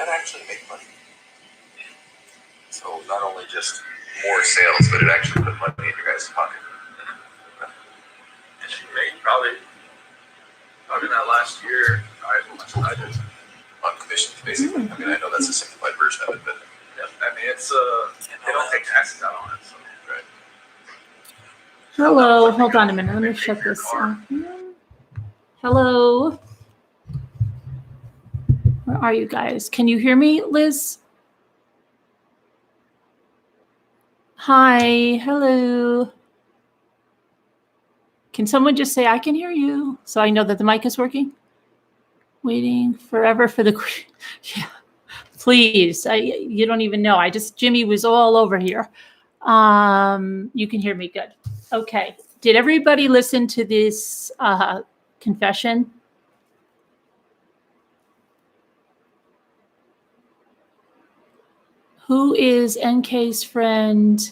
that actually make money? So not only just more sales, but it actually put money in your guys' pocket. And she made probably in that last year, I did. On commissions, basically. I mean, I know that's a simplified version of it, but yeah, I mean, it's they don't take taxes out on it. So. Right. Hello, hold on a minute. Let me shut this off. Hello. Where are you guys? Can you hear me, Liz? Hi, hello. Can someone just say, I can hear you, so I know that the mic is working? Waiting forever for the, yeah, please. You don't even know. Jimmy was all over here. You can hear me good. Okay. Did everybody listen to this confession? Who is NK's friend?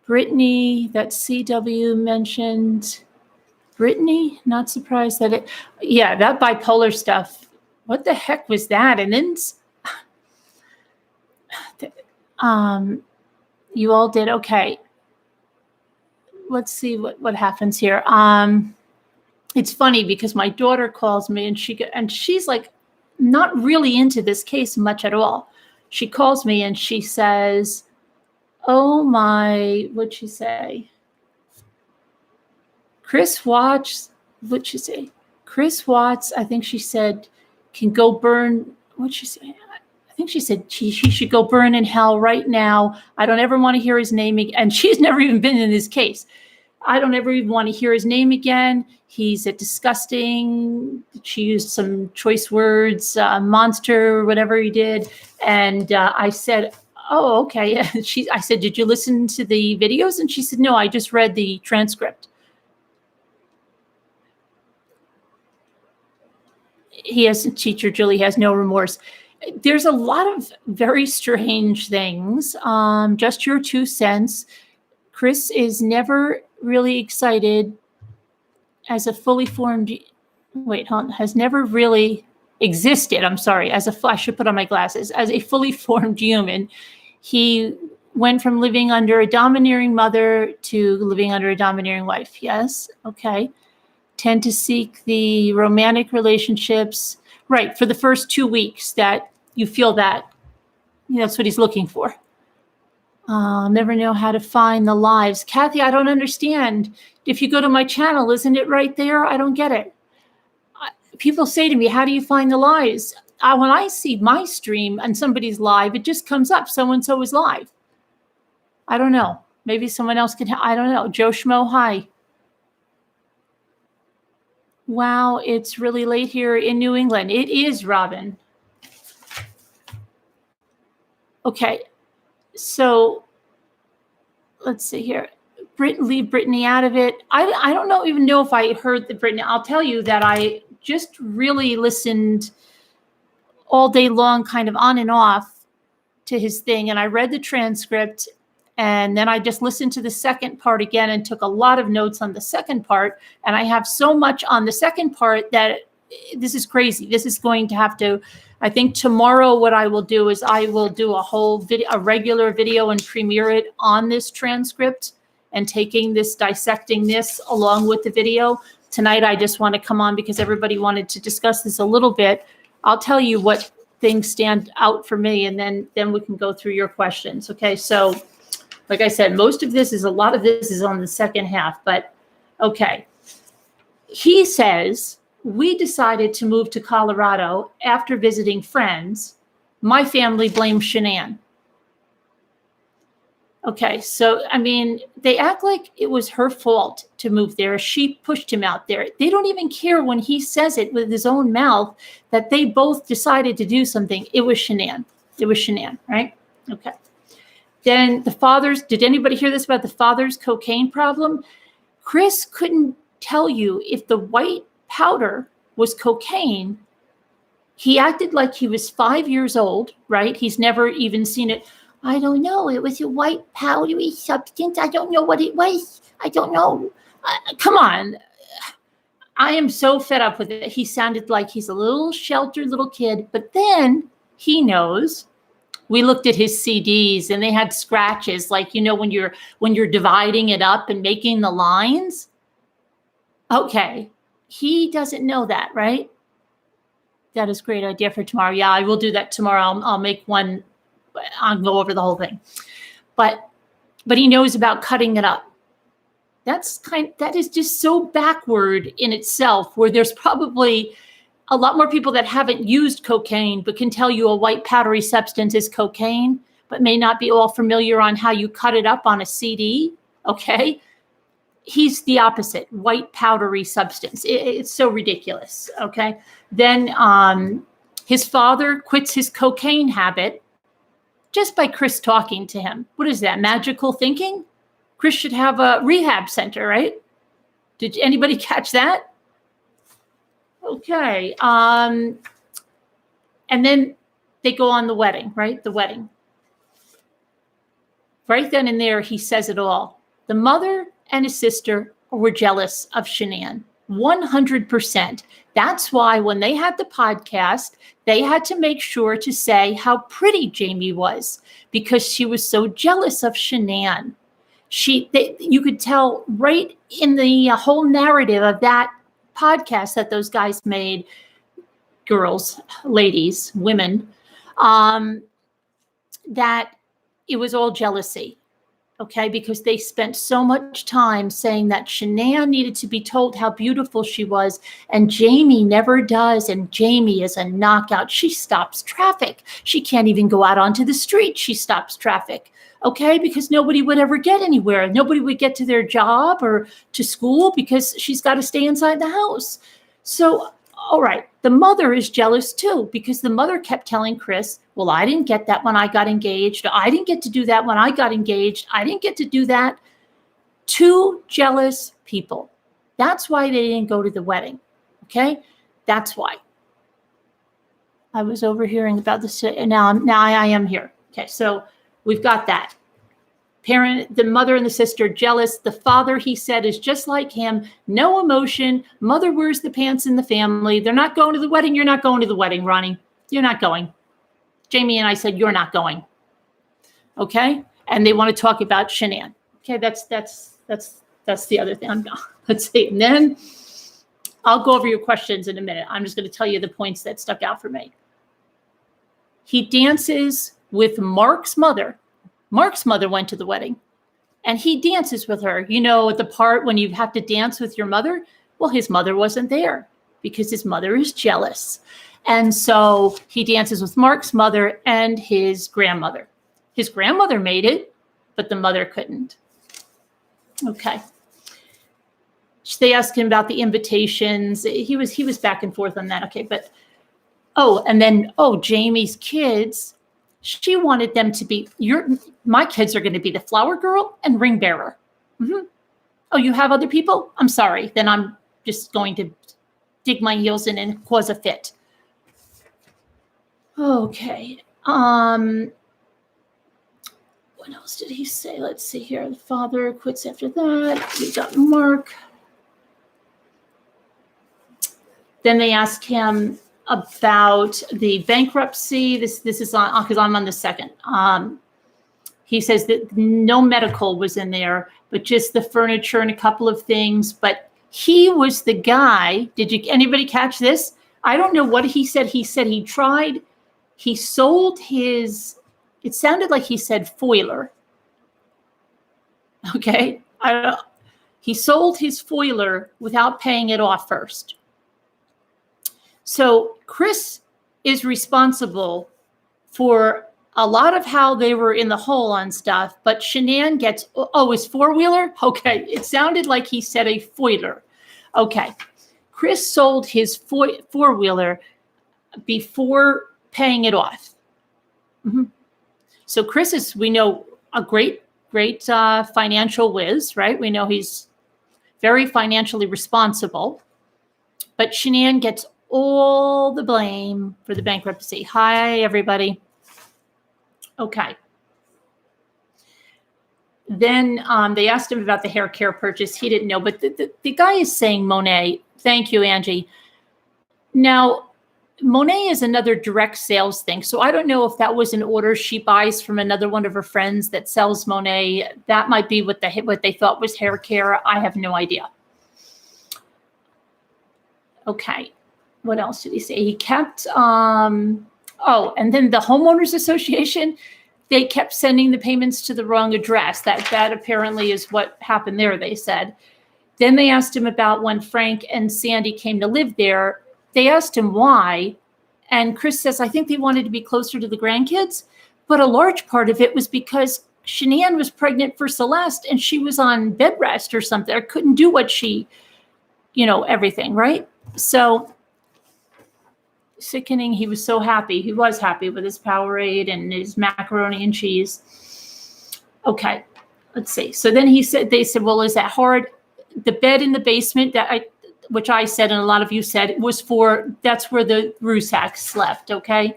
Brittany, that CW mentioned. Brittany, not surprised that it, yeah, that bipolar stuff. What the heck was that? And then, you all did okay. Let's see what happens here. It's funny because my daughter calls me and she's like not really into this case much at all. She calls me and she says, "Oh my," what'd she say? Chris Watts, what'd she say? Chris Watts, I think she said, can go burn, what'd she say? I think she said he should go burn in hell right now. I don't ever want to hear his name again. And she's never even been in this case. I don't ever even want to hear his name again. He's a disgusting, she used some choice words, monster, whatever he did. And I said, oh, okay. I said, did you listen to the videos? And she said, no, I just read the transcript. Teacher Julie has no remorse. There's a lot of very strange things. Just your 2 cents. Chris is never really excited as a fully formed, has never really existed. I'm sorry, I should put on my glasses. As a fully formed human, he went from living under a domineering mother to living under a domineering wife. Yes, okay. Tend to seek the romantic relationships, right, for the first 2 weeks that you feel that, that's what he's looking for. Never know how to find the lives. Kathy, I don't understand. If you go to my channel, isn't it right there? I don't get it. People say to me, how do you find the lives? When I see my stream and somebody's live, it just comes up, so-and-so is live. I don't know. Maybe someone else can, I don't know. Joe Schmo, hi. Wow, it's really late here in New England. It is, Robin. Okay, so let's see here. Leave Brittany out of it. I don't even know if I heard the Brittany. I'll tell you that I just really listened all day long, kind of on and off to his thing. And I read the transcript. And then I just listened to the second part again and took a lot of notes on the second part. And I have so much on the second part that this is crazy. This is going to have to, I think tomorrow what I will do is I will do a whole video, a regular video, and premiere it on this transcript and dissecting this along with the video. Tonight, I just want to come on because everybody wanted to discuss this a little bit. I'll tell you what things stand out for me, and then we can go through your questions. Okay, so like I said, a lot of this is on the second half, but okay. He says, we decided to move to Colorado after visiting friends. My family blames Shanann. Okay, so, I mean, they act like it was her fault to move there. She pushed him out there. They don't even care when he says it with his own mouth that they both decided to do something. It was Shanann. It was Shanann, right? Okay. Then the father's, did anybody hear this about the father's cocaine problem? Chris couldn't tell you if the white powder was cocaine. He acted like he was 5 years old, right? He's never even seen it. I don't know. It was a white powdery substance. I don't know what it was. I don't know. Come on. I am so fed up with it. He sounded like he's a little sheltered little kid. But then He knows. We looked at his CDs and they had scratches, like, when you're dividing it up and making the lines. Okay. He doesn't know that, right? That is a great idea for tomorrow. Yeah, I will do that tomorrow. I'll make one. I'll go over the whole thing. But he knows about cutting it up. That is just so backward in itself, where there's probably a lot more people that haven't used cocaine but can tell you a white powdery substance is cocaine, but may not be all familiar on how you cut it up on a CD. Okay. He's the opposite, white powdery substance. It's so ridiculous. Okay. Then his father quits his cocaine habit just by Chris talking to him. What is that? Magical thinking? Chris should have a rehab center, right? Did anybody catch that? Okay. And then they go on the wedding, right? The wedding. Right then and there, he says it all. The mother and his sister were jealous of Shanann. 100%. That's why when they had the podcast, they had to make sure to say how pretty Jamie was, because she was so jealous of Shanann. You could tell right in the whole narrative of that podcast that those guys made, girls, ladies, women, that it was all jealousy. Okay, because they spent so much time saying that Shanann needed to be told how beautiful she was, and Jamie never does. And Jamie is a knockout. She stops traffic. She can't even go out onto the street. She stops traffic. Okay, because nobody would ever get anywhere. Nobody would get to their job or to school because she's got to stay inside the house. So, all right, the mother is jealous too, because the mother kept telling Chris, well, I didn't get that when I got engaged. I didn't get to do that when I got engaged. I didn't get to do that. Two jealous people. That's why they didn't go to the wedding. Okay, that's why. I was overhearing about this. Now I am here. Okay, so we've got that. The mother and the sister jealous. The father, he said, is just like him. No emotion. Mother wears the pants in the family. They're not going to the wedding. You're not going to the wedding, Ronnie. You're not going. Jamie and I said, you're not going. Okay. And they want to talk about Shanann. Okay. That's the other thing. Let's see. And then I'll go over your questions in a minute. I'm just going to tell you the points that stuck out for me. He dances with Mark's mother. Mark's mother went to the wedding and he dances with her. You know, at the part when you have to dance with your mother, well, his mother wasn't there because his mother is jealous. And so he dances with Mark's mother and his grandmother. His grandmother made it, but the mother couldn't. Okay. They asked him about the invitations. He was back and forth on that. Okay. But, Jamie's kids, she wanted them to be, my kids are going to be the flower girl and ring bearer. Mm-hmm. Oh, you have other people? I'm sorry. Then I'm just going to dig my heels in and cause a fit. Okay. What else did he say? Let's see here. The father quits after that. We got Mark. Then they asked him about the bankruptcy. This is on, because I'm on the second. He says that no medical was in there, but just the furniture and a couple of things. But he was the guy. Anybody catch this? I don't know what he said. He said he tried. He sold his, it sounded like he said foiler. Okay. He sold his foiler without paying it off first. So Chris is responsible for a lot of how they were in the hole on stuff, but Shanann gets, his four-wheeler? Okay, it sounded like he said a foiler. Okay, Chris sold his four-wheeler before paying it off. Mm-hmm. So Chris is, we know, a great financial whiz, right? We know he's very financially responsible, but Shanann gets all the blame for the bankruptcy. Hi, everybody. Okay. Then they asked him about the hair care purchase. He didn't know, but the guy is saying, Monet, thank you, Angie. Now, Monet is another direct sales thing. So I don't know if that was an order she buys from another one of her friends that sells Monet. That might be what they thought was hair care. I have no idea. Okay. What else did he say? He kept, and then the homeowners association, they kept sending the payments to the wrong address. That apparently is what happened there, they said. Then they asked him about when Frank and Sandy came to live there. They asked him why. And Chris says, I think they wanted to be closer to the grandkids. But a large part of it was because Shanann was pregnant for Celeste and she was on bed rest or something. Or couldn't do what she, everything, right? So sickening. He was so happy. He was happy with his Powerade and his macaroni and cheese. Okay, let's see. So then they said, well, is that hard? The bed in the basement which I said, and a lot of you said, that's where the Rusaks slept. Okay.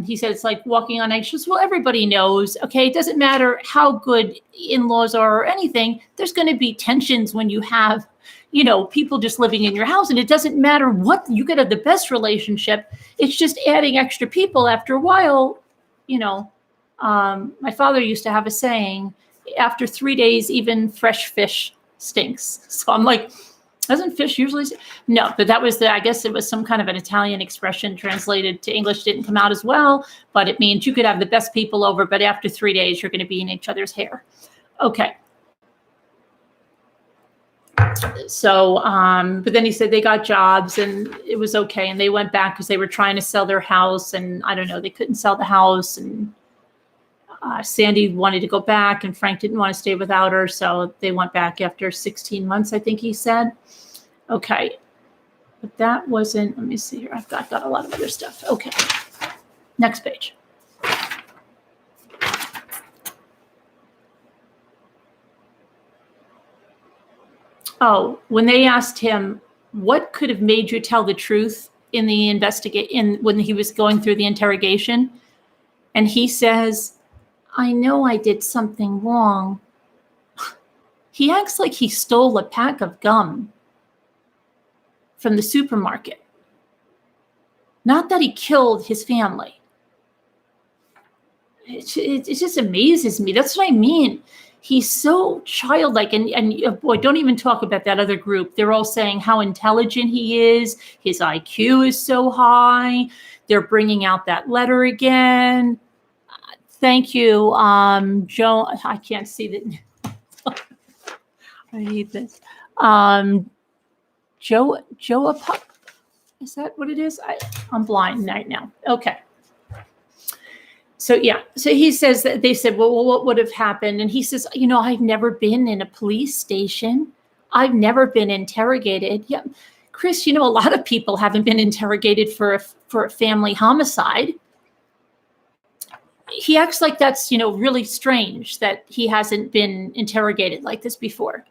He said, it's like walking on eggshells. Well, everybody knows, okay. It doesn't matter how good in-laws are or anything. There's going to be tensions when you have, people just living in your house, and it doesn't matter what you could have the best relationship. It's just adding extra people after a while. My father used to have a saying, after 3 days, even fresh fish stinks. So I'm like, doesn't fish usually? No, but that was I guess it was some kind of an Italian expression translated to English, didn't come out as well, but it means you could have the best people over, but after 3 days, you're going to be in each other's hair. Okay. So, but then he said they got jobs and it was okay. And they went back because they were trying to sell their house, and I don't know, they couldn't sell the house, and Sandy wanted to go back and Frank didn't want to stay without her. So they went back after 16 months, I think he said. Okay. But that wasn't, let me see here. I've got a lot of other stuff. Okay. Next page. Oh, when they asked him, what could have made you tell the truth in the when he was going through the interrogation? And he says, I know I did something wrong. He acts like he stole a pack of gum from the supermarket. Not that he killed his family. It just amazes me. That's what I mean. He's so childlike. And boy, don't even talk about that other group. They're all saying how intelligent he is. His IQ is so high. They're bringing out that letter again. Thank you, Joe. I can't see that. I hate this. Joe, is that what it is? I'm blind right now. Okay. So yeah. So he says that they said, well, what would have happened? And he says, I've never been in a police station. I've never been interrogated. Yeah, Chris, a lot of people haven't been interrogated for a family homicide. He acts like that's, really strange that he hasn't been interrogated like this before.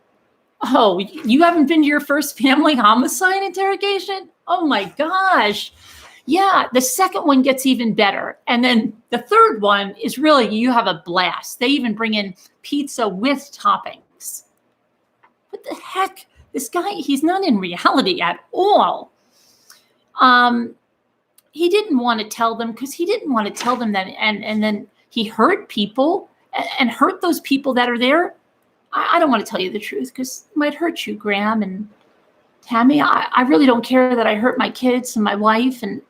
Oh, you haven't been to your first family homicide interrogation? Oh my gosh. Yeah, the second one gets even better. And then the third one is really, you have a blast. They even bring in pizza with toppings. What the heck? This guy, he's not in reality at all. He didn't want to tell them because he didn't want to tell them that. And then he hurt people and hurt those people that are there. I don't want to tell you the truth because it might hurt you, Graham and Tammy. I really don't care that I hurt my kids and my wife and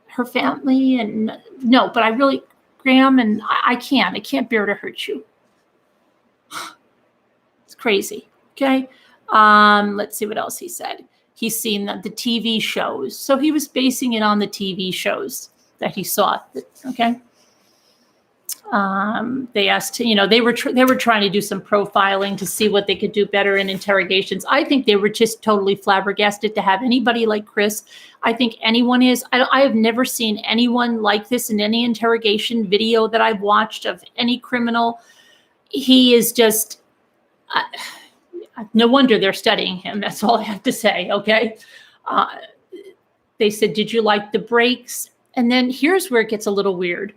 her family. And no, but I really, Graham, and I can't bear to hurt you. It's crazy. Okay. Let's see what else he said. He's seen the TV shows. So he was basing it on the TV shows that he saw. Okay. They asked, they were trying to do some profiling to see what they could do better in interrogations. I think they were just totally flabbergasted to have anybody like Chris. I think anyone is. I have never seen anyone like this in any interrogation video that I've watched of any criminal. He is just, no wonder they're studying him. That's all I have to say. Okay. They said, did you like the breaks? And then here's where it gets a little weird.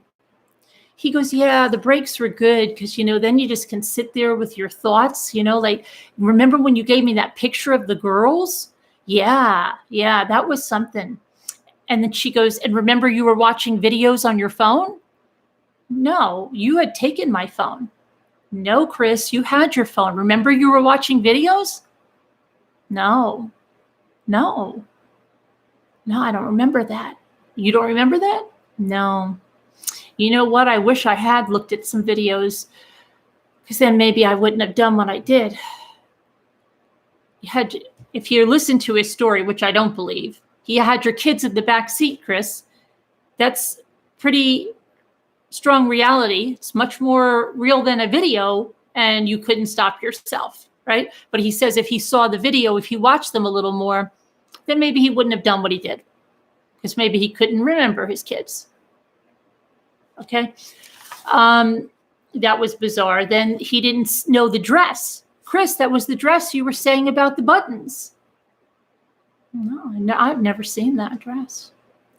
He goes, yeah, the breaks were good because, then you just can sit there with your thoughts, like, remember when you gave me that picture of the girls? Yeah, that was something. And then she goes, and remember you were watching videos on your phone? No, you had taken my phone. No, Chris, you had your phone. Remember you were watching videos? No, no, no, I don't remember that. You don't remember that? No. You know what? I wish I had looked at some videos, because then maybe I wouldn't have done what I did. If you listen to his story, which I don't believe, he had your kids in the back seat, Chris. That's pretty strong reality. It's much more real than a video, and you couldn't stop yourself, right? But he says if he saw the video, if he watched them a little more, then maybe he wouldn't have done what he did, because maybe he couldn't remember his kids. Okay. That was bizarre. Then he didn't know the dress. Chris, that was the dress you were saying about the buttons. No, I've never seen that dress.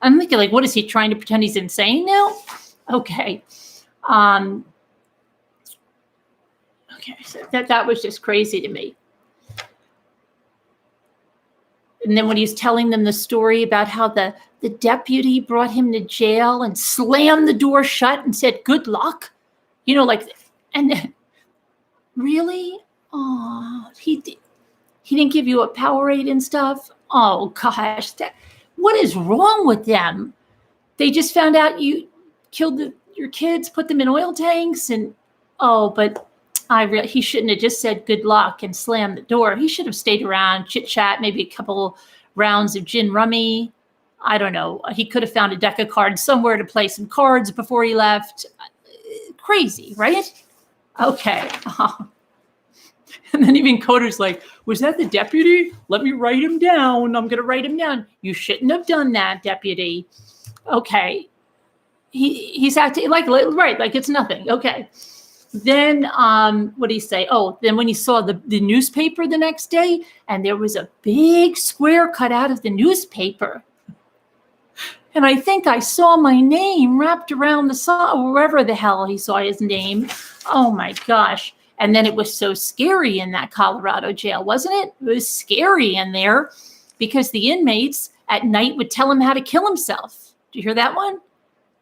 I'm thinking, like, what is he trying to pretend he's insane now? Okay. Okay, so that was just crazy to me. And then when he's telling them the story about how the deputy brought him to jail and slammed the door shut and said, good luck, and then, really? Oh, he didn't give you a Powerade and stuff? Oh, gosh. What is wrong with them? They just found out you killed your kids, put them in oil tanks, and, but he shouldn't have just said good luck and slammed the door. He should have stayed around, chit-chat, maybe a couple rounds of gin rummy. I don't know. He could have found a deck of cards somewhere to play some cards before he left. Crazy, right? Okay. And then even Coder's like, was that the deputy? Let me write him down. I'm going to write him down. You shouldn't have done that, deputy. Okay. He's acting like it's nothing. Okay. Then what did he say? Oh, then when he saw the newspaper the next day, and there was a big square cut out of the newspaper. And I think I saw my name wrapped around the side, wherever the hell he saw his name. Oh my gosh. And then it was so scary in that Colorado jail, wasn't it? It was scary in there because the inmates at night would tell him how to kill himself. Do you hear that one?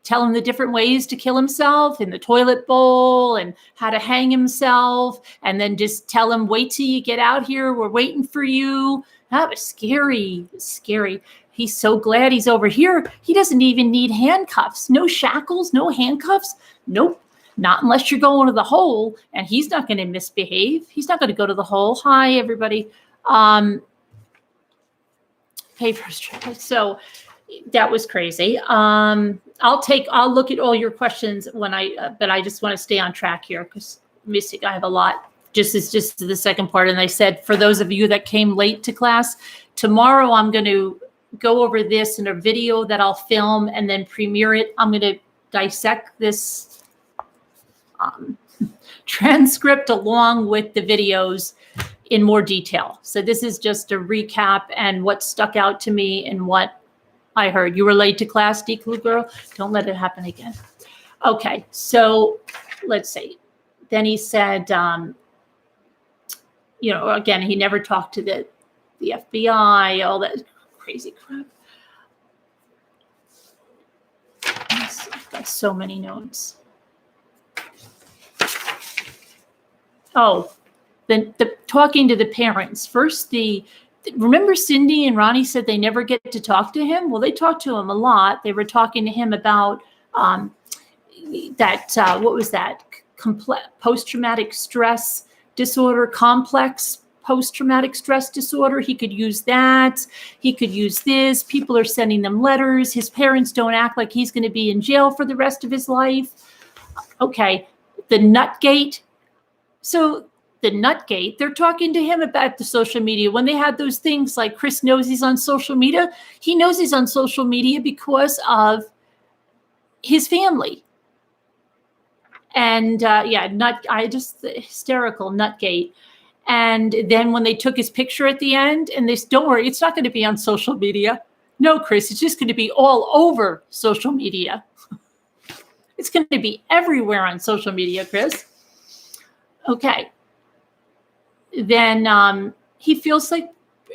Tell him the different ways to kill himself in the toilet bowl and how to hang himself. And then just tell him, wait till you get out here. We're waiting for you. That was scary. Scary. He's so glad he's over here. He doesn't even need handcuffs. No shackles, no handcuffs. Nope. Not unless you're going to the hole, and he's not going to misbehave. He's not going to go to the hole. Hi, everybody. Papers. So that was crazy. I'll look at all your questions when but I just want to stay on track here because I have a lot. It's just the second part. And I said, for those of you that came late to class, tomorrow I'm going to go over this in a video that I'll film and then premiere it. I'm going to dissect this transcript along with the videos in more detail. So this is just a recap and what stuck out to me and what I heard. You were late to class, Declu girl? Don't let it happen again. Okay, so let's see. Then he said, again, he never talked to the FBI, all that crazy crap. I've got so many notes. Oh, the talking to the parents. First, remember Cindy and Ronnie said they never get to talk to him? Well, they talked to him a lot. They were talking to him about what was that? Post-traumatic stress disorder, complex post-traumatic stress disorder. He could use that. He could use this. People are sending them letters. His parents don't act like he's going to be in jail for the rest of his life. Okay, the Nutgate. So the Nutgate, they're talking to him about the social media. When they had those things like Chris knows he's on social media, he knows he's on social media because of his family. And hysterical Nutgate. And then when they took his picture at the end, and they said, don't worry, it's not going to be on social media. No, Chris, it's just going to be all over social media. It's going to be everywhere on social media, Chris. Okay. Then he feels like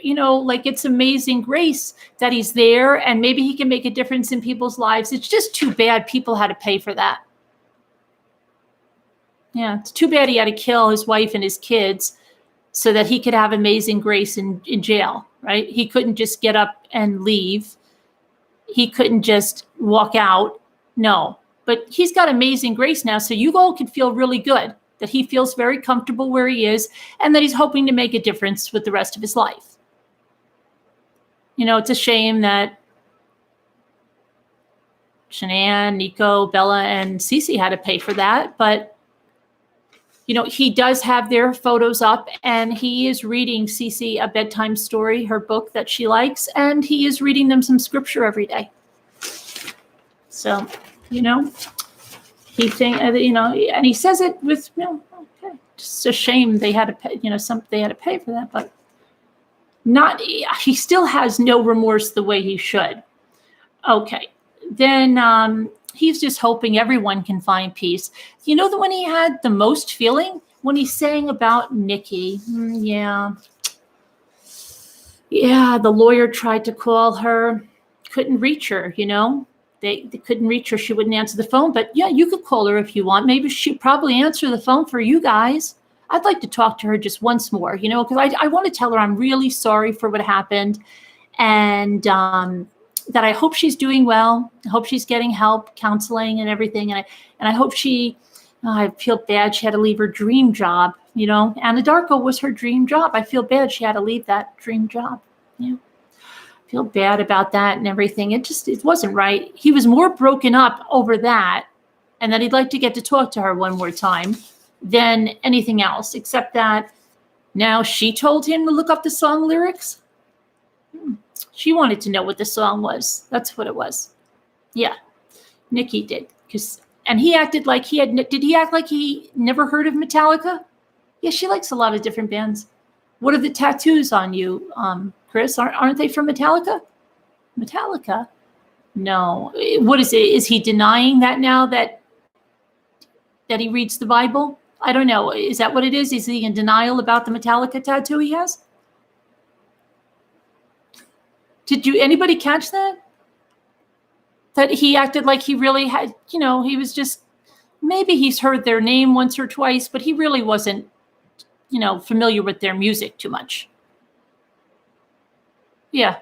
like it's amazing grace that he's there and maybe he can make a difference in people's lives. It's just too bad people had to pay for that. Yeah, it's too bad he had to kill his wife and his kids so that he could have amazing grace in jail, right? He couldn't just get up and leave. He couldn't just walk out. No, but he's got amazing grace now. So you all can feel really good that he feels very comfortable where he is and that he's hoping to make a difference with the rest of his life. It's a shame that Shanann, Nico, Bella, and Cece had to pay for that. But, he does have their photos up and he is reading Cece a bedtime story, her book that she likes, and he is reading them some scripture every day. So, he think, and he says it with, okay, just a shame they had to pay, they had to pay for that, but he still has no remorse the way he should. Okay. Then he's just hoping everyone can find peace. When he had the most feeling? When he sang about Nikki. Yeah, the lawyer tried to call her. Couldn't reach her, They couldn't reach her. She wouldn't answer the phone. But yeah, you could call her if you want. Maybe she'd probably answer the phone for you guys. I'd like to talk to her just once more, because I want to tell her I'm really sorry for what happened. And that I hope she's doing well. I hope she's getting help, counseling and everything. And I hope I feel bad she had to leave her dream job. Anadarko was her dream job. I feel bad she had to leave that dream job. Yeah. I feel bad about that and everything. It wasn't right. He was more broken up over that and that he'd like to get to talk to her one more time than anything else, except that now she told him to look up the song lyrics. She wanted to know what the song was. That's what it was. Yeah, Nikki did. And he acted like did he act like he never heard of Metallica? Yeah, she likes a lot of different bands. What are the tattoos on you, Chris? Aren't they from Metallica? Metallica? No. What is it? Is he denying that now that he reads the Bible? I don't know. Is that what it is? Is he in denial about the Metallica tattoo he has? Did anybody catch that? That he acted like he really had, he was just, maybe he's heard their name once or twice, but he really wasn't, familiar with their music too much. Yeah.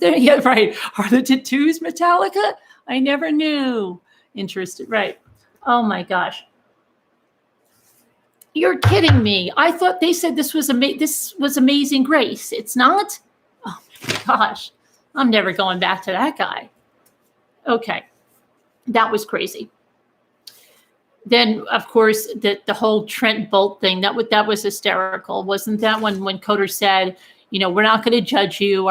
Yeah, right. Are the tattoos Metallica? I never knew. Interested. Right. Oh my gosh. You're kidding me. I thought they said this was Amazing Grace. It's not? Oh my gosh. I'm never going back to that guy. Okay. That was crazy. Then, of course, the whole Trent Bolt thing, that was hysterical. Wasn't that when Coder said, we're not going to judge you.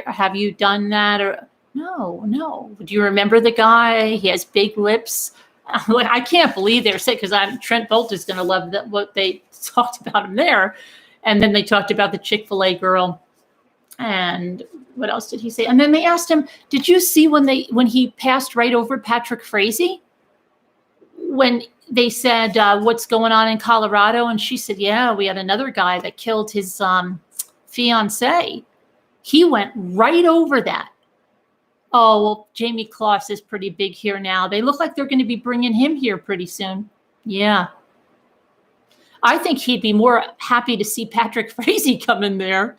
Have you done that? Or no. Do you remember the guy? He has big lips. I can't believe they were saying, because Trent Bolt is going to love what they talked about him there. And then they talked about the Chick-fil-A girl. And what else did he say? And then they asked him, did you see when he passed right over Patrick Frazee? When they said, what's going on in Colorado? And she said, yeah, we had another guy that killed his fiance. He went right over that. Oh, well, Jamie Kloss is pretty big here now. They look like they're going to be bringing him here pretty soon. Yeah. I think he'd be more happy to see Patrick Frazee come in there.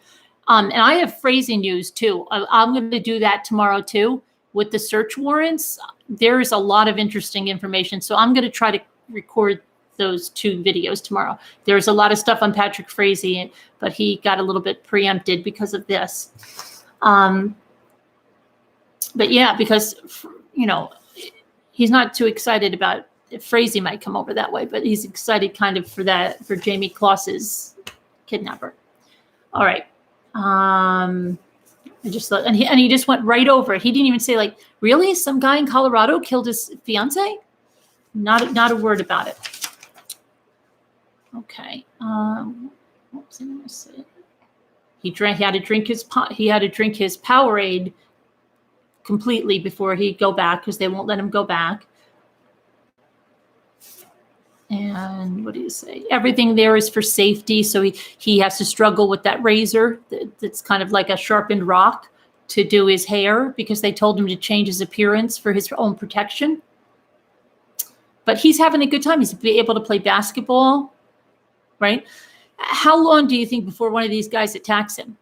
And I have Frazee news, too. I'm going to do that tomorrow, too, with the search warrants. There's a lot of interesting information. So I'm going to try to record those 2 videos tomorrow. There's a lot of stuff on Patrick Frazee, but he got a little bit preempted because of this. But yeah, because, he's not too excited about if Frazee might come over that way, but he's excited kind of for Jamie Kloss's kidnapper. All right. I just thought, and he just went right over it. He didn't even say, like, really? Some guy in Colorado killed his fiance? Not a word about it. Okay. What was I going to say? He had to drink his Powerade completely before he'd go back, because they won't let him go back. And what do you say? Everything there is for safety. So he has to struggle with that razor that's kind of like a sharpened rock to do his hair because they told him to change his appearance for his own protection. But he's having a good time. He's able to play basketball, right? How long do you think before one of these guys attacks him?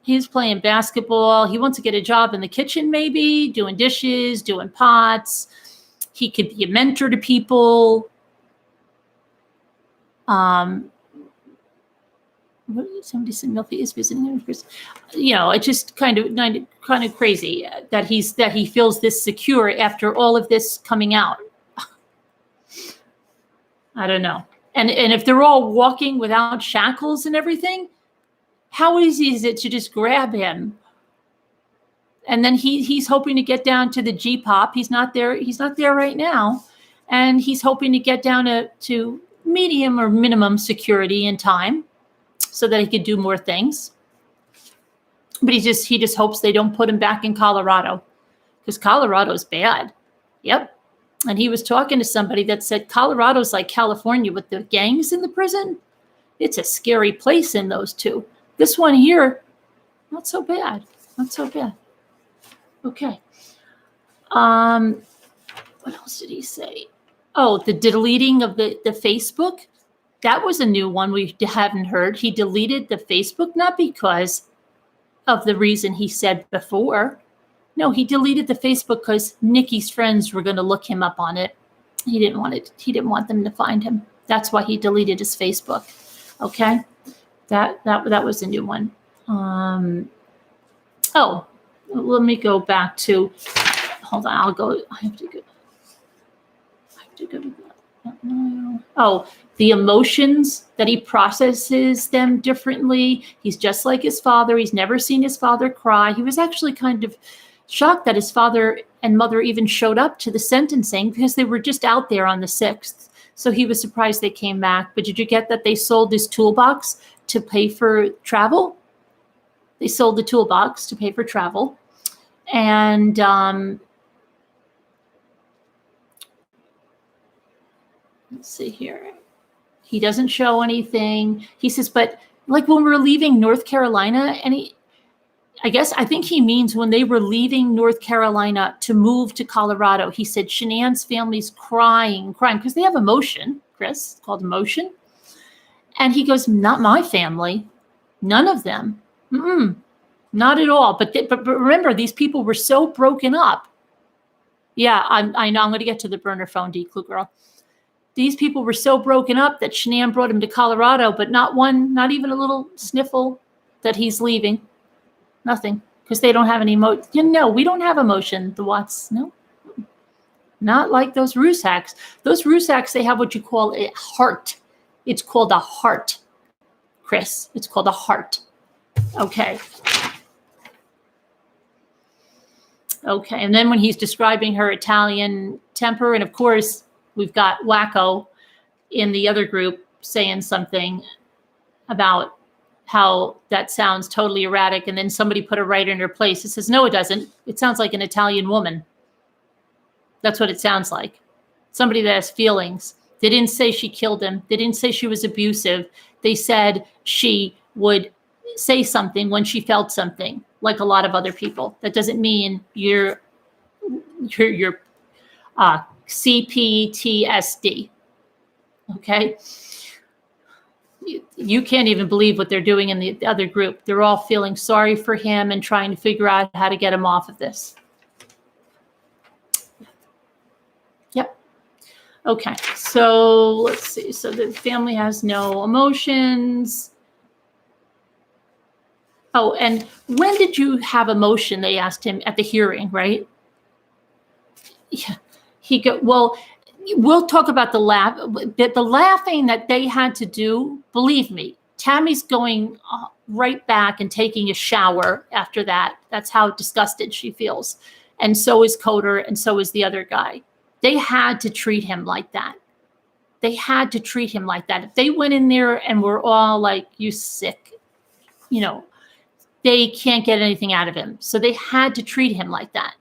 He's playing basketball. He wants to get a job in the kitchen, maybe doing dishes, doing pots. He could be a mentor to people. Somebody said Milky is visiting him. You know, it's just kind of crazy that he feels this secure after all of this coming out. I don't know. And if they're all walking without shackles and everything, how easy is it to just grab him? And then he's hoping to get down to the G-pop. He's not there. He's not there right now, and he's hoping to get down to medium or minimum security in time, so that he could do more things. But he just hopes they don't put him back in Colorado, because Colorado's bad. Yep. And he was talking to somebody that said Colorado's like California with the gangs in the prison. It's a scary place in those two. This one here, not so bad. Not so bad. Okay. What else did he say? Oh, the deleting of the Facebook. That was a new one we haven't heard. He deleted the Facebook, not because of the reason he said before. No, he deleted the Facebook because Nikki's friends were going to look him up on it. He didn't want it. He didn't want them to find him. That's why he deleted his Facebook. Okay, that was a new one. Oh, let me go back to. Hold on, I'll go. I have to go to that. Oh, the emotions that he processes them differently. He's just like his father. He's never seen his father cry. He was actually kind of shocked that his father and mother even showed up to the sentencing because they were just out there on the 6th. So he was surprised they came back. But did you get that they sold his toolbox to pay for travel? They sold the toolbox to pay for travel. And let's see here. He doesn't show anything. He says, but like when we're leaving North Carolina, and I think he means when they were leaving North Carolina to move to Colorado, he said Shanann's family's crying because they have emotion, Chris, it's called emotion. And he goes, not my family. None of them. Not at all. But remember, these people were so broken up. Yeah, I know. I'm going to get to the burner phone, D. Clue Girl. These people were so broken up that Shanann brought him to Colorado, but not even a little sniffle that he's leaving. Nothing, because they don't have any emotion. We don't have emotion, the Watts. No, not like those Rusaks. Those Rusaks, they have what you call a heart. It's called a heart, Chris. It's called a heart. Okay. Okay, and then when he's describing her Italian temper, and of course, we've got Wacko in the other group saying something about how that sounds totally erratic. And then somebody put her right in her place. It says, no, it doesn't. It sounds like an Italian woman. That's what it sounds like. Somebody that has feelings. They didn't say she killed him. They didn't say she was abusive. They said she would say something when she felt something, like a lot of other people. That doesn't mean you're CPTSD. Okay? You can't even believe what they're doing in the other group. They're all feeling sorry for him and trying to figure out how to get him off of this. Yep. Okay. So let's see. So the family has no emotions. Oh, and when did you have emotion? They asked him at the hearing, right? Yeah. Well, we'll talk about the laugh. The laughing that they had to do, believe me, Tammy's going right back and taking a shower after that. That's how disgusted she feels. And so is Coder, and so is the other guy. They had to treat him like that. They had to treat him like that. If they went in there and were all like, you sick, they can't get anything out of him. So they had to treat him like that.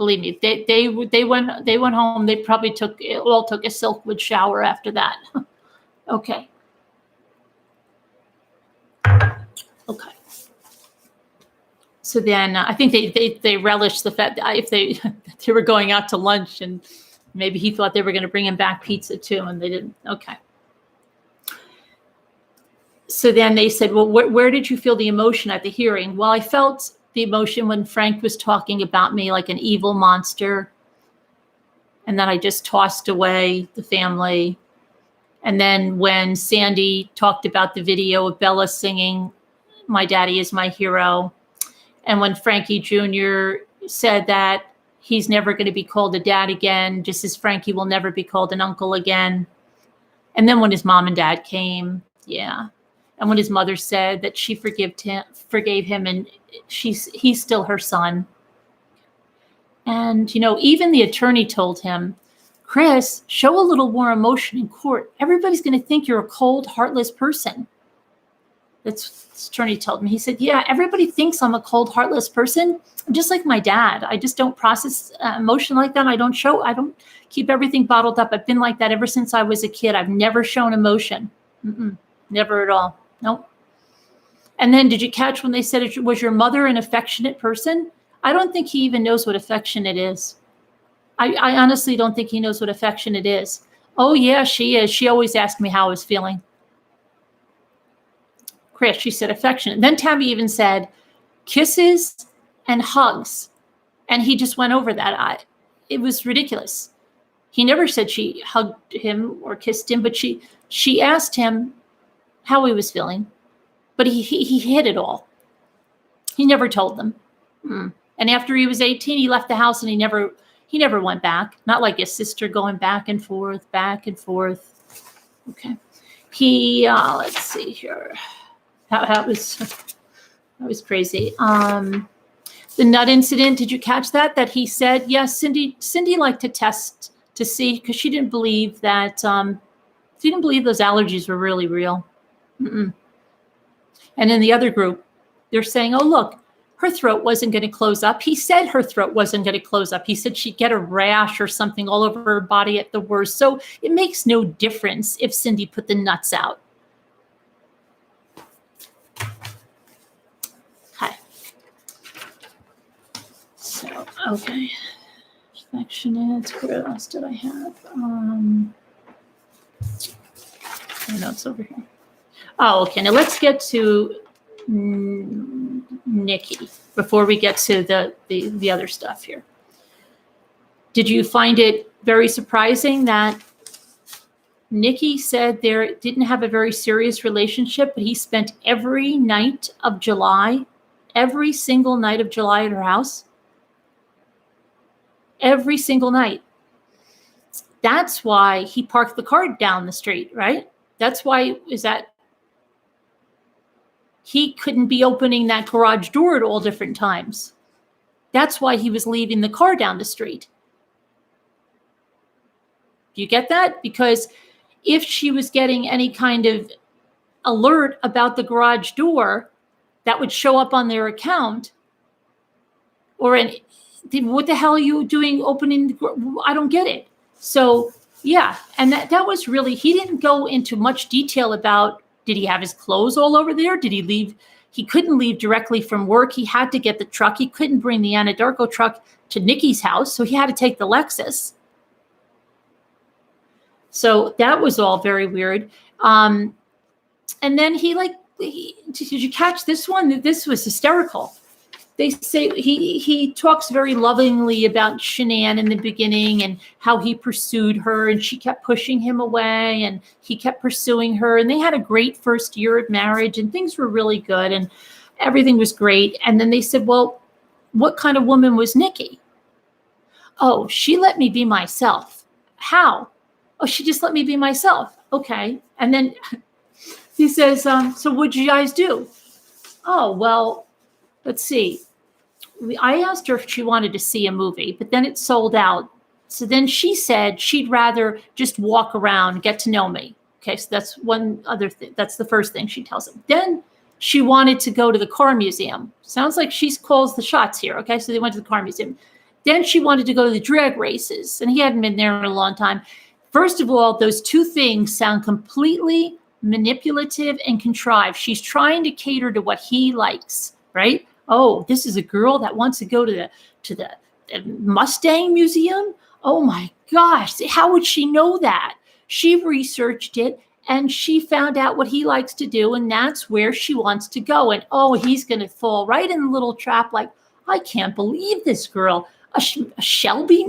Believe me, they went home. They probably took a Silkwood shower after that. Okay. Okay. So then I think they relished the fact that if they were going out to lunch, and maybe he thought they were going to bring him back pizza too, and they didn't. Okay. So then they said, well, where did you feel the emotion at the hearing? Well, I felt the emotion when Frank was talking about me like an evil monster. And then I just tossed away the family. And then when Sandy talked about the video of Bella singing, "My Daddy is My Hero," and when Frankie Jr. said that he's never going to be called a dad again, just as Frankie will never be called an uncle again. And then when his mom and dad came, yeah. And when his mother said that she forgave him, and he's still her son. And, even the attorney told him, "Chris, show a little more emotion in court. Everybody's going to think you're a cold, heartless person." That's what the attorney told me. He said, "Yeah, everybody thinks I'm a cold, heartless person. I'm just like my dad. I just don't process emotion like that. I don't keep everything bottled up. I've been like that ever since I was a kid. I've never shown emotion. Never at all. Nope." And then did you catch when they said, "Was your mother an affectionate person?" I don't think he even knows what affectionate is. I honestly don't think he knows what affectionate is. "Oh, yeah, she is. She always asked me how I was feeling." Chris, she said affectionate. Then Tammy even said kisses and hugs. And he just went over that. It was ridiculous. He never said she hugged him or kissed him, but she asked him how he was feeling. But he hid it all. He never told them. And after he was 18, he left the house, and he never went back. Not like his sister going back and forth. Okay. Let's see here. That was crazy. The nut incident, did you catch that? That he said, yes, Cindy liked to test to see, because she didn't believe that, she didn't believe those allergies were really real. And in the other group, they're saying, oh, look, her throat wasn't going to close up. He said her throat wasn't going to close up. He said she'd get a rash or something all over her body at the worst. So it makes no difference if Cindy put the nuts out. Okay. So, okay. Affectionate. What else did I have? I know it's over here. Oh, okay. Now let's get to Nikki before we get to the other stuff here. Did you find it very surprising that Nikki said they didn't have a very serious relationship, but he spent every night of July, every single night of July at her house? Every single night. That's why he parked the car down the street, right? That's why, he couldn't be opening that garage door at all different times. That's why he was leaving the car down the street. Do you get that? Because if she was getting any kind of alert about the garage door, that would show up on their account. What the hell are you doing opening? I don't get it. So, yeah. And that was really, he didn't go into much detail about, did he have his clothes all over there? Did he leave? He couldn't leave directly from work. He had to get the truck. He couldn't bring the Anadarko truck to Nikki's house, so he had to take the Lexus. So that was all very weird. And then did you catch this one? This was hysterical. They say he talks very lovingly about Shanann in the beginning and how he pursued her, and she kept pushing him away, and he kept pursuing her, and they had a great first year of marriage, and things were really good, and everything was great. And then they said, well, what kind of woman was Nikki? Oh, she let me be myself. How? Oh, she just let me be myself. Okay. And then he says, so what'd you guys do? Oh, well, let's see. I asked her if she wanted to see a movie, but then it sold out. So then she said she'd rather just walk around, get to know me. Okay, so that's one other thing. That's the first thing she tells him. Then she wanted to go to the car museum. Sounds like she calls the shots here. Okay, so they went to the car museum. Then she wanted to go to the drag races, and he hadn't been there in a long time. First of all, those two things sound completely manipulative and contrived. She's trying to cater to what he likes, right? Oh, this is a girl that wants to go to the Mustang Museum. Oh my gosh, how would she know that? She researched it and she found out what he likes to do, and that's where she wants to go. And oh, he's going to fall right in the little trap like, I can't believe this girl, a Shelby,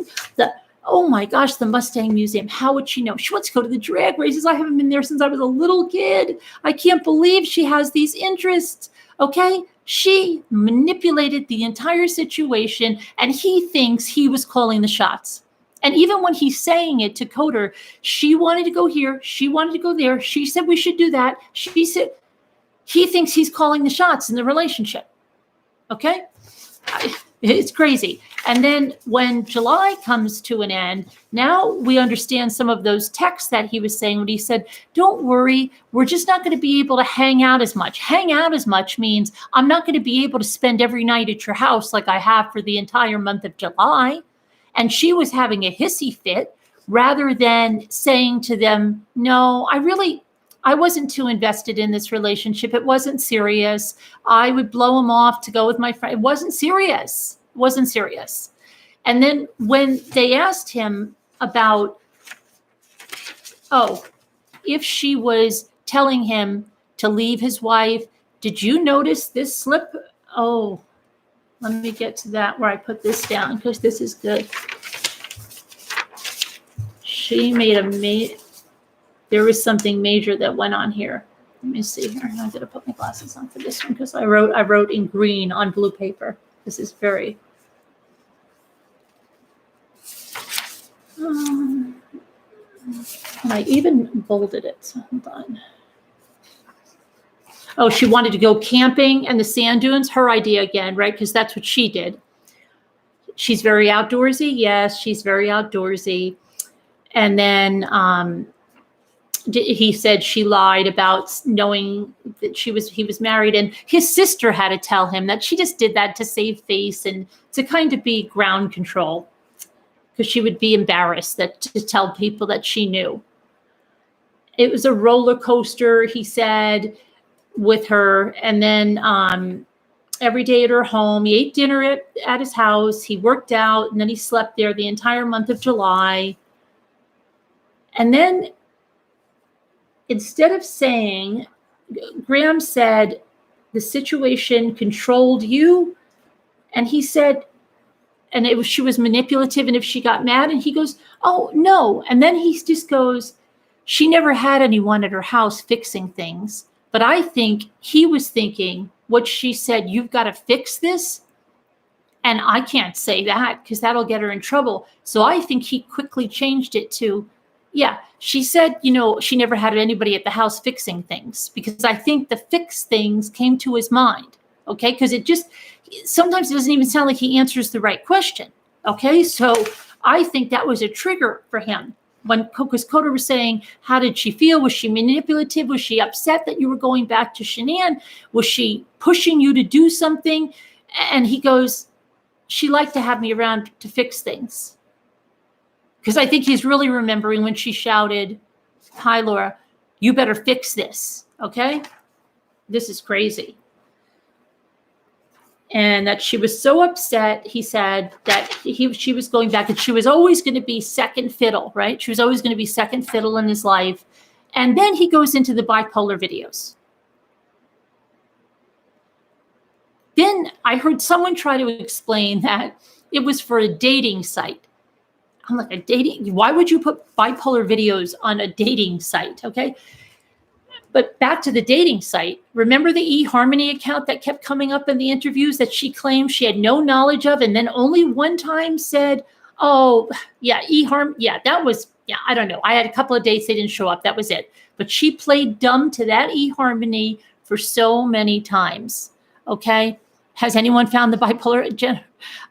oh my gosh, the Mustang Museum. How would she know? She wants to go to the drag races. I haven't been there since I was a little kid. I can't believe she has these interests. Okay? She manipulated the entire situation, and he thinks he was calling the shots. And even when he's saying it to Coder, she wanted to go here, she wanted to go there, she said we should do that. She said, he thinks he's calling the shots in the relationship. Okay? It's crazy. And then when July comes to an end, now we understand some of those texts that he was saying when he said, don't worry, we're just not going to be able to hang out as much. Hang out as much means I'm not going to be able to spend every night at your house like I have for the entire month of July. And she was having a hissy fit rather than saying to them, no, I wasn't too invested in this relationship. It wasn't serious. I would blow him off to go with my friend. It wasn't serious. It wasn't serious. And then when they asked him about, if she was telling him to leave his wife, did you notice this slip? Oh, let me get to that where I put this down because this is good. She made there was something major that went on here. Let me see here. I gotta put my glasses on for this one because I wrote in green on blue paper. This is very. And I even bolded it. So hold on. Oh, she wanted to go camping and the sand dunes. Her idea again, right? Because that's what she did. She's very outdoorsy. Yes, she's very outdoorsy. And then he said she lied about knowing that he was married, and his sister had to tell him that she just did that to save face and to kind of be ground control because she would be embarrassed to tell people that she knew. It was a roller coaster, he said, with her. And then every day at her home, he ate dinner at his house, he worked out, and then he slept there the entire month of July. And then instead of saying, Graham said, the situation controlled you. And he said, and she was manipulative. And if she got mad, and he goes, oh, no. And then he just goes, she never had anyone at her house fixing things. But I think he was thinking what she said, you've got to fix this. And I can't say that because that'll get her in trouble. So I think he quickly changed it to, yeah, she said, she never had anybody at the house fixing things, because I think the fix things came to his mind. Okay. Because sometimes it doesn't even sound like he answers the right question. Okay. So I think that was a trigger for him because Coder was saying, how did she feel? Was she manipulative? Was she upset that you were going back to Shanann? Was she pushing you to do something? And he goes, she liked to have me around to fix things. Because I think he's really remembering when she shouted, hi, Laura, you better fix this, okay? This is crazy. And that she was so upset, he said, that she was going back, and she was always going to be second fiddle, right? She was always going to be second fiddle in his life. And then he goes into the bipolar videos. Then I heard someone try to explain that it was for a dating site. I'm like, why would you put bipolar videos on a dating site? Okay. But back to the dating site. Remember the eHarmony account that kept coming up in the interviews that she claimed she had no knowledge of, and then only one time said, oh, yeah, that was, I don't know. I had a couple of dates, they didn't show up. That was it. But she played dumb to that eHarmony for so many times. Okay. Has anyone found the bipolar?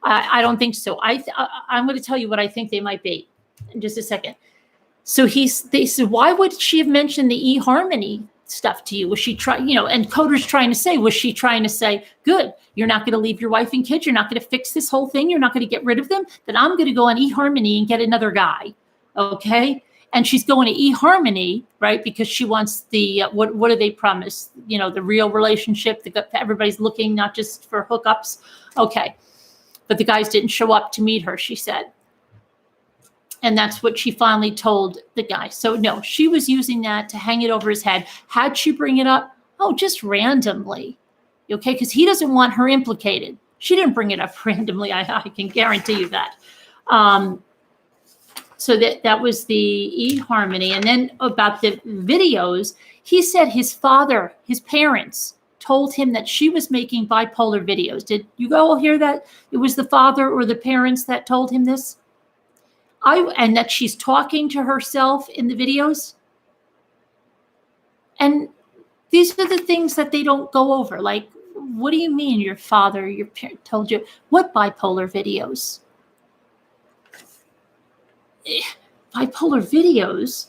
I don't think so. I'm going to tell you what I think they might be in just a second. So they said, why would she have mentioned the eHarmony stuff to you? Was she trying, and Coder's trying to say, was she trying to say, good, you're not going to leave your wife and kids, you're not going to fix this whole thing, you're not going to get rid of them, then I'm going to go on eHarmony and get another guy, okay? And she's going to eHarmony, right, because she wants the, what do they promise? The real relationship, everybody's looking, not just for hookups, okay. But the guys didn't show up to meet her, she said. And that's what she finally told the guy. So no, she was using that to hang it over his head. How'd she bring it up? Oh, just randomly. Okay, because he doesn't want her implicated. She didn't bring it up randomly. I can guarantee you that. So that was the eHarmony. And then about the videos, he said his father, his parents, told him that she was making bipolar videos. Did you all hear that? It was the father or the parents that told him this? And that she's talking to herself in the videos. And these are the things that they don't go over. Like, what do you mean your father, your parent told you? What bipolar videos? Bipolar videos?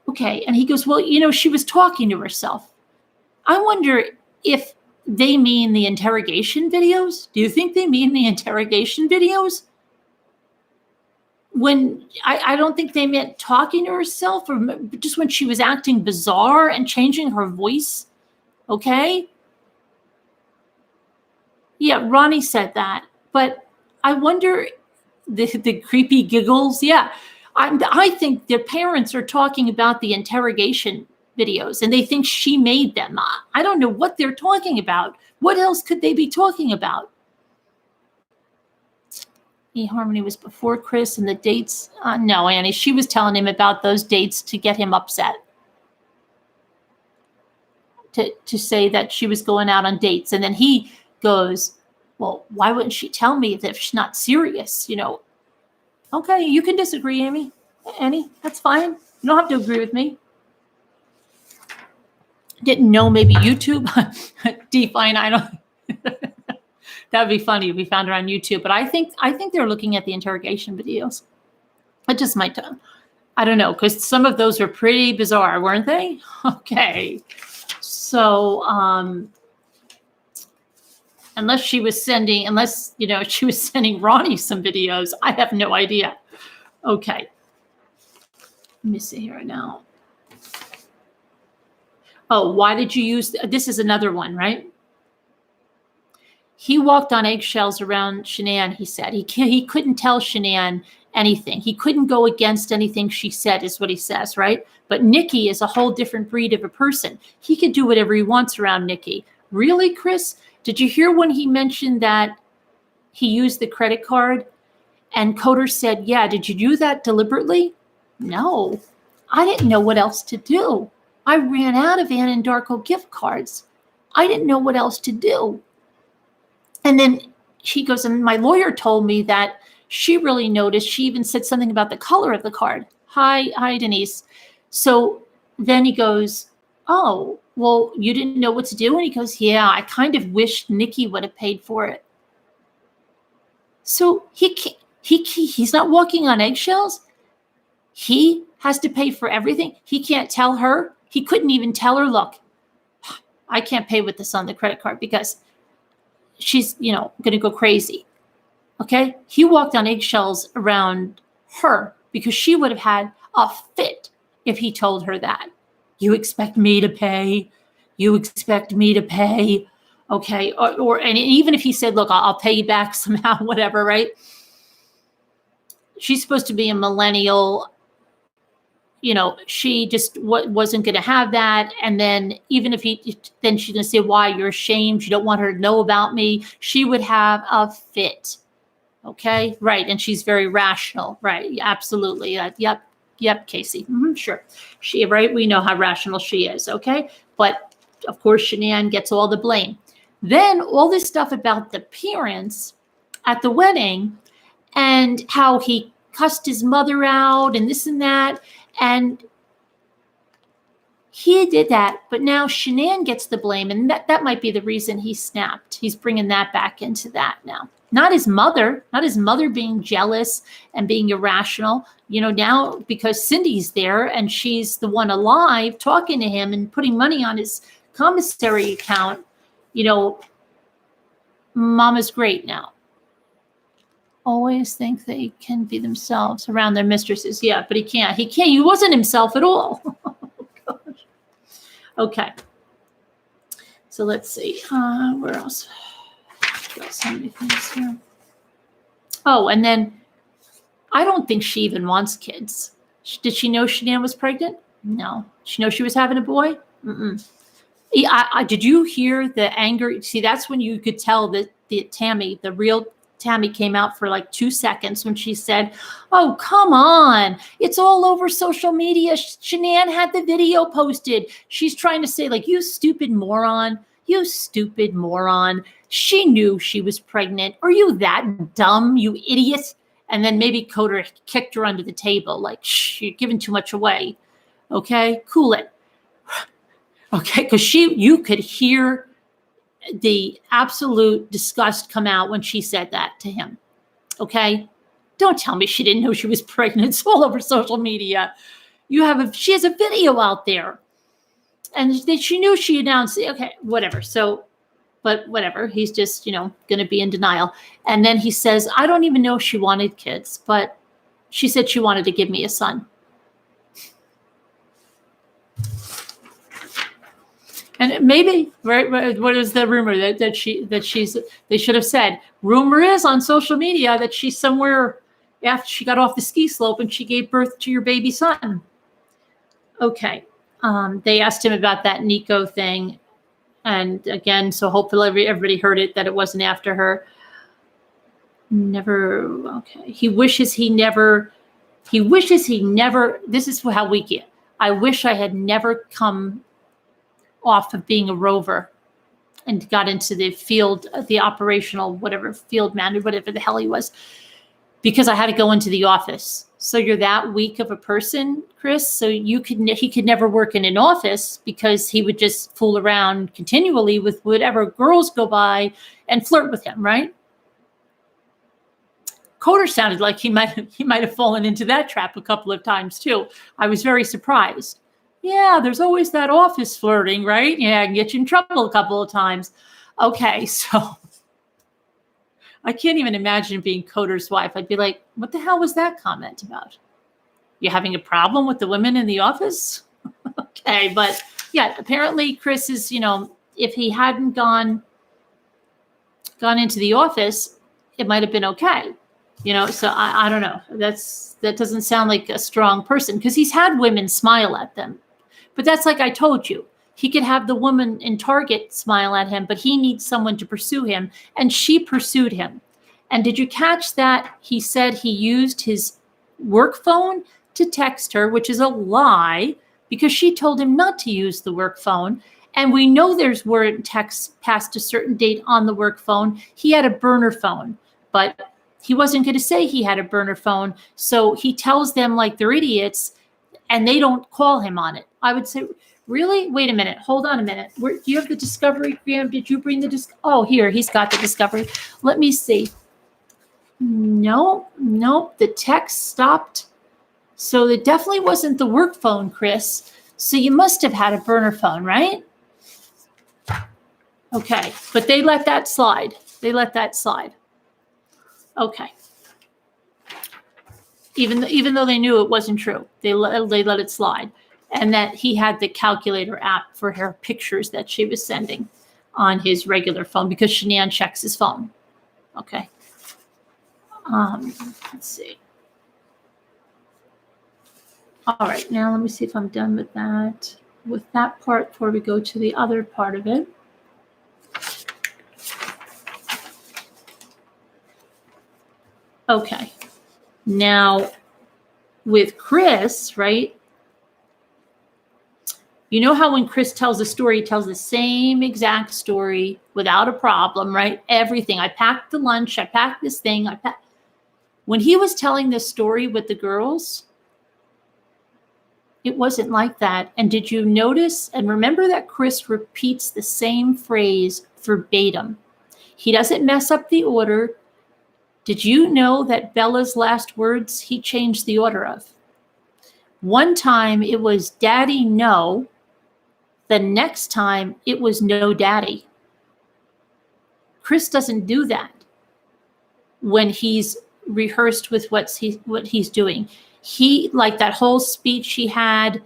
Okay. And he goes, well, she was talking to herself. I wonder if they mean the interrogation videos. Do you think they mean the interrogation videos? When I don't think they meant talking to herself, or just when she was acting bizarre and changing her voice. Okay. Yeah, Ronnie said that, but I wonder the creepy giggles. Yeah, I think their parents are talking about the interrogation videos, and they think she made them. I don't know what they're talking about. What else could they be talking about? eHarmony was before Chris, and the dates. No, Annie, she was telling him about those dates to get him upset. To say that she was going out on dates. And then he goes, well, why wouldn't she tell me if she's not serious? Okay, you can disagree, Annie, that's fine. You don't have to agree with me. Didn't know maybe YouTube. Define, I don't. That would be funny if we found her on YouTube. But I think they're looking at the interrogation videos. It just might. I don't know, because some of those are pretty bizarre, weren't they? Okay. So unless she was sending Ronnie some videos, I have no idea. Okay. Let me see here now. Oh, why did you use this? Is another one, right? He walked on eggshells around Shanann, he said. He couldn't tell Shanann anything. He couldn't go against anything she said, is what he says, right? But Nikki is a whole different breed of a person. He could do whatever he wants around Nikki. Really, Chris? Did you hear when he mentioned that he used the credit card? And Coder said, yeah, did you do that deliberately? No, I didn't know what else to do. I ran out of Anadarko gift cards. I didn't know what else to do. And then she goes, and my lawyer told me that she really noticed. She even said something about the color of the card. Hi, Denise. So then he goes, oh, well, you didn't know what to do? And he goes, yeah, I kind of wished Nikki would have paid for it. So he's not walking on eggshells. He has to pay for everything. He can't tell her. He couldn't even tell her, look, I can't pay with this on the credit card because she's, going to go crazy. Okay. He walked on eggshells around her because she would have had a fit if he told her that. You expect me to pay? You expect me to pay? Okay. And even if he said, look, I'll pay you back somehow, whatever, right? She's supposed to be a millennial. She just wasn't going to have that. And then even if then she's going to say, why, you're ashamed. You don't want her to know about me. She would have a fit. Okay. Right. And she's very rational. Right. Absolutely. Yep. Casey. Sure. Right. We know how rational she is. Okay. But of course, Shanann gets all the blame. Then all this stuff about the parents at the wedding and how he cussed his mother out and this and that. And He did that, but now Shanann gets the blame, and that might be the reason he snapped. He's bringing that back into that now. Not his mother being jealous and being irrational. Now because Cindy's there and she's the one alive talking to him and putting money on his commissary account, Mama's great now. Always think they can be themselves around their mistresses. Yeah, but he can't. He wasn't himself at all. Oh, gosh. Okay. So let's see. Where else? Got so many things here. Oh, and then I don't think she even wants kids. Did she know Shanann was pregnant? No. Did she know she was having a boy? Mm-mm. Did you hear the anger? See, that's when you could tell that the real Tammy came out for like 2 seconds when she said, "Oh, come on. It's all over social media. Shanann had the video posted." She's trying to say, like, you stupid moron. You stupid moron. She knew she was pregnant. Are you that dumb, you idiot? And then maybe Coder kicked her under the table, like, shh, you're giving too much away. Okay, cool it. Okay, because you could hear the absolute disgust come out when she said that to him. Okay, don't tell me she didn't know she was pregnant. It's all over social media. She has a video out there, and she knew she announced. Okay, whatever. So, but whatever. He's just going to be in denial. And then he says, "I don't even know if she wanted kids, but she said she wanted to give me a son." And maybe, right? What is the rumor they should have said? Rumor is on social media that she's somewhere after she got off the ski slope and she gave birth to your baby son. Okay. They asked him about that Nico thing, and again, so hopefully everybody heard it that it wasn't after her. Never. Okay. He wishes he never. This is how we get. I wish I had never come off of being a rover and got into the field, the operational, whatever, field manager, whatever the hell he was, because I had to go into the office. So you're that weak of a person, Chris. So he could never work in an office because he would just fool around continually with whatever girls go by and flirt with him, right? Coder sounded like he might have fallen into that trap a couple of times too. I was very surprised. Yeah, there's always that office flirting, right? Yeah, I can get you in trouble a couple of times. Okay, so I can't even imagine being Coder's wife. I'd be like, what the hell was that comment about? You having a problem with the women in the office? Okay, but yeah, apparently Chris is, if he hadn't gone into the office, it might have been okay. So I don't know. That doesn't sound like a strong person, because he's had women smile at them. But that's like I told you. He could have the woman in Target smile at him, but he needs someone to pursue him. And she pursued him. And did you catch that? He said he used his work phone to text her, which is a lie, because she told him not to use the work phone. And we know there's weren't texts past a certain date on the work phone. He had a burner phone, but he wasn't going to say he had a burner phone. So he tells them like they're idiots, and they don't call him on it. I would say, really? Wait a minute. Hold on a minute. Do you have the discovery, Graham? Did you bring the Oh, here. He's got the discovery. Let me see. No. The text stopped. So it definitely wasn't the work phone, Chris. So you must have had a burner phone, right? Okay. But they let that slide. Okay. Even though they knew it wasn't true, they let it slide. And that he had the calculator app for her pictures that she was sending on his regular phone, because Shanann checks his phone. Okay. Let's see. All right. Now let me see if I'm done with that part before we go to the other part of it. Okay. Now with Chris, right? You know how when Chris tells a story, he tells the same exact story without a problem, right? Everything. I packed the lunch. I packed this thing. When he was telling this story with the girls, It wasn't like that. And did you notice and remember that Chris repeats the same phrase verbatim? He doesn't mess up the order. Did you know that Bella's last words he changed the order of? One time it was Daddy, no. The next time it was no Daddy. Chris doesn't do that when he's rehearsed with what he's doing. He, like that whole speech he had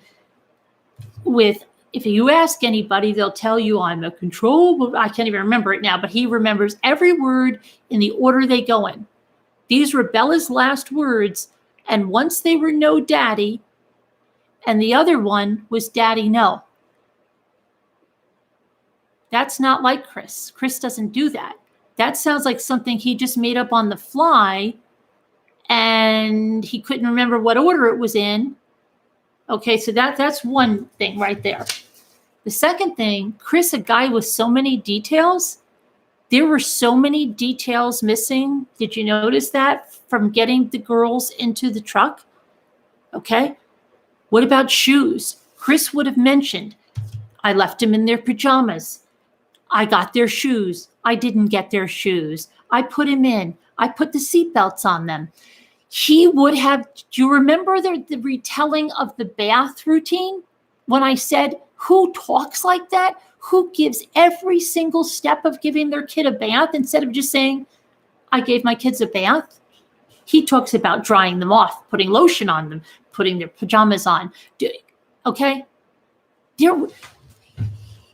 with, if you ask anybody, they'll tell you I'm a control, I can't even remember it now, but he remembers every word in the order they go in. These were Bella's last words, and once they were no Daddy, and the other one was Daddy, no. That's not like Chris. Chris doesn't do that. That sounds like something he just made up on the fly, and he couldn't remember what order it was in. Okay, so that's one thing right there. The second thing, Chris, a guy with so many details, there were so many details missing. Did you notice that from getting the girls into the truck? Okay. What about shoes? Chris would have mentioned, I left them in their pajamas. I got their shoes. I didn't get their shoes. I put them in. I put the seatbelts on them. He would have, do you remember the retelling of the bath routine? When I said, who talks like that? Who gives every single step of giving their kid a bath instead of just saying, I gave my kids a bath? He talks about drying them off, putting lotion on them, putting their pajamas on. Okay?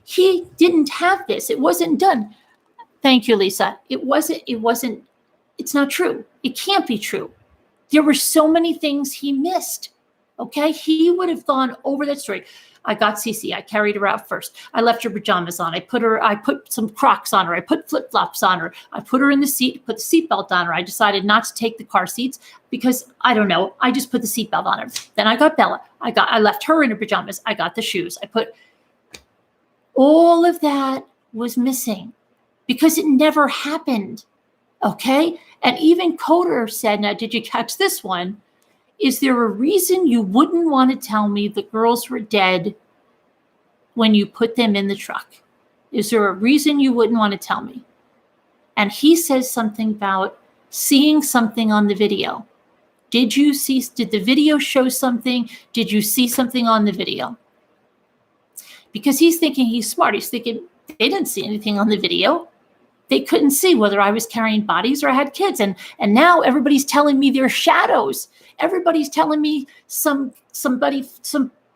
He didn't have this. It wasn't done. Thank you, Lisa. It wasn't, it's not true. It can't be true. There were so many things he missed. Okay? He would have gone over that story. I got Cece. I carried her out first. I left her pajamas on. I put some Crocs on her. I put flip-flops on her. I put her in the seat, put the seatbelt on her. I decided not to take the car seats because, I don't know, I just put the seatbelt on her. Then I got Bella. I left her in her pajamas. I got the shoes. All of that was missing because it never happened. Okay? And even Coder said, now, did you catch this one? Is there a reason you wouldn't want to tell me the girls were dead when you put them in the truck? Is there a reason you wouldn't want to tell me? And he says something about seeing something on the video. Did the video show something? Did you see something on the video? Because he's thinking he's smart. He's thinking they didn't see anything on the video. They couldn't see whether I was carrying bodies or I had kids. And now everybody's telling me they're shadows. Everybody's telling me some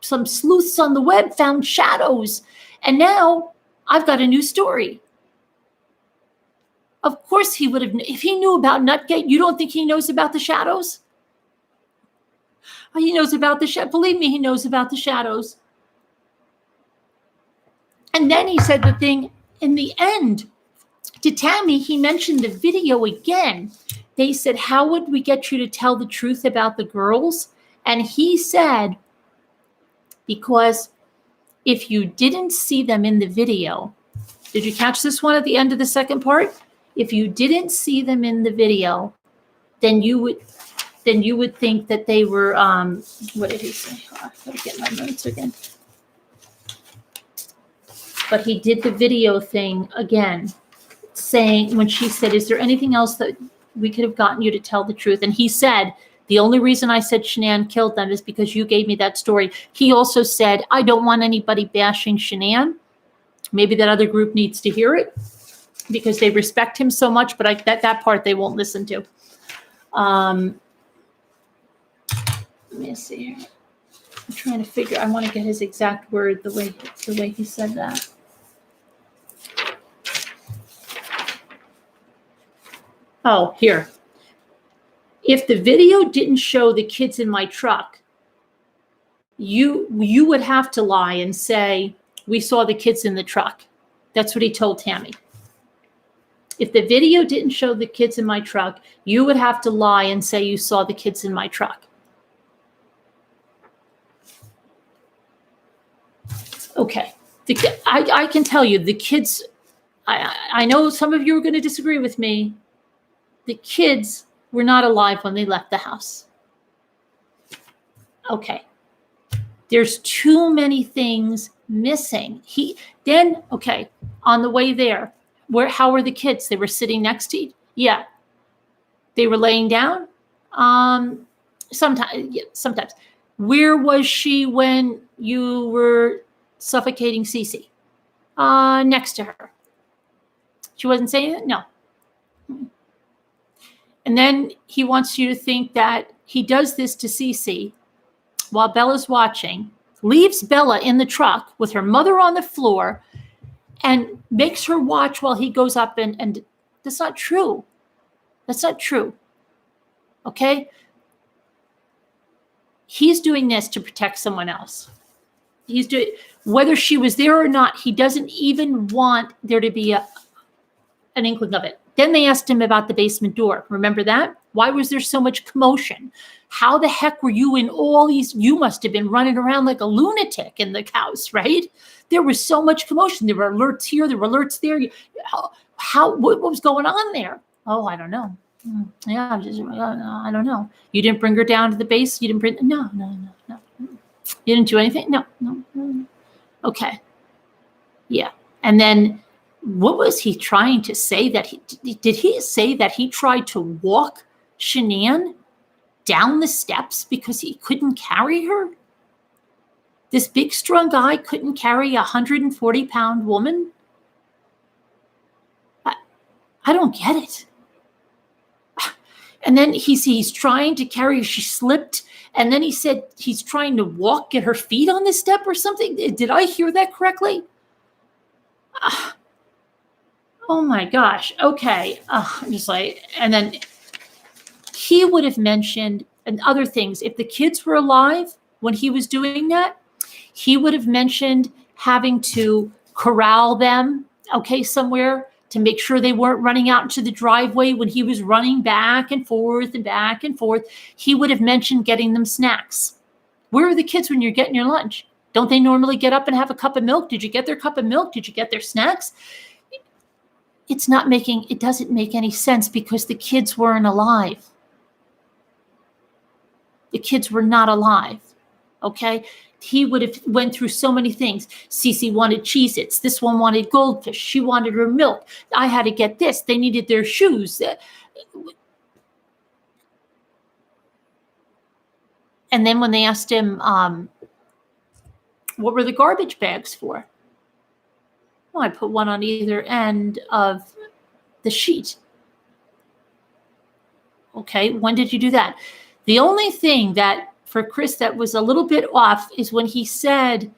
sleuths on the web found shadows. And now I've got a new story. Of course he would have, if he knew about Nutgate, you don't think he knows about the shadows? He knows about the shadows. Believe me, he knows about the shadows. And then he said the thing in the end. To Tammy, he mentioned the video again. They said, how would we get you to tell the truth about the girls? And he said, because if you didn't see them in the video, did you catch this one at the end of the second part? If you didn't see them in the video, then you would think that they were, what did he say? Oh, I've got to get my notes again. But he did the video thing again, saying, when she said, is there anything else that we could have gotten you to tell the truth? And he said, the only reason I said Shanann killed them is because you gave me that story. He also said, I don't want anybody bashing Shanann. Maybe that other group needs to hear it because they respect him so much, but that part they won't listen to. Let me see here. I'm trying to figure, I want to get his exact word, the way he said that. Oh, here. If the video didn't show the kids in my truck, you would have to lie and say, we saw the kids in the truck. That's what he told Tammy. If the video didn't show the kids in my truck, you would have to lie and say you saw the kids in my truck. Okay. I can tell you, the kids, I know some of you are going to disagree with me. The kids were not alive when they left the house. Okay. There's too many things missing. Okay, on the way there, how were the kids? They were sitting next to each. Yeah. They were laying down. Sometimes. Where was she when you were suffocating Cece? Next to her. She wasn't saying it? No. And then he wants you to think that he does this to Cece while Bella's watching, leaves Bella in the truck with her mother on the floor, and makes her watch while he goes up and that's not true. That's not true. Okay? He's doing this to protect someone else. He's doing, whether she was there or not, he doesn't even want there to be an inkling of it. Then they asked him about the basement door. Remember that? Why was there so much commotion? How the heck were you in all these? You must have been running around like a lunatic in the house, right? There was so much commotion. There were alerts here. There were alerts there. What was going on there? Oh, I don't know. Yeah, I don't know. You didn't bring her down to the base? You didn't bring, no. You didn't do anything? No. Okay. Yeah. And then what was he trying to say did he say that he tried to walk Shanann down the steps because he couldn't carry her? This big, strong guy couldn't carry a 140-pound woman? I don't get it. And then he's trying to carry her. She slipped. And then he said he's trying to get her feet on the step or something. Did I hear that correctly? Oh my gosh. Okay. I'm just like, and then he would have mentioned and other things. If the kids were alive when he was doing that, he would have mentioned having to corral them, okay, somewhere to make sure they weren't running out into the driveway when he was running back and forth and back and forth. He would have mentioned getting them snacks. Where are the kids when you're getting your lunch? Don't they normally get up and have a cup of milk? Did you get their cup of milk? Did you get their snacks? It doesn't make any sense because the kids weren't alive. The kids were not alive, okay? He would have went through so many things. Cece wanted Cheez-Its. This one wanted goldfish. She wanted her milk. I had to get this. They needed their shoes. And then when they asked him, what were the garbage bags for? Well, I put one on either end of the sheet. Okay, when did you do that? The only thing that for Chris that was a little bit off is when they said,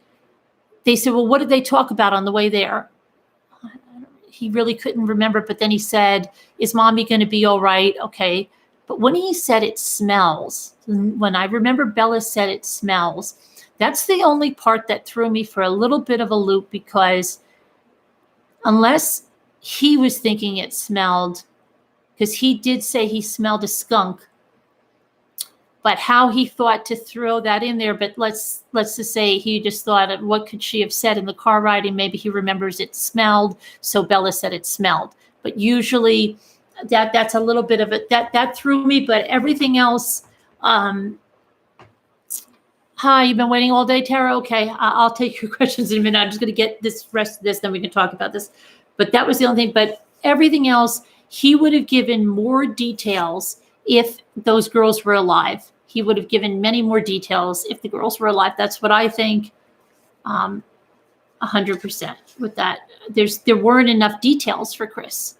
well, what did they talk about on the way there? He really couldn't remember, but then he said, is mommy going to be all right? Okay. But when he said it smells, when I remember Bella said it smells, that's the only part that threw me for a little bit of a loop because unless he was thinking it smelled, because he did say he smelled a skunk, but how he thought to throw that in there, but let's just say he just thought of what could she have said in the car ride, and maybe he remembers it smelled, so Bella said it smelled. But usually that's a little bit of it, that threw me, but everything else, hi, you've been waiting all day, Tara? Okay, I'll take your questions in a minute. I'm just gonna get this rest of this, then we can talk about this. But that was the only thing, but everything else, he would have given more details if those girls were alive. He would have given many more details if the girls were alive. That's what I think, 100% with that. There weren't enough details for Chris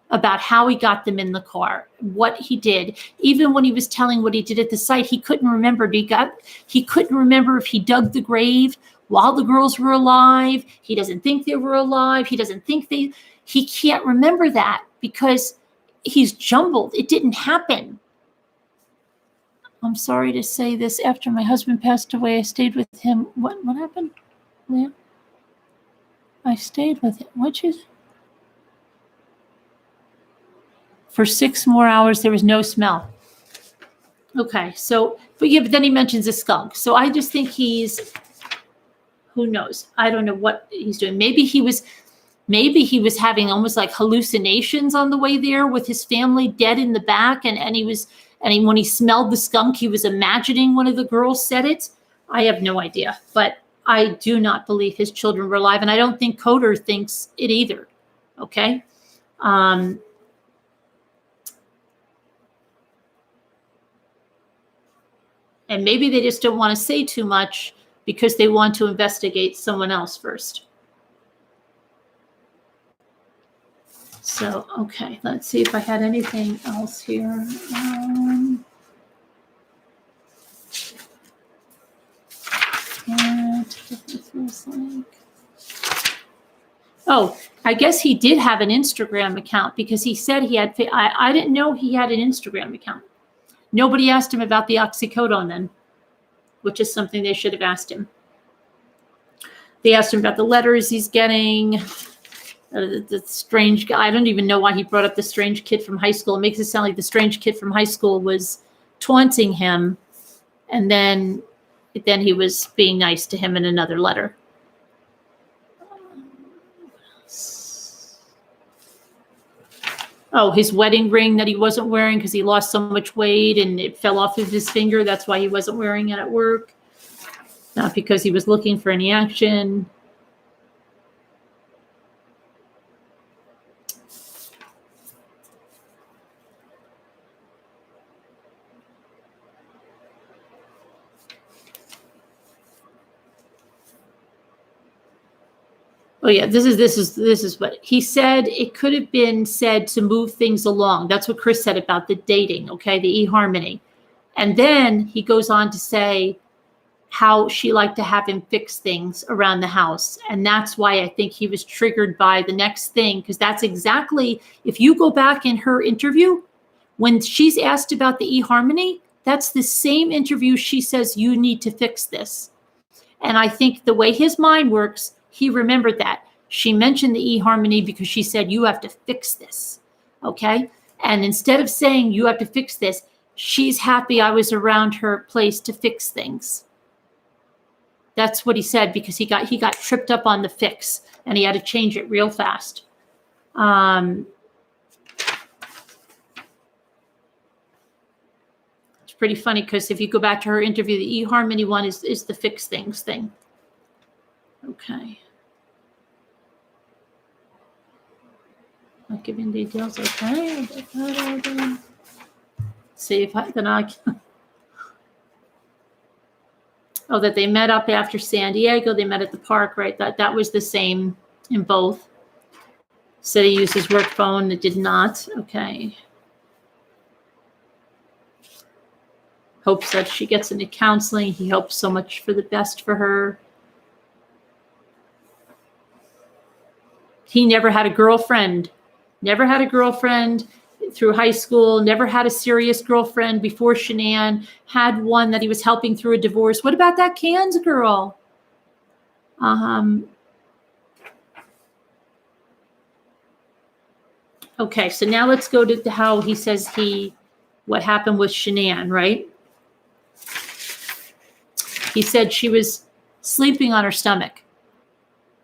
about how he got them in the car, what he did. Even when he was telling what he did at the site, he couldn't remember. He couldn't remember if he dug the grave while the girls were alive. He doesn't think they were alive. He can't remember that because he's jumbled. It didn't happen. I'm sorry to say this. After my husband passed away, I stayed with him. What happened, Leah? I stayed with him. For 6 more hours, there was no smell. Okay, so, but then he mentions a skunk. So I just think who knows? I don't know what he's doing. Maybe he was having almost like hallucinations on the way there with his family dead in the back, and when he smelled the skunk, he was imagining one of the girls said it. I have no idea, but I do not believe his children were alive, and I don't think Coder thinks it either. Okay. And maybe they just don't want to say too much because they want to investigate someone else first. So, okay, let's see if I had anything else here. Oh, I guess he did have an Instagram account because he said he had. I didn't know he had an Instagram account. Nobody asked him about the oxycodone then, which is something they should have asked him. They asked him about the letters he's getting. The strange guy. I don't even know why he brought up the strange kid from high school. It makes it sound like the strange kid from high school was taunting him, and then he was being nice to him in another letter. Oh, his wedding ring that he wasn't wearing because he lost so much weight and it fell off of his finger. That's why he wasn't wearing it at work. Not because he was looking for any action. Oh yeah, this is what he said. It could have been said to move things along. That's what Chris said about the dating, okay, the eHarmony. And then he goes on to say how she liked to have him fix things around the house. And that's why I think he was triggered by the next thing, because that's exactly, if you go back in her interview, when she's asked about the eHarmony, that's the same interview she says, you need to fix this. And I think the way his mind works, he remembered that. She mentioned the eHarmony because she said, you have to fix this, okay? And instead of saying, you have to fix this, she's happy I was around her place to fix things. That's what he said, because he got tripped up on the fix, and he had to change it real fast. It's pretty funny, because if you go back to her interview, the eHarmony one is the fix things thing. Okay. Not giving details. Okay. See if I can. Oh, that they met up after San Diego. They met at the park, right? That was the same in both. Said he used his work phone. It did not. Okay. Hopes that she gets into counseling. He hopes so much for the best for her. He never had a girlfriend. Never had a girlfriend through high school. Never had a serious girlfriend before Shanann. Had one that he was helping through a divorce. What about that Cans girl? Okay, so now let's go to how he says what happened with Shanann, right? He said she was sleeping on her stomach.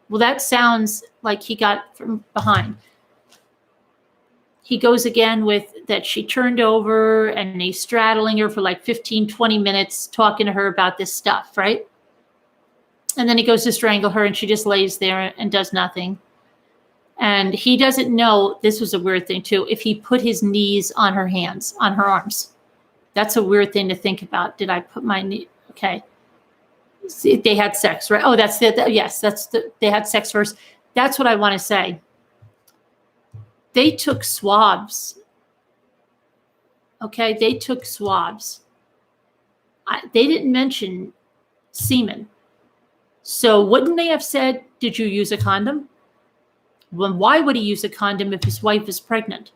Well, that sounds like he got from behind. He goes again with that she turned over and he's straddling her for like 15, 20 minutes, talking to her about this stuff, right? And then he goes to strangle her and she just lays there and does nothing. And he doesn't know, this was a weird thing too, if he put his knees on her hands, on her arms. That's a weird thing to think about. Did I put my knee? Okay. See, they had sex, right? Oh, that's it. Yes, they had sex first. That's what I want to say. They took swabs. Okay, they took swabs. They didn't mention semen. So wouldn't they have said, did you use a condom? Well, why would he use a condom if his wife is pregnant?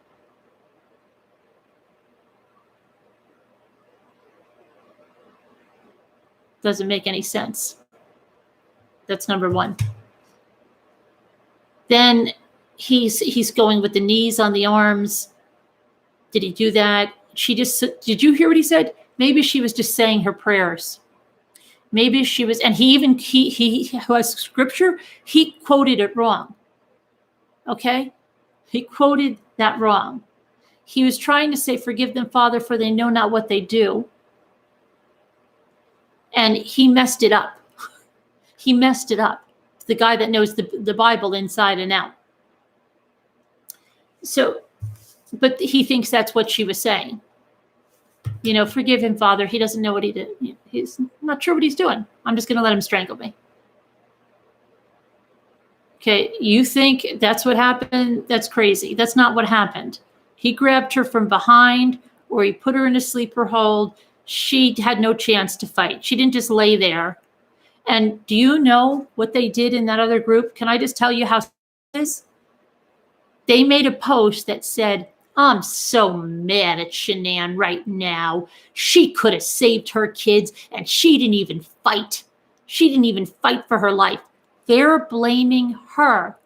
Doesn't make any sense. That's number one. Then he's going with the knees on the arms. Did he do that? Did you hear what he said? Maybe she was just saying her prayers. Maybe she was, and he has scripture, he quoted it wrong. Okay? He quoted that wrong. He was trying to say, forgive them, Father, for they know not what they do. and he messed it up. He messed it up. The guy that knows the Bible inside and out. So, but he thinks that's what she was saying. Forgive him, Father. He doesn't know what he did. He's not sure what he's doing. I'm just going to let him strangle me. Okay, you think that's what happened? That's crazy. That's not what happened. He grabbed her from behind, or he put her in a sleeper hold. She had no chance to fight. She didn't just lay there. And do you know what they did in that other group? Can I just tell you how it is? They made a post that said, I'm so mad at Shanann right now. She could have saved her kids, and she didn't even fight. She didn't even fight for her life. They're blaming her.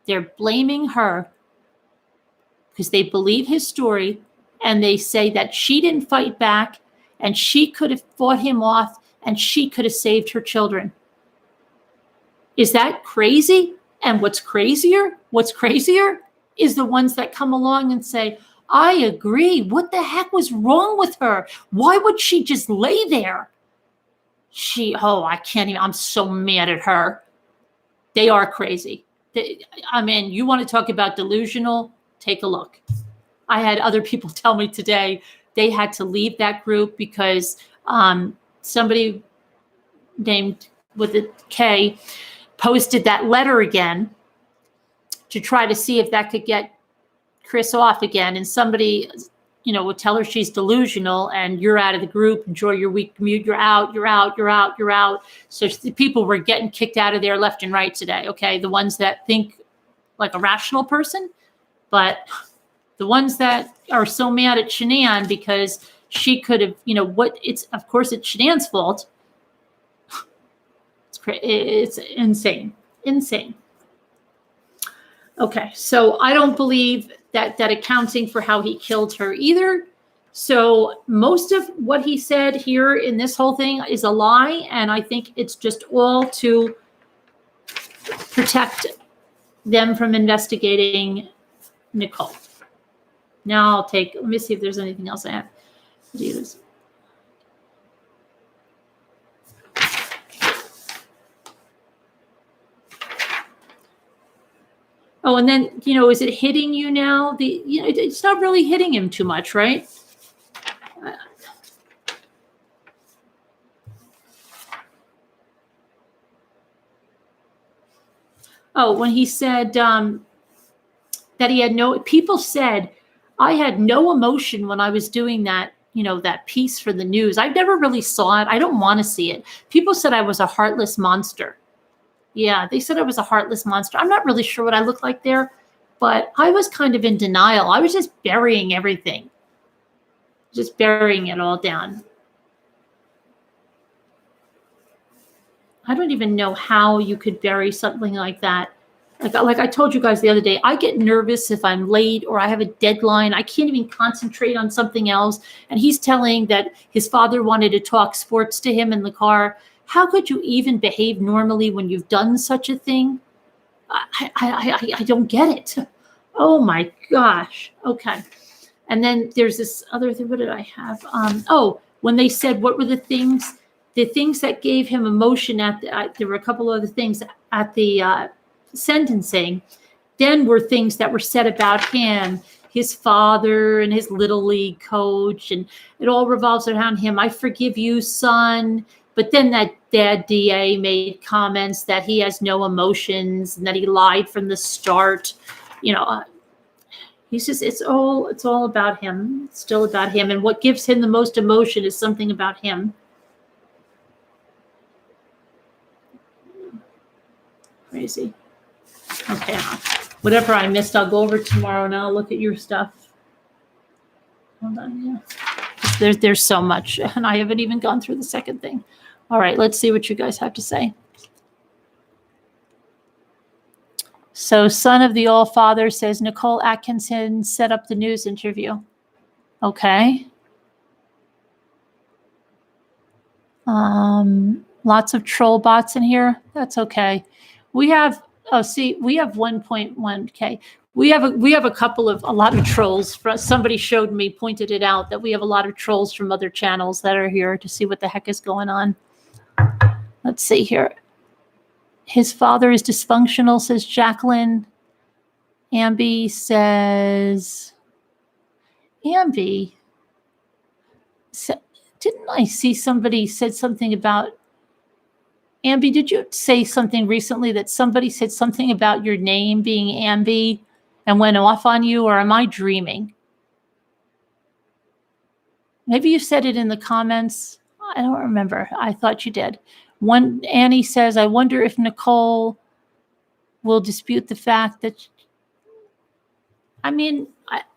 They're blaming her because they believe his story, and they say that she didn't fight back, and she could have fought him off, and she could have saved her children. Is that crazy? And what's crazier is the ones that come along and say, I agree. What the heck was wrong with her? Why would she just lay there? I can't even, I'm so mad at her. They are crazy. You want to talk about delusional? Take a look. I had other people tell me today they had to leave that group because somebody named with a K posted that letter again to try to see if that could get Chris off again. And somebody, would tell her she's delusional and you're out of the group. Enjoy your week commute. You're out. So people were getting kicked out of there left and right today. Okay. The ones that think like a rational person, but the ones that are so mad at Shanann because she could have, of course it's Shanann's fault. It's insane. Okay, so I don't believe that accounting for how he killed her either. So most of what he said here in this whole thing is a lie, and I think it's just all to protect them from investigating Nicole. Now let me see if there's anything else I have to do this. Oh, and then, is it hitting you now? It's not really hitting him too much, right? When he said that he had people said, I had no emotion when I was doing that, that piece for the news. I never really saw it. I don't want to see it. People said I was a heartless monster. Yeah, they said I was a heartless monster. I'm not really sure what I look like there, but I was kind of in denial. I was just burying everything. Just burying it all down. I don't even know how you could bury something like that. Like I told you guys the other day, I get nervous if I'm late or I have a deadline. I can't even concentrate on something else. And he's telling that his father wanted to talk sports to him in the car. How could you even behave normally when you've done such a thing? I don't get it. Oh my gosh. Okay. And then there's this other thing. What did I have? When they said, what were the things that gave him emotion there were a couple other things at the sentencing, then were things that were said about him, his father and his little league coach. And it all revolves around him. I forgive you, son. But then that DA made comments that he has no emotions and that he lied from the start. He's just, it's all about him. It's still about him. And what gives him the most emotion is something about him. Crazy. Okay. Whatever I missed, I'll go over tomorrow and I'll look at your stuff. Hold on. Yeah. There's so much, and I haven't even gone through the second thing. All right, let's see what you guys have to say. So, son of the All-Father says Nicole Atkinson set up the news interview. Okay. Lots of troll bots in here. That's okay. We have 1.1K. We have a lot of trolls. Somebody pointed it out that we have a lot of trolls from other channels that are here to see what the heck is going on. Let's see here. His father is dysfunctional, says Jacqueline. Ambi says, Ambi, didn't I see somebody said something about, Ambi, did you say something recently that somebody said something about your name being Ambi and went off on you, or am I dreaming? Maybe you said it in the comments. I don't remember. I thought you did. Annie says, I wonder if Nicole will dispute the fact that, I mean,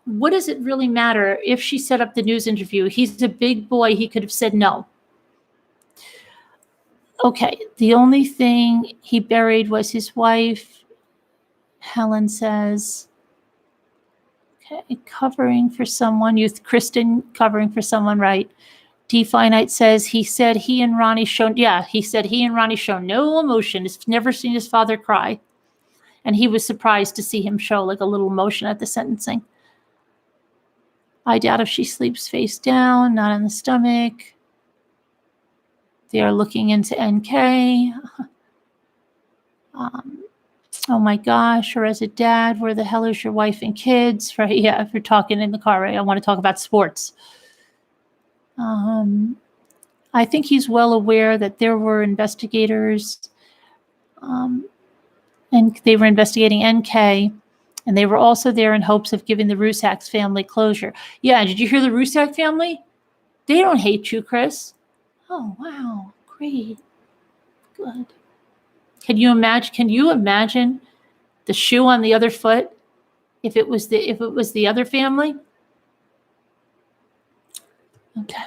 what does it really matter if she set up the news interview? He's a big boy. He could have said no. Okay, the only thing he buried was his wife. Helen says, okay, covering for someone. Kristen covering for someone, right? D Finite says he said he and Ronnie showed no emotion. He's never seen his father cry. And he was surprised to see him show like a little emotion at the sentencing. I doubt if she sleeps face down, not on the stomach. They are looking into NK. Oh my gosh, or as a dad, where the hell is your wife and kids? Right? Yeah, if you're talking in the car, right? I want to talk about sports. I think he's well aware that there were investigators, and they were investigating NK, and they were also there in hopes of giving the Rusak's family closure. Yeah, did you hear the Rusak family? They don't hate you, Chris. Oh, wow. Great. Good. Can you imagine the shoe on the other foot if it was the other family? Okay.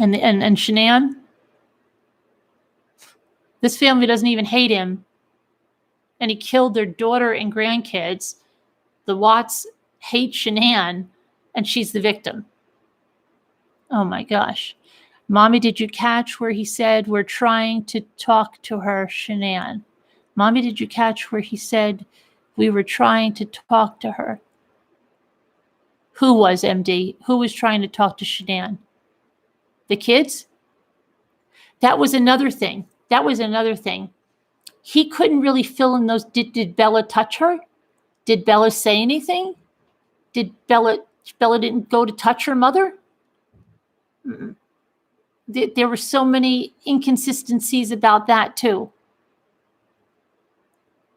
And Shanann? This family doesn't even hate him. And he killed their daughter and grandkids. The Watts hate Shanann, and she's the victim. Oh my gosh. Mommy, did you catch where he said, we're trying to talk to her, Shanann? Mommy, did you catch where he said, we were trying to talk to her? Who was MD? Who was trying to talk to Shanann? The kids? That was another thing. He couldn't really fill in those. Did Bella touch her? Did Bella say anything? Did Bella didn't go to touch her mother? Mm-mm. There were so many inconsistencies about that too.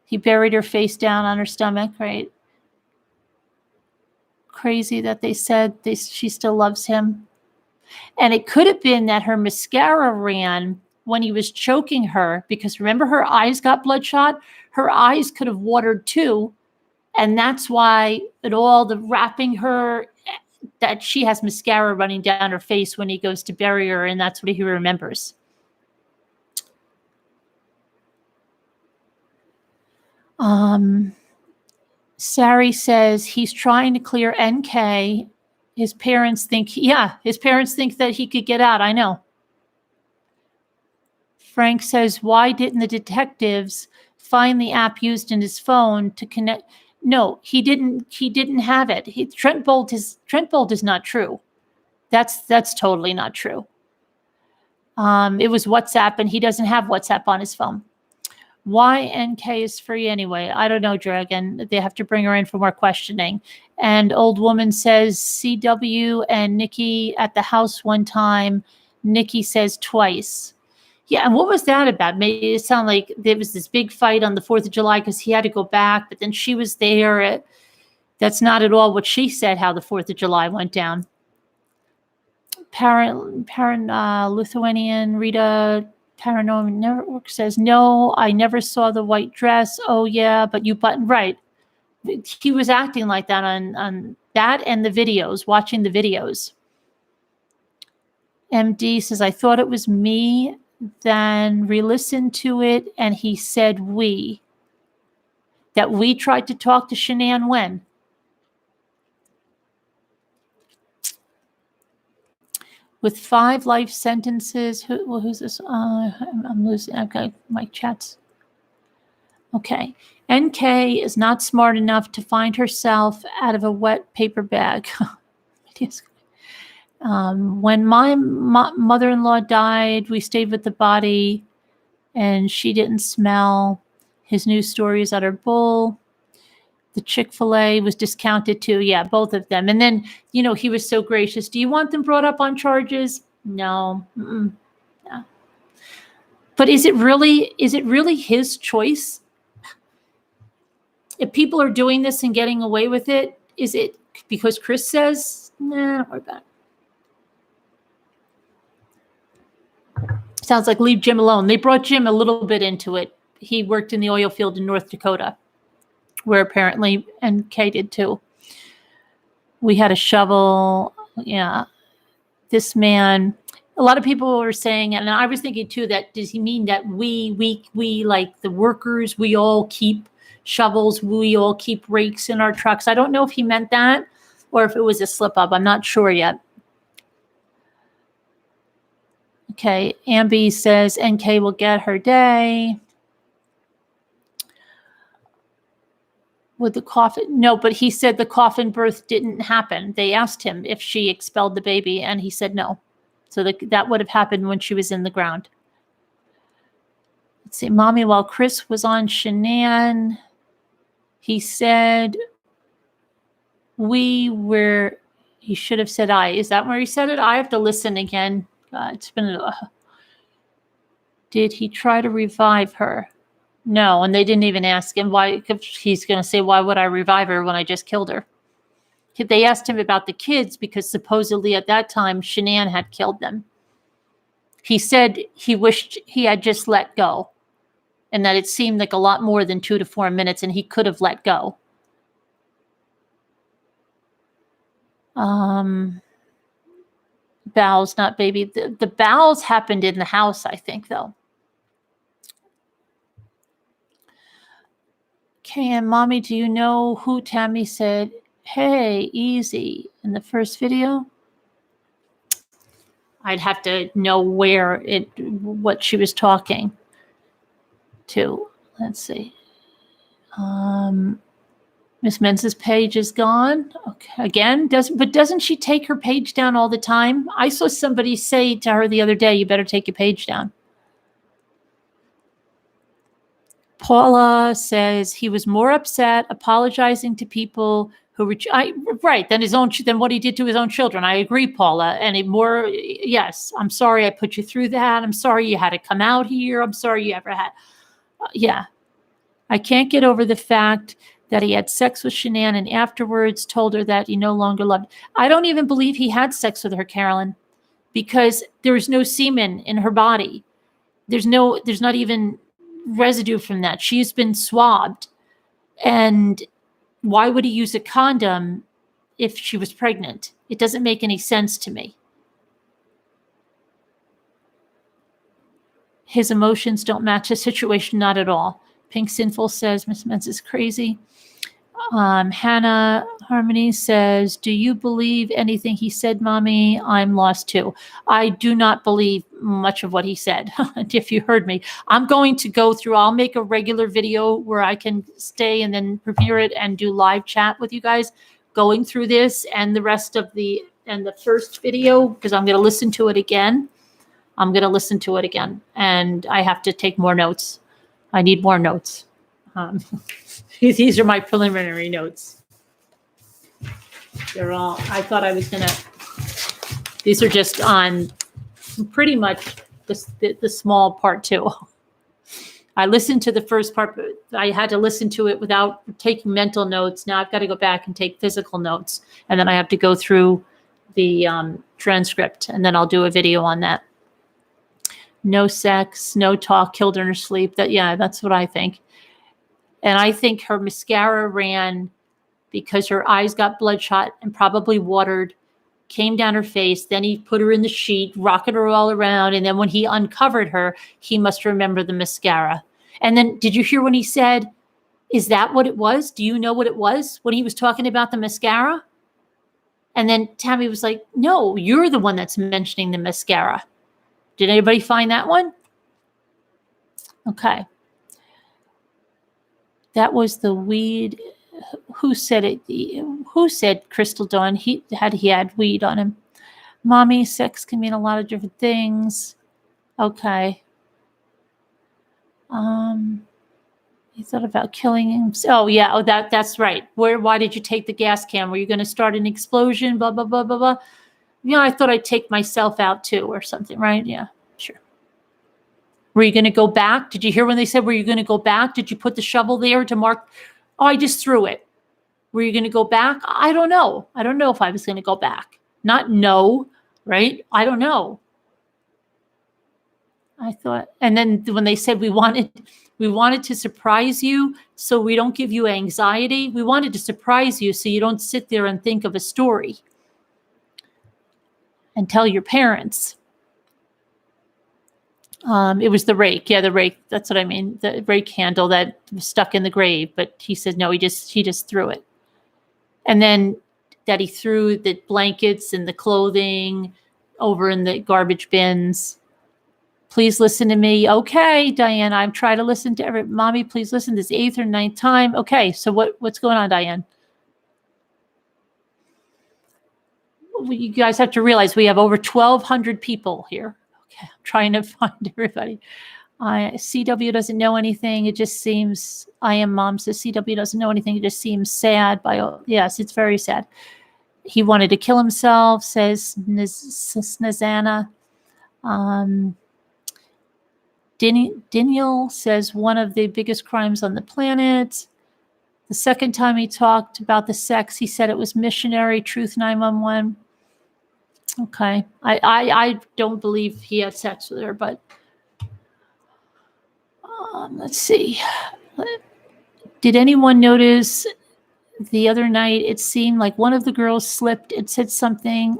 He buried her face down on her stomach, right? Crazy that they said she still loves him. And it could have been that her mascara ran when he was choking her, because remember her eyes got bloodshot? Her eyes could have watered too. And that's why the wrapping her, that she has mascara running down her face when he goes to bury her, and that's what he remembers. Sari says he's trying to clear NK. His parents think that he could get out. I know. Frank says, why didn't the detectives find the app used in his phone to connect? No, he didn't have it. Trent Bolt is not true. That's totally not true. It was WhatsApp, and he doesn't have WhatsApp on his phone. Why NK is free anyway? I don't know, Dragon. They have to bring her in for more questioning. And old woman says CW and Nikki at the house one time. Nikki says twice. Yeah, and what was that about? Made it sound like there was this big fight on the 4th of July because he had to go back, but then she was there. That's not at all what she said, how the 4th of July went down. Lithuanian Rita Paranormal Network says, no, I never saw the white dress. Oh, yeah, but you button right. He was acting like that on that and the videos, watching the videos. MD says, I thought it was me, then re-listened to it, and he said that we tried to talk to Shanann when? With 5 life sentences. Who's this? I'm losing. Okay, my chats. Okay. NK is not smart enough to find herself out of a wet paper bag. When my mother-in-law died, we stayed with the body and she didn't smell. His news stories at her bull. The Chick-fil-A was discounted too. Yeah, both of them. And then, he was so gracious. Do you want them brought up on charges? No. No. But is it really his choice? If people are doing this and getting away with it, is it because Chris says, nah, don't worry about it. Sounds like leave Jim alone. They brought Jim a little bit into it. He worked in the oil field in North Dakota, where apparently, and Kay did too. We had a shovel. Yeah. This man, a lot of people were saying, and I was thinking too, that does he mean that we like the workers, we all keep shovels, we all keep rakes in our trucks? I don't know if he meant that or if it was a slip up. I'm not sure yet. Okay, Ambi says NK will get her day. With the coffin? No, but he said the coffin birth didn't happen. They asked him if she expelled the baby, and he said no. So that would have happened when she was in the ground. Let's see, Mommy, while Chris was on Shanann, he said he should have said I. Is that where he said it? I have to listen again. It's been, did he try to revive her? No, and they didn't even ask him why. He's going to say, why would I revive her when I just killed her? They asked him about the kids because supposedly at that time, Shanann had killed them. He said he wished he had just let go and that it seemed like a lot more than 2 to 4 minutes and he could have let go. Bowels, not baby. The bowels happened in the house, I think, though. Okay, and Mommy, do you know who Tammy said, hey, easy, in the first video? I'd have to know what she was talking to. Let's see. Miss Menz's page is gone. Okay, again, doesn't she take her page down all the time? I saw somebody say to her the other day, you better take your page down. Paula says he was more upset, apologizing to people who than what he did to his own children. I agree, Paula. And yes, I'm sorry I put you through that. I'm sorry you had to come out here. I'm sorry you ever had. Yeah. I can't get over the fact that he had sex with Shanann and afterwards told her that he no longer loved. I don't even believe he had sex with her, Carolyn, because there was no semen in her body. There's not even residue from that. She's been swabbed. And why would he use a condom if she was pregnant? It doesn't make any sense to me. His emotions don't match the situation, not at all. Pink Sinful says, Miss Mentz is crazy. Hannah Harmony says, do you believe anything he said, Mommy? I'm lost too. I do not believe much of what he said. If you heard me, I'm going to go through, I'll make a regular video where I can stay and then prepare it and do live chat with you guys going through this and the rest of the first video, because I'm going to listen to it again. And I have to take more notes. I need more notes. These are my preliminary notes. I thought I was going to, these are just on pretty much the small part too. I listened to the first part, but I had to listen to it without taking mental notes. Now I've got to go back and take physical notes. And then I have to go through the transcript and then I'll do a video on that. No sex, no talk, killed her in her sleep. That's what I think. And I think her mascara ran because her eyes got bloodshot and probably watered, came down her face. Then he put her in the sheet, rocking her all around. And then when he uncovered her, he must remember the mascara. And then did you hear when he said, is that what it was? Do you know what it was when he was talking about the mascara? And then Tammy was like, no, you're the one that's mentioning the mascara. Did anybody find that one? Okay. That was the weed. Who said it? Who said Crystal Dawn? He had weed on him. Mommy, sex can mean a lot of different things. Okay. He thought about killing himself. Oh yeah. Oh, that's right. Why did you take the gas can? Were you going to start an explosion? Blah, blah, blah, blah, blah. Yeah, I thought I'd take myself out too or something, right? Yeah, sure. Were you going to go back? Did you hear when they said, were you going to go back? Did you put the shovel there to mark? Oh, I just threw it. Were you going to go back? I don't know. I don't know if I was going to go back. Not no, right? I don't know. I thought, and then when they said we wanted to surprise you so we don't give you anxiety, we wanted to surprise you so you don't sit there and think of a story and tell your parents. It was the rake. Yeah, the rake. That's what I mean. The rake handle that was stuck in the grave. But he said, no, he just threw it. And then that he threw the blankets and the clothing over in the garbage bins. Please listen to me. Okay, Diane, I'm trying to listen to mommy, please listen. This 8th or 9th time. Okay, so what's going on, Diane? You guys have to realize we have over 1,200 people here. Okay, I'm trying to find everybody. CW doesn't know anything. It just seems, I am mom says CW doesn't know anything. It just seems sad. Yes, it's very sad. He wanted to kill himself, says Snazana. Daniel says one of the biggest crimes on the planet. The second time he talked about the sex, he said it was missionary, Truth 911. Okay. I don't believe he had sex with her, but let's see. Did anyone notice the other night it seemed like one of the girls slipped? It said something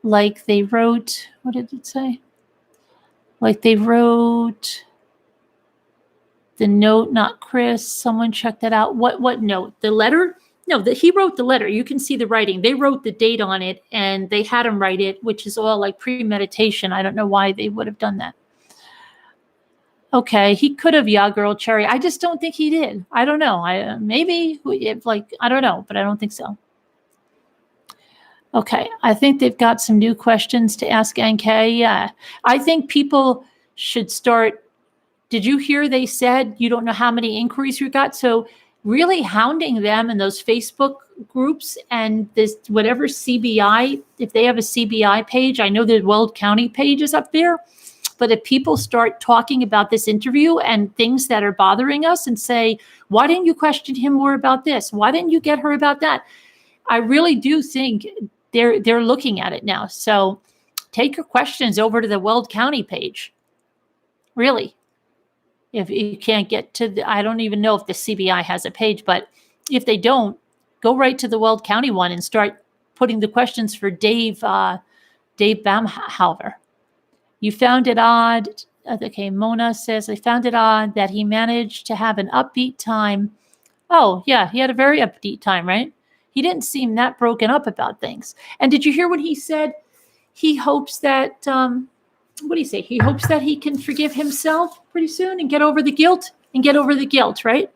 like they wrote, what did it say? Like they wrote the note, not Chris. Someone check that out. What note? The letter? No, he wrote the letter. You can see the writing. They wrote the date on it, and they had him write it, which is all like premeditation. I don't know why they would have done that. Okay, he could have, yeah, girl, Cherry. I just don't think he did. I don't know. Maybe, I don't know, but I don't think so. Okay, I think they've got some new questions to ask NK. Yeah, I think people should start. Did you hear they said you don't know how many inquiries you got? So really hounding them in those Facebook groups and this whatever CBI, if they have a CBI page, I know the Weld County page is up there. But if people start talking about this interview and things that are bothering us and say, why didn't you question him more about this? Why didn't you get her about that? I really do think they're looking at it now. So take your questions over to the Weld County page. Really. If you can't get to I don't even know if the CBI has a page, but if they don't, go right to the Weld County one and start putting the questions for Dave Bamhalver. You found it odd. Okay, Mona says, I found it odd that he managed to have an upbeat time. Oh, yeah, he had a very upbeat time, right? He didn't seem that broken up about things. And did you hear what he said? He hopes that, what do you say? He hopes that he can forgive himself pretty soon and get over the guilt right?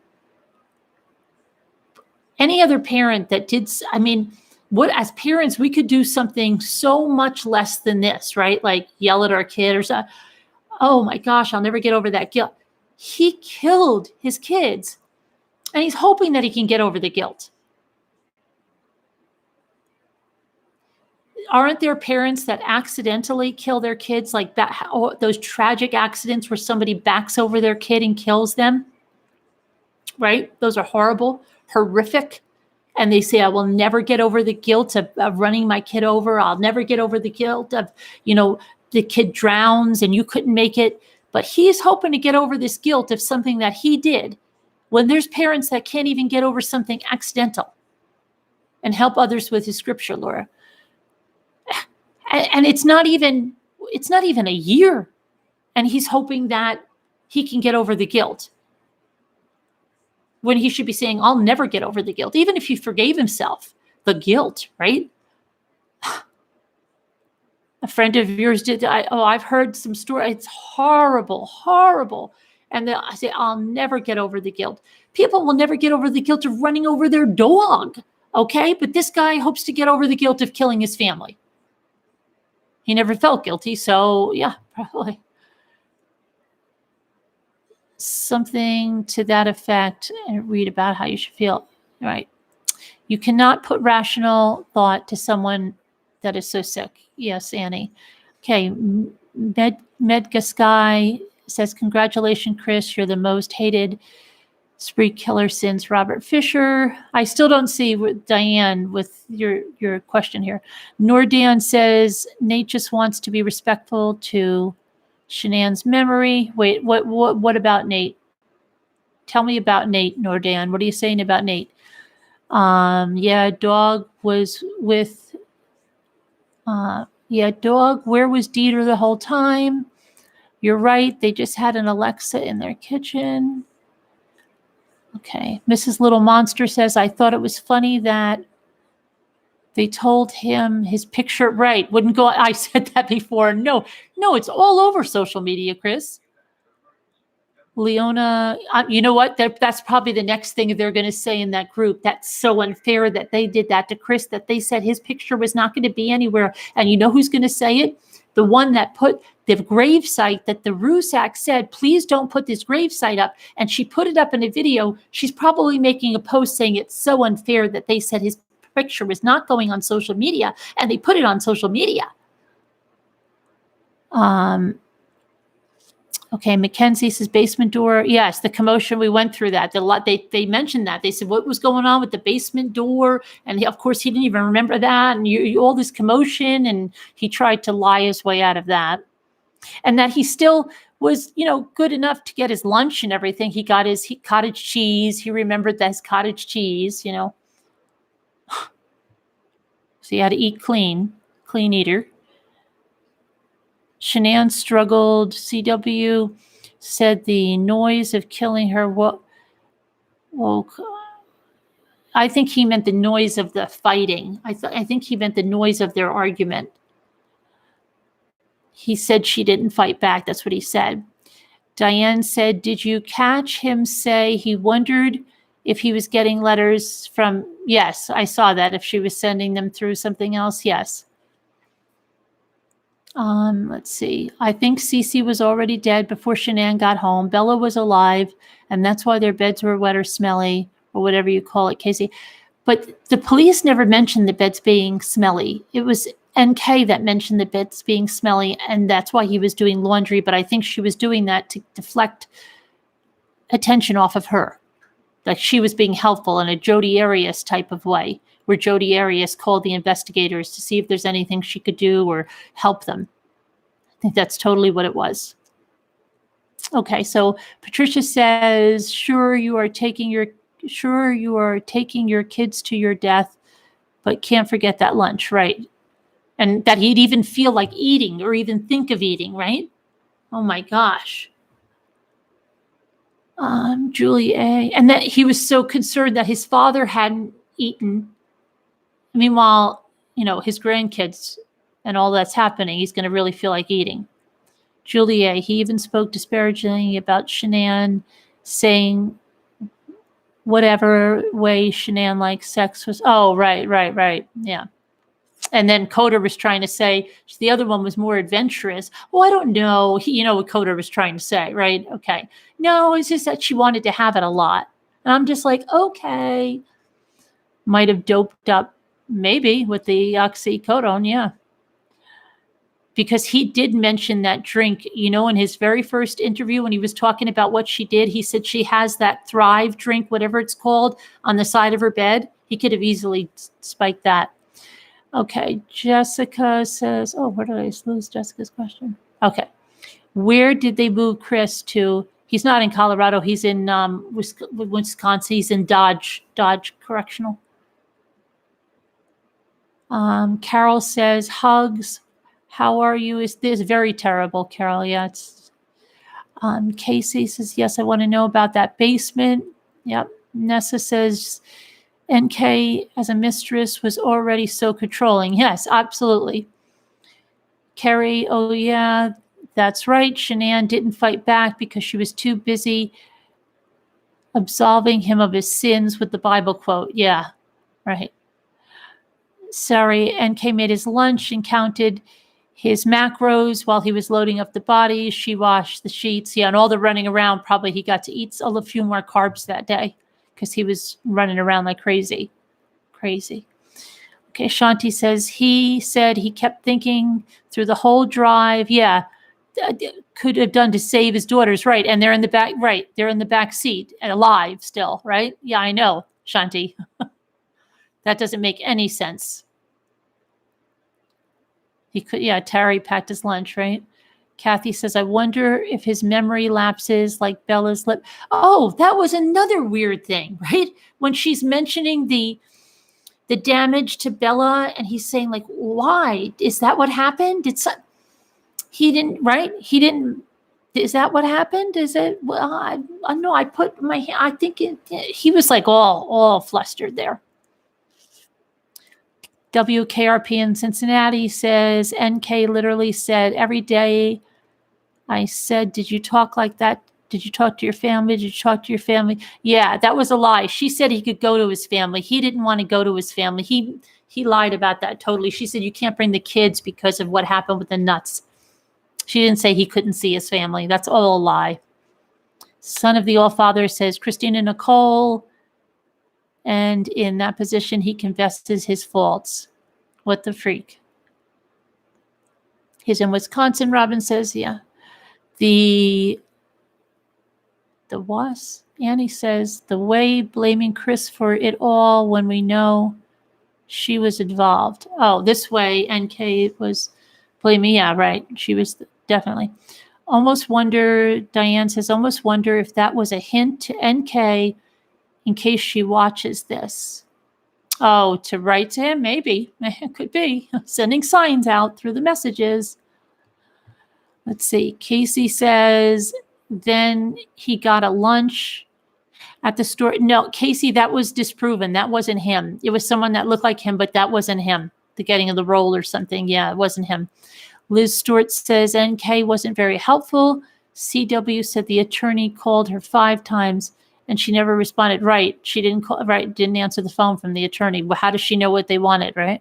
Any other parent that did, I mean, what as parents, we could do something so much less than this, right? Like yell at our kid or something. Oh my gosh, I'll never get over that guilt. He killed his kids and he's hoping that he can get over the guilt. Aren't there parents that accidentally kill their kids, like that? Those tragic accidents where somebody backs over their kid and kills them, right? Those are horrible, horrific. And they say, I will never get over the guilt of running my kid over. I'll never get over the guilt of, the kid drowns and you couldn't make it. But he's hoping to get over this guilt of something that he did, when there's parents that can't even get over something accidental. And help others with his scripture, Laura. And it's not even a year. And he's hoping that he can get over the guilt. When he should be saying, I'll never get over the guilt. Even if he forgave himself, the guilt, right? A friend of yours did. I've heard some story. It's horrible, horrible. And I say, I'll never get over the guilt. People will never get over the guilt of running over their dog. Okay. But this guy hopes to get over the guilt of killing his family. He never felt guilty. So yeah, probably something to that effect, and read about how you should feel. Right. You cannot put rational thought to someone that is so sick. Yes, Annie. Okay. Medgasky says, congratulations, Chris. You're the most hated spree killer since Robert Fisher. I still don't see Diane with your question here. Nordan says, Nate just wants to be respectful to Shanann's memory. Wait, what about Nate? Tell me about Nate, Nordan. What are you saying about Nate? Yeah, dog was with, dog, where was Dieter the whole time? You're right. They just had an Alexa in their kitchen. Okay. Mrs. Little Monster says, I thought it was funny that they told him his picture, right, wouldn't go. I said that before. No, it's all over social media, Chris. Leona, you know what? That's probably the next thing they're going to say in that group. That's so unfair that they did that to Chris, that they said his picture was not going to be anywhere. And you know who's going to say it? The one that put the grave site that the Rusak said, please don't put this grave site up. And she put it up in a video. She's probably making a post saying it's so unfair that they said his picture was not going on social media, and they put it on social media. Okay, Mackenzie says basement door. Yes, the commotion, we went through that. They mentioned that. They said what was going on with the basement door, and of course he didn't even remember that, and all this commotion, and he tried to lie his way out of that, and that he still was, good enough to get his lunch and everything. He got his cottage cheese. He remembered that his cottage cheese, So he had to eat clean eater. Shanann struggled. CW said the noise of killing her. Well, I think he meant the noise of the fighting. I think he meant the noise of their argument. He said she didn't fight back. That's what he said. Diane said, did you catch him say he wondered if he was getting letters from? Yes, I saw that. If she was sending them through something else. Yes. Let's see. I think Cece was already dead before Shanann got home. Bella was alive, and that's why their beds were wet or smelly, or whatever you call it, Casey. But the police never mentioned the beds being smelly. It was NK that mentioned the beds being smelly, and that's why he was doing laundry. But I think she was doing that to deflect attention off of her. Like she was being helpful in a Jodi Arias type of way, where Jodi Arias called the investigators to see if there's anything she could do or help them. I think that's totally what it was. Okay, so Patricia says, sure you are taking your kids to your death, but can't forget that lunch, right? And that he'd even feel like eating or even think of eating, right? Oh my gosh. Julie A. And that he was so concerned that his father hadn't eaten. Meanwhile, his grandkids and all that's happening, he's going to really feel like eating. Julie A. He even spoke disparagingly about Shanann, saying whatever way Shanann likes sex was. Oh, right. Yeah. And then Coder was trying to say the other one was more adventurous. Well, I don't know. You know what Coder was trying to say, right? Okay. No, it's just that she wanted to have it a lot. And I'm just like, okay. Might have doped up maybe with the oxycodone, yeah. Because he did mention that drink, in his very first interview when he was talking about what she did. He said she has that Thrive drink, whatever it's called, on the side of her bed. He could have easily spiked that. Okay, Jessica says, where did I lose Jessica's question? Okay. Where did they move Chris to? He's not in Colorado. He's in Wisconsin. He's in Dodge Correctional. Carol says, hugs. How are you? Is this very terrible, Carol? Yeah, it's. Casey says, yes, I want to know about that basement. Yep. Nessa says, NK as a mistress was already so controlling. Yes, absolutely. Carrie, oh yeah, that's right. Shanann didn't fight back because she was too busy absolving him of his sins with the Bible quote. Yeah, right. Sorry, NK made his lunch and counted his macros while he was loading up the bodies. She washed the sheets. Yeah, and all the running around, probably he got to eat a few more carbs that day because he was running around like crazy. Crazy. Okay, Shanti says, he said he kept thinking through the whole drive. Yeah, could have done to save his daughters, right? And they're in the back, right? They're in the back seat and alive still, right? Yeah, I know, Shanti. That doesn't make any sense. He could, yeah, Terry packed his lunch, right? Kathy says, I wonder if his memory lapses like Bella's lip. Oh, that was another weird thing, right? When she's mentioning the damage to Bella and he's saying like, why? Is that what happened? He didn't, right? He didn't, is that what happened? Is it, well, I know I put my hand, I think he was like all flustered there. WKRP in Cincinnati says, NK literally said, every day I said, did you talk like that? Did you talk to your family? Did you talk to your family? Yeah, that was a lie. She said he could go to his family. He didn't want to go to his family. He lied about that totally. She said, you can't bring the kids because of what happened with the nuts. She didn't say he couldn't see his family. That's all a lie. Son of the All-Father says, Christina Nicole, and in that position, he confesses his faults. What the freak? He's in Wisconsin, Robin says, yeah. The was? Annie says, the way blaming Chris for it all when we know she was involved. Oh, this way NK was blaming, yeah, right. She was definitely. Almost wonder, Diane says, almost wonder if that was a hint to NK in case she watches this. Oh, to write to him? Maybe. It could be. Sending signs out through the messages. Let's see. Casey says, then he got a lunch at the store. No, Casey, that was disproven. That wasn't him. It was someone that looked like him, but that wasn't him. The getting of the roll or something. Yeah, it wasn't him. Liz Stewart says, NK wasn't very helpful. CW said the attorney called her 5 times and she never responded. Right. She didn't call, right. Didn't answer the phone from the attorney. Well, how does she know what they wanted? Right.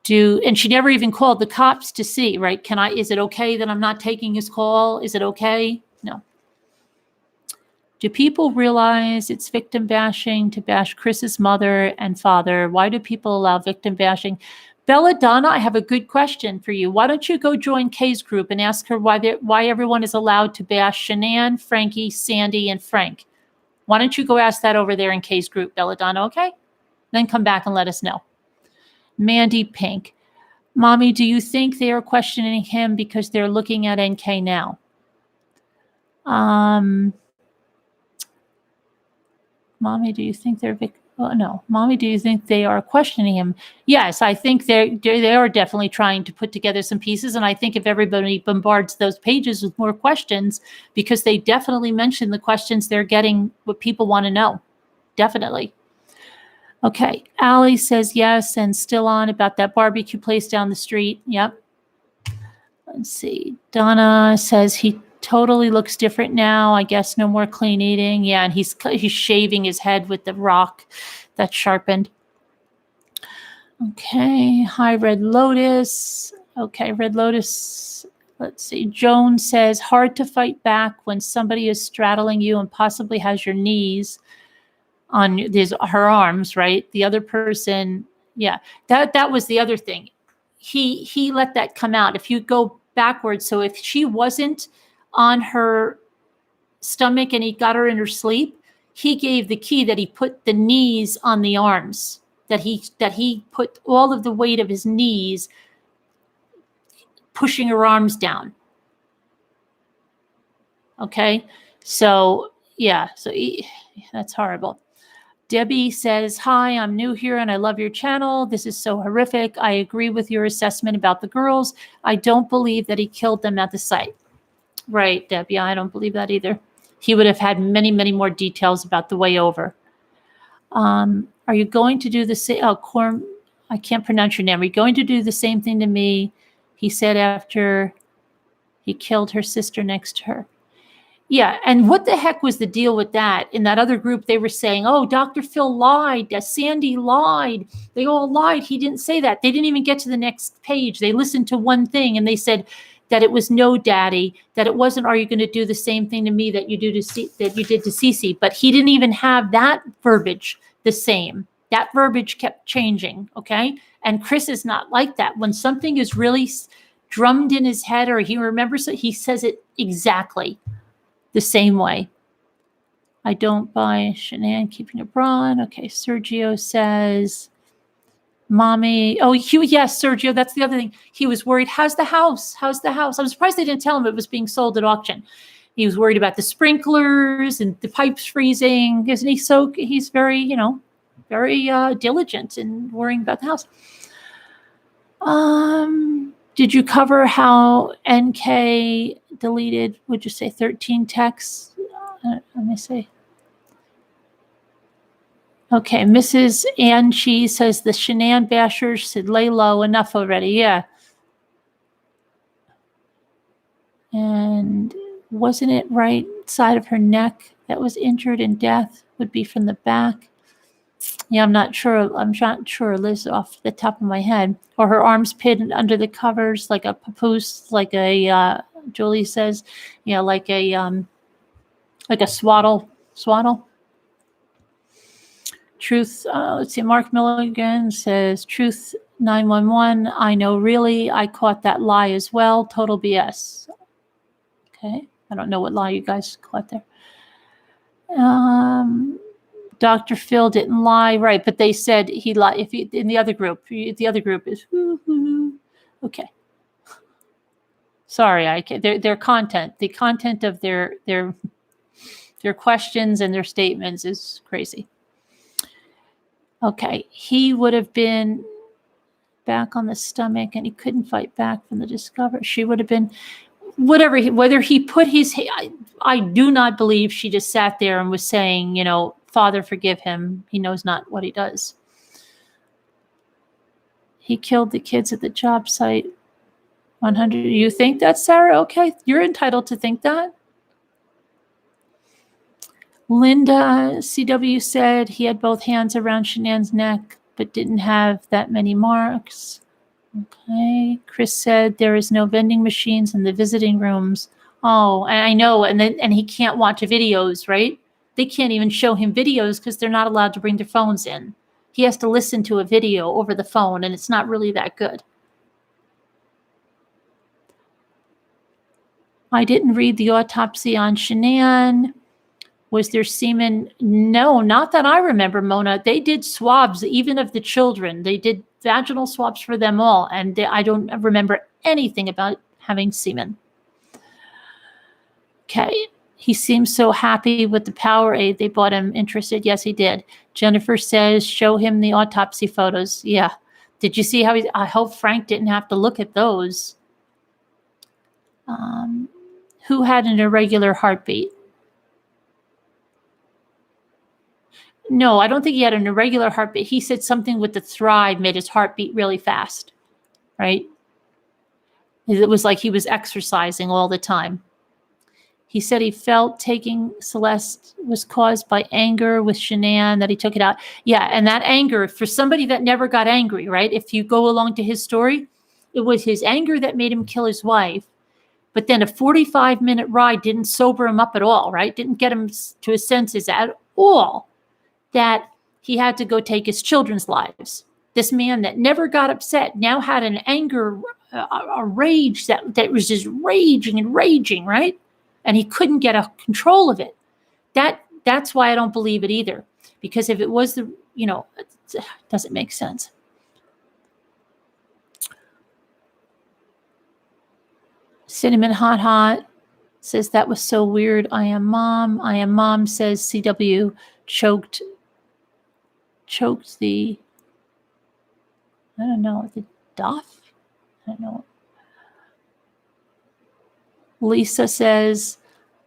And she never even called the cops to see, right? Is it okay that I'm not taking his call? Is it okay? No. Do people realize it's victim bashing to bash Chris's mother and father? Why do people allow victim bashing? Belladonna, I have a good question for you. Why don't you go join Kay's group and ask her why everyone is allowed to bash Shanann, Frankie, Sandy, and Frank? Why don't you go ask that over there in Kay's group, Belladonna, okay? Then come back and let us know. Mandy Pink. Mommy, do you think they are questioning him because they're looking at NK now? Mommy, do you think they're no. Mommy, do you think they are questioning him? Yes, I think they are definitely trying to put together some pieces. And I think if everybody bombards those pages with more questions, because they definitely mention the questions they're getting, what people want to know. Definitely. Okay. Allie says yes, and still on about that barbecue place down the street. Yep. Let's see. Donna says he totally looks different now. I guess no more clean eating. Yeah, and he's shaving his head with the rock that's sharpened. Okay. Hi, Red Lotus. Okay, Red Lotus. Let's see. Joan says hard to fight back when somebody is straddling you and possibly has your knees on her arms, right? The other person, yeah, that was the other thing. He let that come out. If you go backwards, so if she wasn't on her stomach and he got her in her sleep, he gave the key that he put the knees on the arms, that he put all of the weight of his knees pushing her arms down. Okay, so yeah, that's horrible. Debbie says, hi, I'm new here and I love your channel. This is so horrific. I agree with your assessment about the girls. I don't believe that he killed them at the site. Right, Debbie, I don't believe that either. He would have had many, many more details about the way over. Are you going to do the same? Oh, I can't pronounce your name. Are you going to do the same thing to me? He said after he killed her sister next to her. Yeah, and what the heck was the deal with that? In that other group, they were saying, oh, Dr. Phil lied, Sandy lied. They all lied. He didn't say that. They didn't even get to the next page. They listened to one thing and they said that it was no, Daddy, that it wasn't, are you going to do the same thing to me that you did to Cece? But he didn't even have that verbiage the same. That verbiage kept changing, okay? And Chris is not like that. When something is really drummed in his head or he remembers it, he says it exactly the same way. I don't buy Shanann keeping it broad. Okay, Sergio says, Mommy. Oh, yes, Sergio, that's the other thing. He was worried. How's the house? How's the house? I'm surprised they didn't tell him it was being sold at auction. He was worried about the sprinklers and the pipes freezing. Isn't he he's very, very diligent in worrying about the house. Did you cover how NK deleted, would you say 13 texts? Let me see. Okay, Mrs. Ann Cheese says the Shanann bashers should lay low. Enough already. Yeah. And wasn't it right side of her neck that was injured in death? Would be from the back. Yeah, I'm not sure. I'm not sure, Liz, off the top of my head. Or her arms pinned under the covers like a papoose, like a Julie says, like a swaddle. Truth, let's see, Mark Milligan says, Truth 911, I know really, I caught that lie as well, total BS. Okay, I don't know what lie you guys caught there. Dr. Phil didn't lie, right, but they said he lied. In the other group, is, okay. Sorry, I can't, their content, the content of their questions and their statements is crazy. Okay, he would have been back on the stomach and he couldn't fight back from the discovery. She would have been, whether he put his, I do not believe she just sat there and was saying, Father, forgive him. He knows not what he does. He killed the kids at the job site. 100. You think that, Sarah? Okay, you're entitled to think that. Linda CW said he had both hands around Shanann's neck, but didn't have that many marks. Okay. Chris said there is no vending machines in the visiting rooms. Oh, and I know. And he can't watch videos, right? They can't even show him videos because they're not allowed to bring their phones in. He has to listen to a video over the phone, and it's not really that good. I didn't read the autopsy on Shanann. Was there semen? No, not that I remember, Mona. They did swabs, even of the children. They did vaginal swabs for them all. And I don't remember anything about having semen. Okay. He seems so happy with the Powerade they bought him interested. Yes, he did. Jennifer says, show him the autopsy photos. Yeah. Did you see how I hope Frank didn't have to look at those. Who had an irregular heartbeat? No, I don't think he had an irregular heartbeat. He said something with the thrive made his heart beat really fast, right? It was like he was exercising all the time. He said he felt taking Celeste was caused by anger with Shanann, that he took it out. Yeah, and that anger, for somebody that never got angry, right? If you go along to his story, it was his anger that made him kill his wife. But then a 45-minute ride didn't sober him up at all, right? Didn't get him to his senses at all. That he had to go take his children's lives. This man that never got upset now had an anger, a rage that was just raging and raging, right? And he couldn't get a control of it. That's why I don't believe it either. Because if it was it doesn't make sense. Cinnamon Hot says that was so weird. I am mom says CW choked the, I don't know, the Duff? I don't know. Lisa says,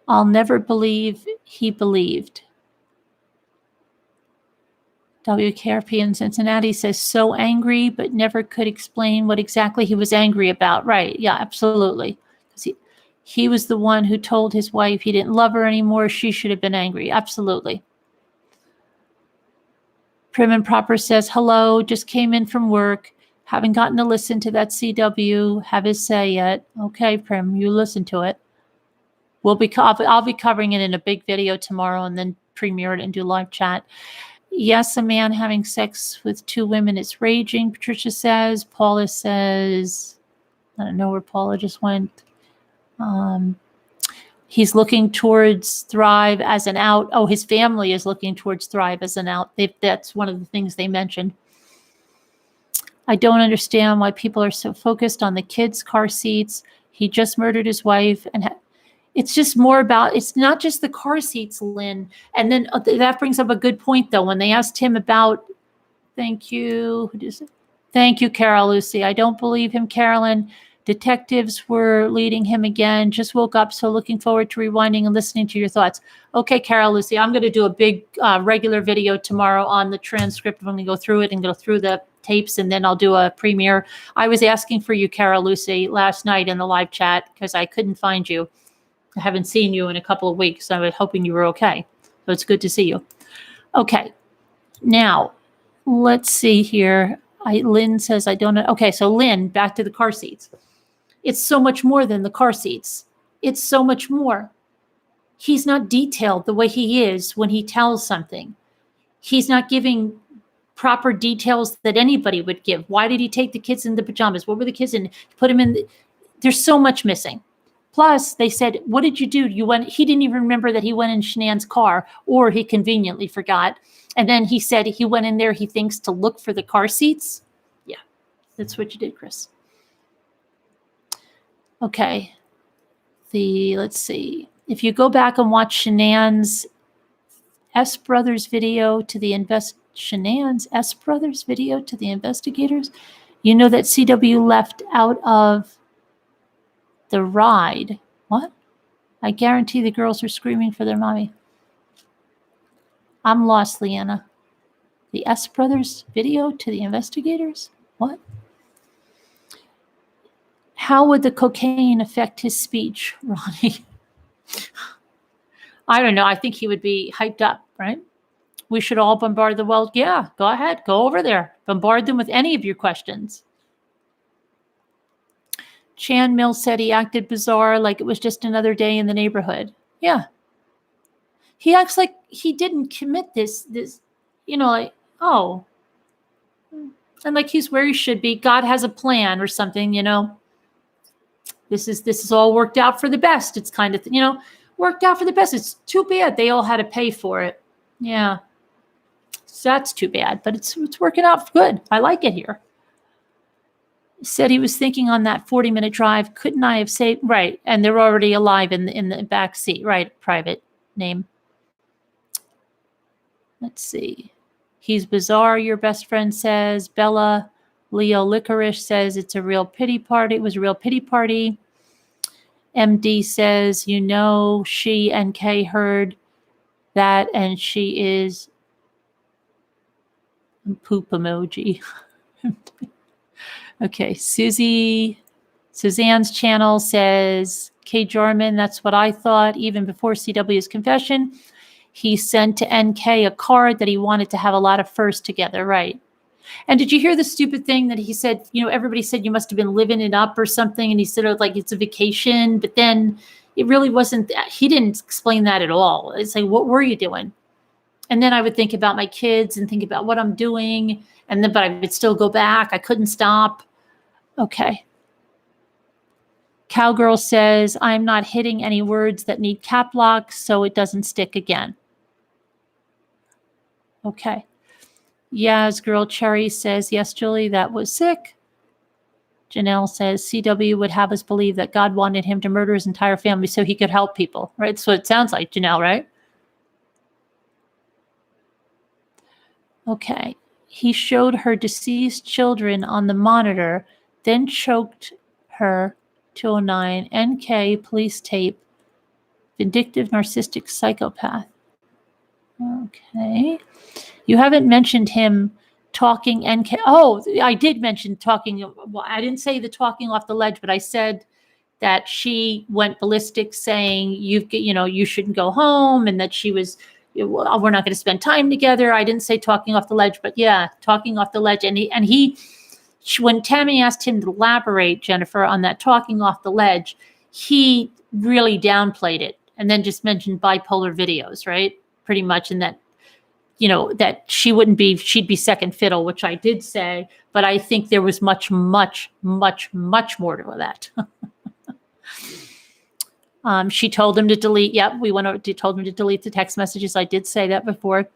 I'll never believe he believed. WKRP in Cincinnati says, so angry, but never could explain what exactly he was angry about. Right, yeah, absolutely. He was the one who told his wife he didn't love her anymore. She should have been angry. Absolutely. Prim and Proper says, hello, just came in from work. Haven't gotten to listen to that CW have his say yet. Okay, Prim, you listen to it. I'll be covering it in a big video tomorrow and then premiere it and do live chat. Yes, a man having sex with 2 women is raging, Patricia says. Paula says, I don't know where Paula just went. He's looking towards Thrive as an out. Oh, his family is looking towards Thrive as an out. That's one of the things they mentioned. I don't understand why people are so focused on the kids' car seats. He just murdered his wife. And it's just more about, it's not just the car seats, Lynn. And then that brings up a good point, though. When they asked him about, thank you. Thank you, Carol Lucy. I don't believe him, Carolyn. Detectives were leading him again. Just woke up, so looking forward to rewinding and listening to your thoughts. Okay, Carol Lucy, I'm going to do a big regular video tomorrow on the transcript. I'm going to go through it and go through the tapes, and then I'll do a premiere. I was asking for you, Carol Lucy, last night in the live chat because I couldn't find you. I haven't seen you in a couple of weeks. I was hoping you were okay. So it's good to see you. Okay, now let's see here. Lynn says, I don't know. Okay, so Lynn, back to the car seats. It's so much more than the car seats. It's so much more. He's not detailed the way he is when he tells something. He's not giving proper details that anybody would give. Why did he take the kids in the pajamas? What were the kids in? Put him in. There's so much missing. Plus, they said, what did you do? He didn't even remember that he went in Shanann's car, or he conveniently forgot. And then he said he went in there, he thinks, to look for the car seats. Yeah, that's what you did, Chris. Okay. Let's see. If you go back and watch Shanann's S Brothers video to the Shanann's S Brothers video to the investigators, you know that CW left out of the ride. What? I guarantee the girls are screaming for their mommy. I'm lost, Leanna. The S Brothers video to the investigators? What? How would the cocaine affect his speech, Ronnie? I don't know. I think he would be hyped up, right? We should all bombard the world. Yeah, go ahead. Go over there. Bombard them with any of your questions. Chan Mills said he acted bizarre, like it was just another day in the neighborhood. Yeah. He acts like he didn't commit this, like, oh. And like he's where he should be. God has a plan or something, This is all worked out for the best. It's kind of, worked out for the best. It's too bad they all had to pay for it. Yeah. So that's too bad, but it's working out good. I like it here. Said he was thinking on that 40-minute drive, couldn't I have saved, right, and they're already alive in the back seat, right, private name. Let's see. He's bizarre, your best friend says. Bella Leo Licorice says it's a real pity party. It was a real pity party. MD says, she and Kay heard that, and she is poop emoji. Okay, Suzanne's channel says, Kay Jarman, that's what I thought. Even before CW's confession, he sent to NK a card that he wanted to have a lot of firsts together, right? And did you hear the stupid thing that he said, everybody said you must have been living it up or something, and he said, like, it's a vacation, but then it really wasn't that. He didn't explain that at all. It's like, what were you doing? And then I would think about my kids and think about what I'm doing, but I would still go back. I couldn't stop. Okay. Cowgirl says, I'm not hitting any words that need cap locks, so it doesn't stick again. Okay. Yaz Girl Cherry says, yes, Julie, that was sick. Janelle says, CW would have us believe that God wanted him to murder his entire family so he could help people, right? So it sounds like, Janelle, right? Okay. He showed her deceased children on the monitor, then choked her. 209 NK police tape. Vindictive narcissistic psychopath. Okay. You haven't mentioned him talking NK. Oh, I did mention talking. Well, I didn't say the talking off the ledge, but I said that she went ballistic saying, you shouldn't go home, and that she was, well, we're not going to spend time together. I didn't say talking off the ledge, but yeah, talking off the ledge. When Tammy asked him to elaborate, Jennifer, on that talking off the ledge, he really downplayed it and then just mentioned bipolar videos, right? Pretty much, in that, that she'd be second fiddle, which I did say, but I think there was much, much, much, much more to that. She told him to delete. Yep, told him to delete the text messages. I did say that before.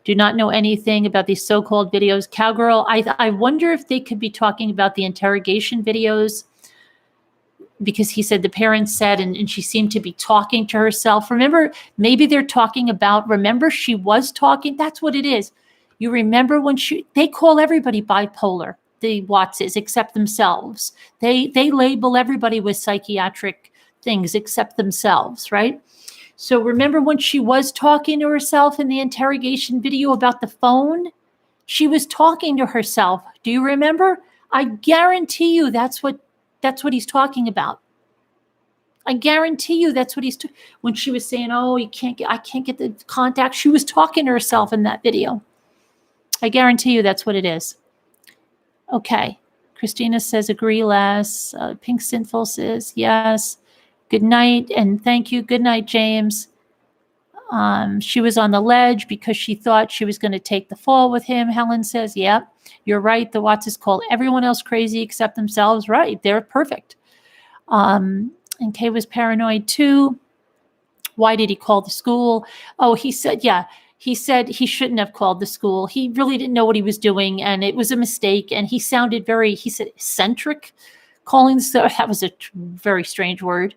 Do not know anything about these so-called videos. Cowgirl, I wonder if they could be talking about the interrogation videos, because he said the parents said, and she seemed to be talking to herself. Remember, maybe they're talking about, remember she was talking. That's what it is. You remember when they call everybody bipolar, the Wattses, except themselves. They label everybody with psychiatric things except themselves, right? So remember when she was talking to herself in the interrogation video about the phone? She was talking to herself. Do you remember? I guarantee you that's what he's talking about. I guarantee you that's what when she was saying, "Oh, I can't get the contact." She was talking to herself in that video. I guarantee you that's what it is. Okay. Christina says, agree, Les. Pink Sinful says, yes. Good night, and thank you. Good night, James. She was on the ledge because she thought she was going to take the fall with him. Helen says, yep, you're right. The Wattses call everyone else crazy except themselves. Right. They're perfect. And Kay was paranoid too. Why did he call the school? Oh, he said he shouldn't have called the school. He really didn't know what he was doing, and it was a mistake. And he sounded he said eccentric, calling that was a very strange word.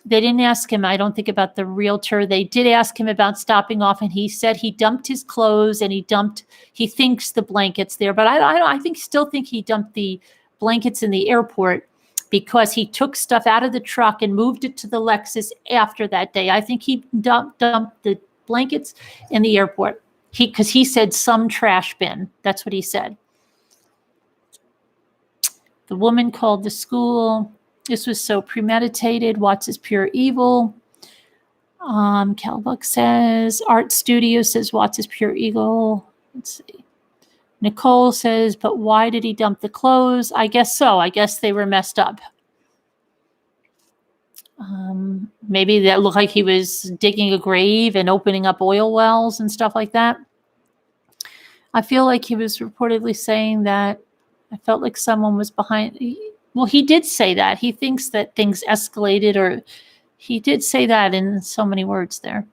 They didn't ask him, I don't think, about the realtor. They did ask him about stopping off, and he said he dumped his clothes and he thinks the blankets there. But I still think he dumped the blankets in the airport because he took stuff out of the truck and moved it to the Lexus after that day. I think he dumped the blankets in the airport because he said some trash bin. That's what he said. The woman called the school. This was so premeditated. Watts is pure evil. Calbuck says, Art Studio says Watts is pure evil. Let's see. Nicole says, but why did he dump the clothes? I guess so. I guess they were messed up. Maybe that looked like he was digging a grave and opening up oil wells and stuff like that. I feel like he was reportedly saying that I felt like someone was behind. Well, he did say that. He thinks that things escalated, or he did say that in so many words there.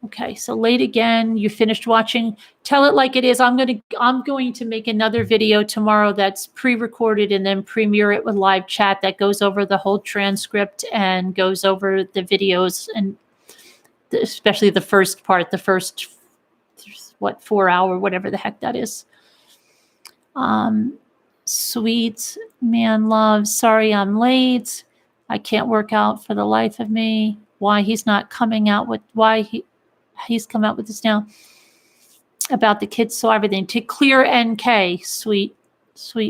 Okay, so late again. You finished watching. Tell it like it is. I'm going to make another video tomorrow that's pre-recorded and then premiere it with live chat that goes over the whole transcript and goes over the videos, and especially the first part, the first 4 hour, whatever the heck that is. Sweet man loves. Sorry I'm late. I can't work out for the life of me. Why he's not coming out with he's come out with this now about the kids, so everything to clear NK. Sweet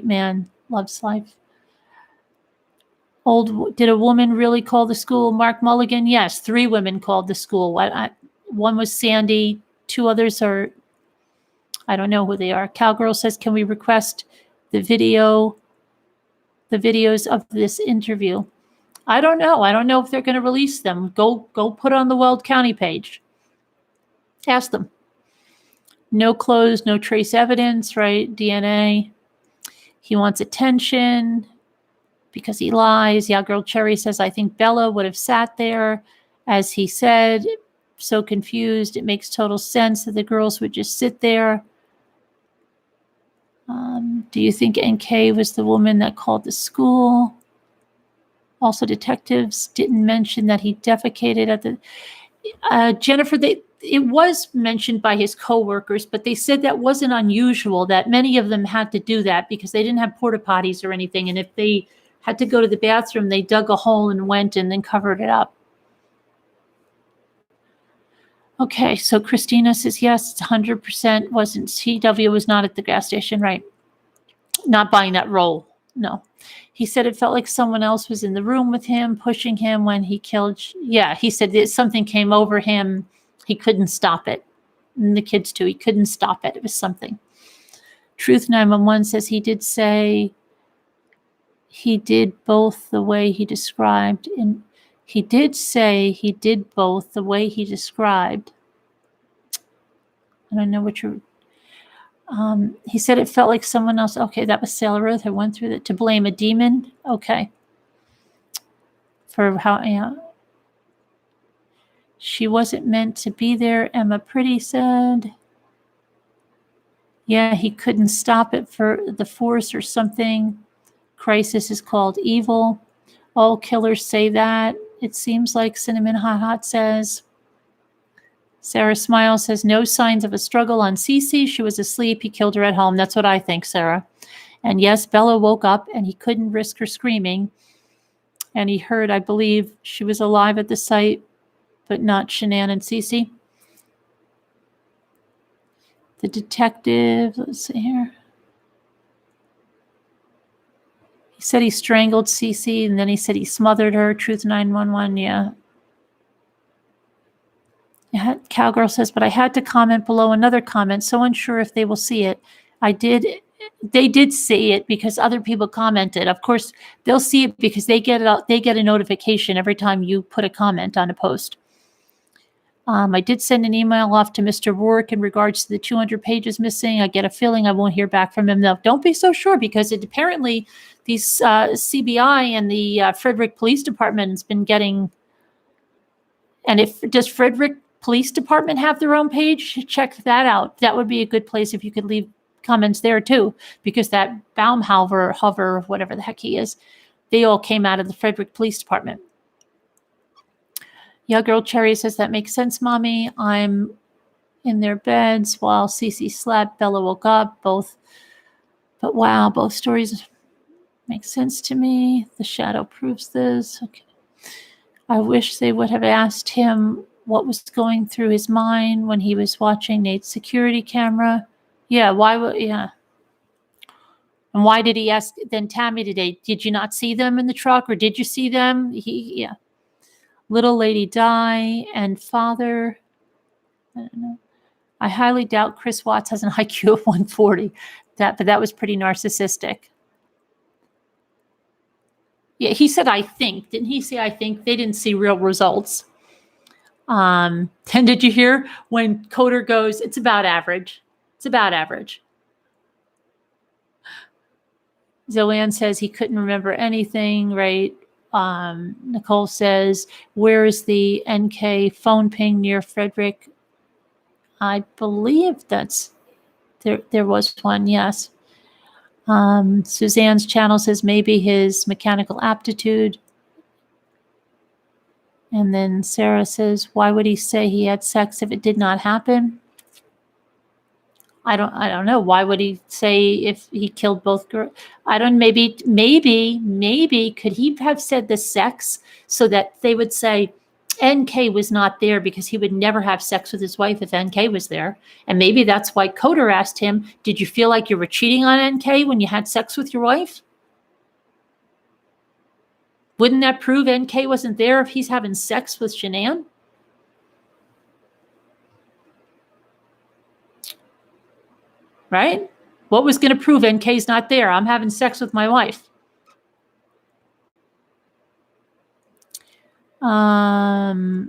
man loves life. Did a woman really call the school? Mark Mulligan. Yes, 3 women called the school. One was Sandy. 2 others are, I don't know who they are. Cowgirl says, can we request the videos of this interview? I don't know. I don't know if they're going to release them. Go put it on the Weld County page. Ask them. No clothes, no trace evidence, right? DNA. He wants attention because he lies. Yeah, Girl Cherry says, I think Bella would have sat there. As he said, so confused. It makes total sense that the girls would just sit there. Do you think NK was the woman that called the school? Also, detectives didn't mention that he defecated at the... Jennifer, it was mentioned by his coworkers, but they said that wasn't unusual, that many of them had to do that because they didn't have porta potties or anything. And if they had to go to the bathroom, they dug a hole and went and then covered it up. Okay, so Christina says, yes, it's 100% wasn't. CW was not at the gas station, right? Not buying that roll. No. He said it felt like someone else was in the room with him, pushing him when he killed. Yeah, he said that something came over him. He couldn't stop it. And the kids too. He couldn't stop it. It was something. Truth 911 says he did say he did both the way he described. And he did say he did both the way he described. I don't know what you're... he said it felt like someone else. Okay, that was Sailor Ruth. I went through that. To blame a demon. Okay. For how, yeah. She wasn't meant to be there, Emma Pretty said. Yeah, he couldn't stop it for the force or something. Crisis is called evil. All killers say that. It seems like Cinnamon Hot Hot says. Sarah Smile says, no signs of a struggle on Cece. She was asleep. He killed her at home. That's what I think, Sarah. And yes, Bella woke up and he couldn't risk her screaming. And he heard, I believe, she was alive at the site, but not Shanann and Cece. The detective, let's see here. He said he strangled Cece, and then he said he smothered her. Truth 911, yeah. Cowgirl says, but I had to comment below another comment. So unsure if they will see it. I did. They did see it because other people commented. Of course, they'll see it because they get a notification every time you put a comment on a post. I did send an email off to Mr. Rourke in regards to the 200 pages missing. I get a feeling I won't hear back from him. Now, don't be so sure because it apparently these CBI and the Frederick Police Department has been getting. And does Frederick Police Department have their own page? Check that out. That would be a good place if you could leave comments there too, because that Hover, whatever the heck he is, they all came out of the Frederick Police Department. Yeah, Girl Cherry says, that makes sense, Mommy. I'm in their beds while Cece slept. Bella woke up. But wow, both stories make sense to me. The shadow proves this. Okay. I wish they would have asked him what was going through his mind when he was watching Nate's security camera. Yeah, yeah. And why did he ask then Tammy today? Did you not see them in the truck or did you see them? Yeah. Little Lady Di and Father. I don't know. I highly doubt Chris Watts has an IQ of 140. But that was pretty narcissistic. Yeah, he said, I think. Didn't he say, I think? They didn't see real results. And did you hear when Coder goes, it's about average. It's about average. Zoanne says he couldn't remember anything, right? Nicole says, where is the NK phone ping near Frederick? I believe that's, there was one, yes. Suzanne's channel says maybe his mechanical aptitude. And then Sarah says, why would he say he had sex if it did not happen? I don't know. Why would he say if he killed both girls? Maybe could he have said the sex so that they would say NK was not there because he would never have sex with his wife if NK was there. And maybe that's why Coder asked him, did you feel like you were cheating on NK when you had sex with your wife? Wouldn't that prove NK wasn't there if he's having sex with Shanann? Right? What was going to prove NK's not there? I'm having sex with my wife. No,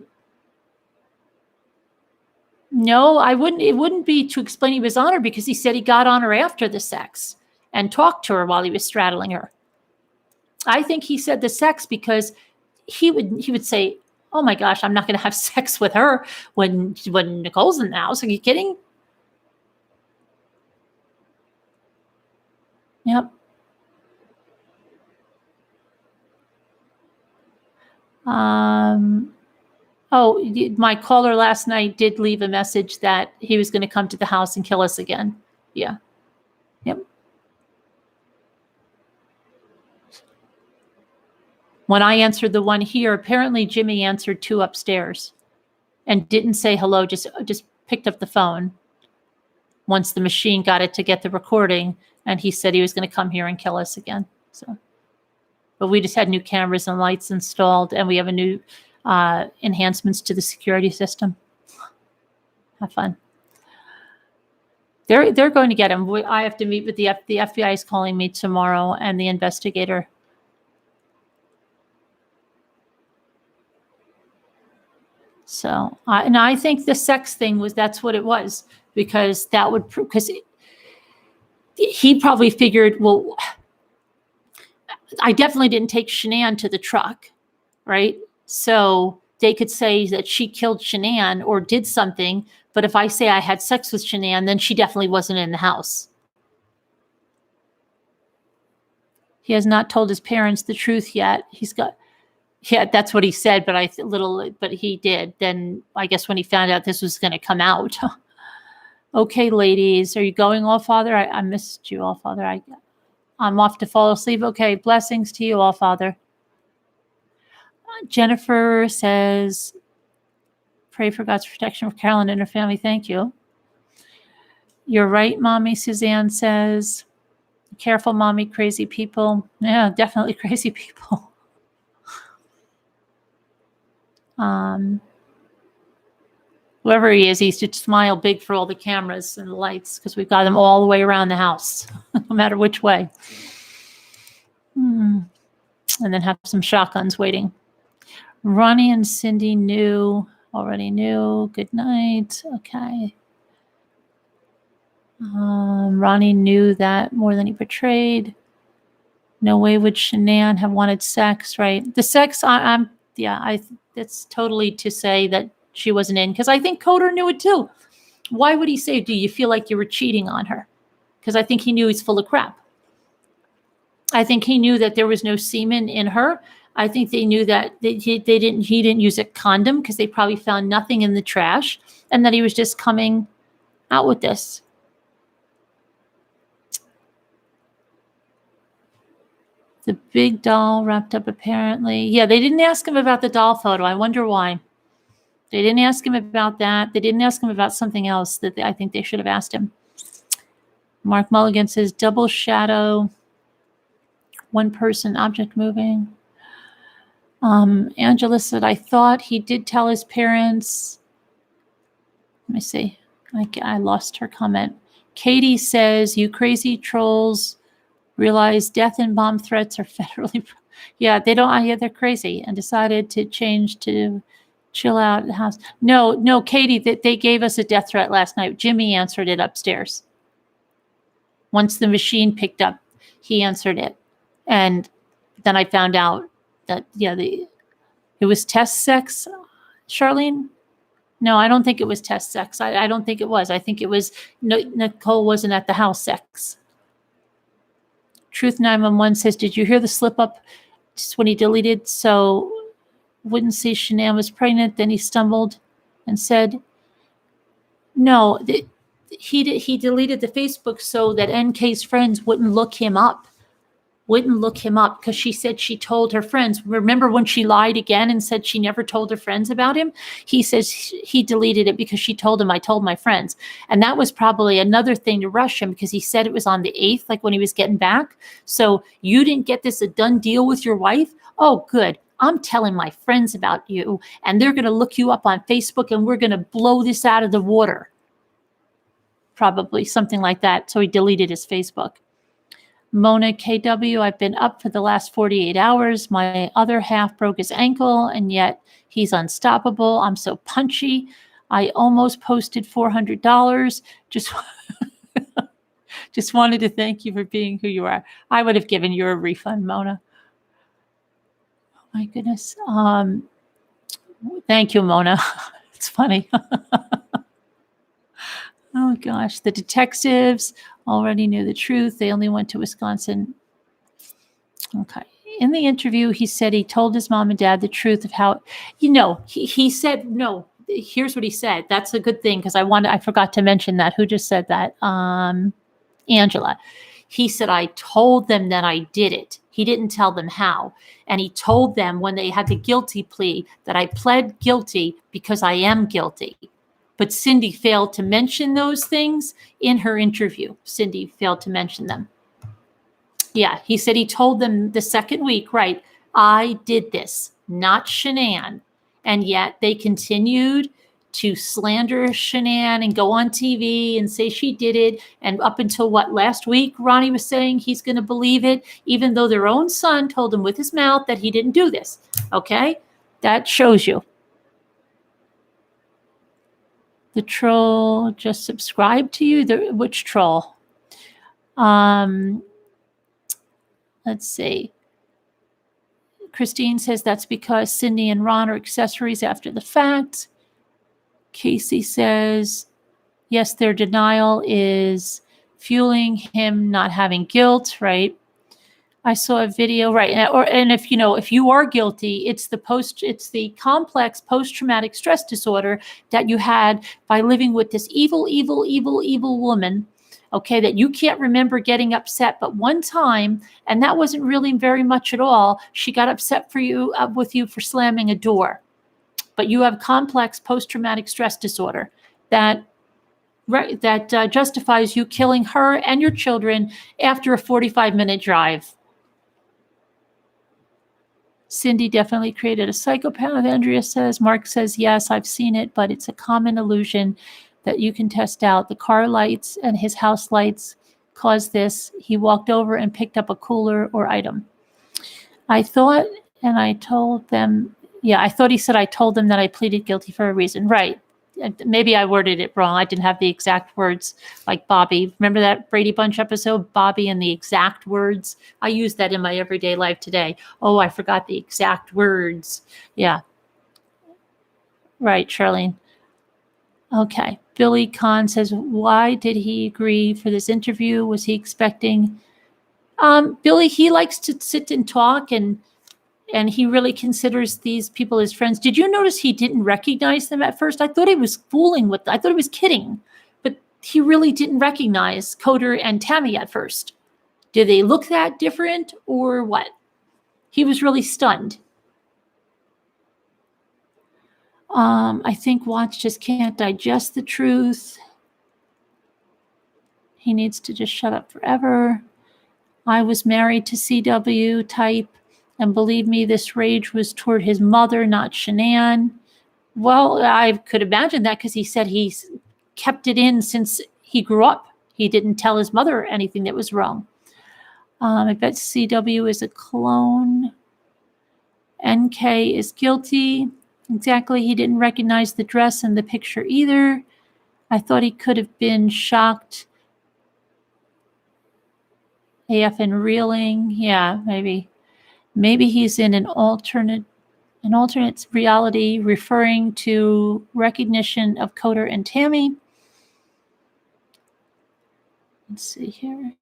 I wouldn't. It wouldn't be to explain he was on her because he said he got on her after the sex and talked to her while he was straddling her. I think he said the sex because he would say, oh my gosh, I'm not going to have sex with her when Nicole's in the house. Are you kidding? Yep. Oh, my caller last night did leave a message that he was going to come to the house and kill us again. Yeah. Yep. When I answered the one here, apparently Jimmy answered 2 upstairs and didn't say hello, just picked up the phone once the machine got it to get the recording, and he said he was going to come here and kill us again. So, but we just had new cameras and lights installed, and we have a new enhancements to the security system. Have fun. They're going to get him. I have to meet with the FBI is calling me tomorrow, and the investigator. So, and I think the sex thing that's what it was, because that would because he probably figured, well, I definitely didn't take Shanann to the truck, right? So they could say that she killed Shanann or did something, but if I say I had sex with Shanann, then she definitely wasn't in the house. He has not told his parents the truth yet. Yeah, that's what he said, but he did. Then I guess when he found out this was going to come out. Okay, ladies, are you going, All Father? I missed you, All Father. I'm off to fall asleep. Okay, blessings to you, All Father. Jennifer says, pray for God's protection for Carolyn and her family. Thank you. You're right, Mommy. Suzanne says, careful, Mommy, crazy people. Yeah, definitely crazy people. Whoever he is, he should smile big for all the cameras and the lights, because we've got them all the way around the house, no matter which way. And then have some shotguns waiting. Ronnie and Cindy already knew. Good night. Okay. Ronnie knew that more than he portrayed. No way would Shanann have wanted sex, right? The sex, it's totally to say that she wasn't in, because I think Coder knew it too. Why would he say, do you feel like you were cheating on her? Because I think he knew he's full of crap. I think he knew that there was no semen in her. I think they knew that he didn't use a condom, because they probably found nothing in the trash, and that he was just coming out with this. The big doll wrapped up, apparently. Yeah, they didn't ask him about the doll photo. I wonder why. They didn't ask him about that. They didn't ask him about something else that I think they should have asked him. Mark Mulligan says, double shadow, one person, object moving. Angela said, I thought he did tell his parents. Let me see. I lost her comment. Katie says, you crazy trolls realize death and bomb threats are federally. Yeah, they don't. Yeah, they're crazy, and decided to change to chill out at the house. No, Katie, they gave us a death threat last night. Jimmy answered it upstairs. Once the machine picked up, he answered it. And then I found out that, it was test sex, Charlene? No, I don't think it was test sex. I don't think it was. I think it was Nicole wasn't at the house sex. Truth 911 says, did you hear the slip up just when he deleted? So wouldn't see Shanann was pregnant. Then he stumbled and said, no, he deleted the Facebook so that NK's friends wouldn't look him up because she said she told her friends. Remember when she lied again and said she never told her friends about him? He says he deleted it because she told him, I told my friends. And that was probably another thing to rush him, because he said it was on the 8th, like when he was getting back. So you didn't get this a done deal with your wife? Oh, good. I'm telling my friends about you, and they're going to look you up on Facebook, and we're going to blow this out of the water. Probably something like that. So he deleted his Facebook. Mona KW, I've been up for the last 48 hours. My other half broke his ankle, and yet he's unstoppable. I'm so punchy. I almost posted $400. Just wanted to thank you for being who you are. I would have given you a refund, Mona. Oh my goodness. Thank you, Mona. It's funny. Oh gosh, the detectives already knew the truth. They only went to Wisconsin. Okay. In the interview, he said he told his mom and dad the truth of how, he said, no, here's what he said. That's a good thing, because I forgot to mention that. Who just said that? Angela. He said, I told them that I did it. He didn't tell them how. And he told them when they had the guilty plea that I pled guilty because I am guilty. But Cindy failed to mention those things in her interview. Cindy failed to mention them. Yeah, he said he told them the second week, right? I did this, not Shanann. And yet they continued to slander Shanann and go on TV and say she did it. And up until what, last week, Ronnie was saying he's going to believe it, even though their own son told him with his mouth that he didn't do this. Okay? That shows you. The troll just subscribed to you. Which troll? Let's see. Christine says that's because Cindy and Ron are accessories after the fact. Casey says, yes, their denial is fueling him not having guilt, right? I saw a video, right? And if you are guilty, it's the complex post-traumatic stress disorder that you had by living with this evil woman. Okay, that you can't remember getting upset, but one time, and that wasn't really very much at all. She got upset with you for slamming a door, but you have complex post-traumatic stress disorder that justifies you killing her and your children after a 45-minute drive. Cindy definitely created a psychopath, Andrea says. Mark says, yes, I've seen it, but it's a common illusion that you can test out. The car lights and his house lights caused this. He walked over and picked up a cooler or item. I thought he said I told them that I pleaded guilty for a reason. Right. Maybe I worded it wrong. I didn't have the exact words like Bobby. Remember that Brady Bunch episode, Bobby and the exact words? I use that in my everyday life today. Oh, I forgot the exact words. Yeah. Right, Charlene. Okay. Billy Kahn says, why did he agree for this interview? Was he expecting? Billy, he likes to sit and talk, and he really considers these people his friends. Did you notice he didn't recognize them at first? I thought he was I thought he was kidding, but he really didn't recognize Coder and Tammy at first. Did they look that different or what? He was really stunned. I think Watts just can't digest the truth. He needs to just shut up forever. I was married to CW type, and believe me, this rage was toward his mother, not Shanann. Well, I could imagine that because he said he's kept it in since he grew up. He didn't tell his mother anything that was wrong. I bet CW is a clone. NK is guilty. Exactly. He didn't recognize the dress in the picture either. I thought he could have been shocked. AF and reeling. Yeah, maybe. Maybe he's in an alternate reality referring to recognition of Coder and Tammy. Let's see here.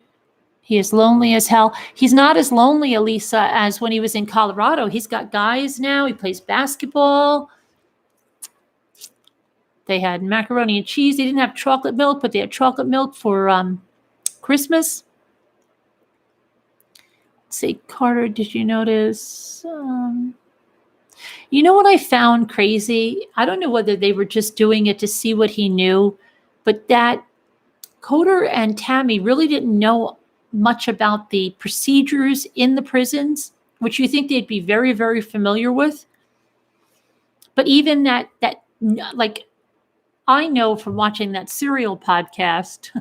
He is lonely as hell. He's not as lonely, Elisa, as when he was in Colorado. He's got guys now. He plays basketball. They had macaroni and cheese. They didn't have chocolate milk, but they had chocolate milk for Christmas. Let's see, Carter, did you notice? You know what I found crazy? I don't know whether they were just doing it to see what he knew, but that Coder and Tammy really didn't know much about the procedures in the prisons, which you think they'd be very, very familiar with. But even that like, I know from watching that Serial podcast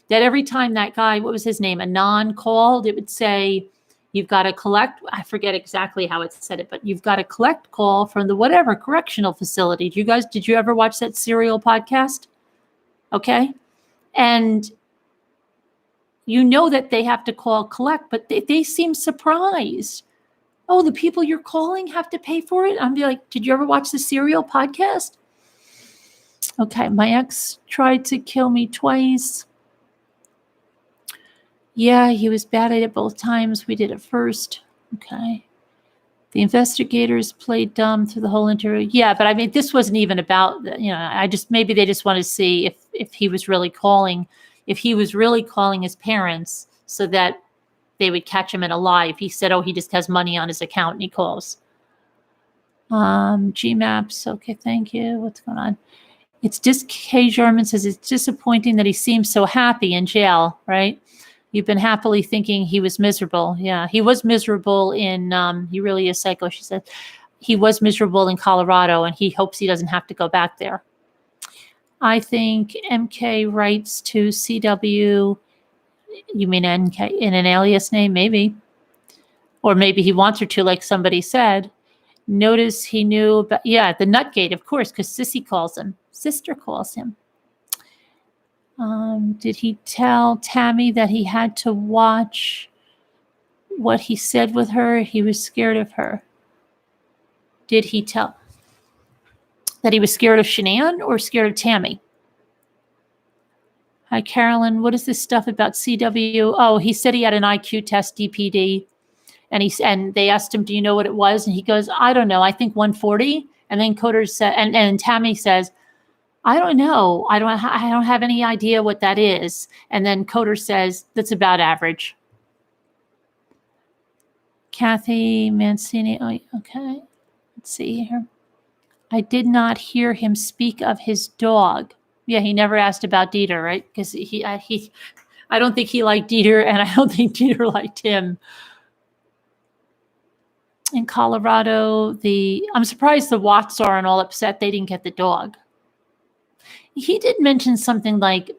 that every time that guy, what was his name, Anon called, it would say, you've got to collect, I forget exactly how it said it, but you've got to collect call from the whatever correctional facility. Did you ever watch that Serial podcast? Okay. And you know that they have to call collect, but they seem surprised. Oh, the people you're calling have to pay for it? I'm like, did you ever watch the Serial podcast? Okay, my ex tried to kill me twice. Yeah, he was bad at it both times. We did it first. Okay. The investigators played dumb through the whole interview. Yeah, but I mean, this wasn't even about, maybe they just want to see if he was really calling his parents so that they would catch him in a lie. If he said, he just has money on his account and he calls. GMAPs. Okay, thank you. What's going on? K. Jarman says it's disappointing that he seems so happy in jail, right? You've been happily thinking he was miserable. Yeah, he was miserable in, he really is psycho, she said. He was miserable in Colorado, and he hopes he doesn't have to go back there. I think MK writes to CW. You mean NK in an alias name? Maybe. Or maybe he wants her to, like somebody said. Notice he knew about, yeah, the Nutgate, of course, because Sissy calls him. Sister calls him. Did he tell Tammy that he had to watch what he said with her? He was scared of her. Did he tell that he was scared of Shanann or scared of Tammy? Hi, Carolyn. What is this stuff about CW? Oh, he said he had an IQ test, DPD. And they asked him, do you know what it was? And he goes, I don't know. I think 140. And then Coder said, and Tammy says, I don't know. I don't have any idea what that is. And then Coder says, that's about average. Kathy Mancini. Oh, okay. Let's see here. I did not hear him speak of his dog. Yeah, he never asked about Dieter, right? Because I don't think he liked Dieter, and I don't think Dieter liked him. In Colorado, I'm surprised the Watts aren't all upset they didn't get the dog. He did mention something like,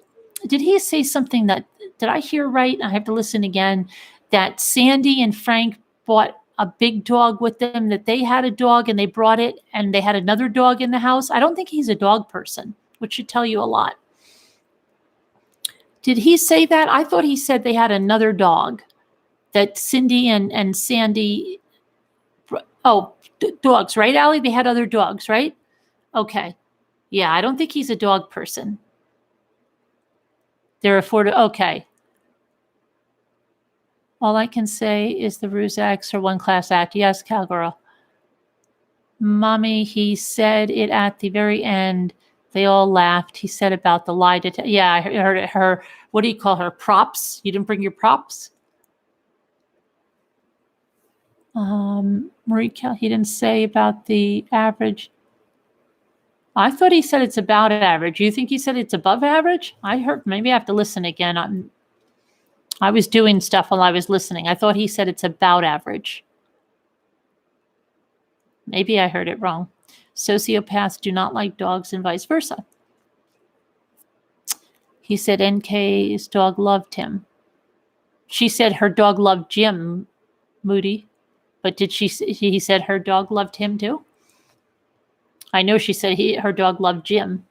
did he say something that, did I hear right? I have to listen again, that Sandy and Frank bought a big dog with them, that they had a dog and they brought it and they had another dog in the house. I don't think he's a dog person, which should tell you a lot. Did he say that? I thought he said they had another dog, that Cindy and Sandy, dogs, right, Allie? They had other dogs, right? Okay. Yeah, I don't think he's a dog person. They're afforded. Okay. All I can say is the Ruse acts are one class act. Yes, cowgirl. Mommy, he said it at the very end. They all laughed. He said about the lie detector. Yeah, I heard it. Her, what do you call her? Props? You didn't bring your props? Marie, he didn't say about the average. I thought he said it's about average. You think he said it's above average? I heard, maybe I have to listen again. I was doing stuff while I was listening. I thought he said it's about average. Maybe I heard it wrong. Sociopaths do not like dogs and vice versa. He said NK's dog loved him. She said her dog loved Jim, Moody. But did he said her dog loved him too? I know she said her dog loved Jim.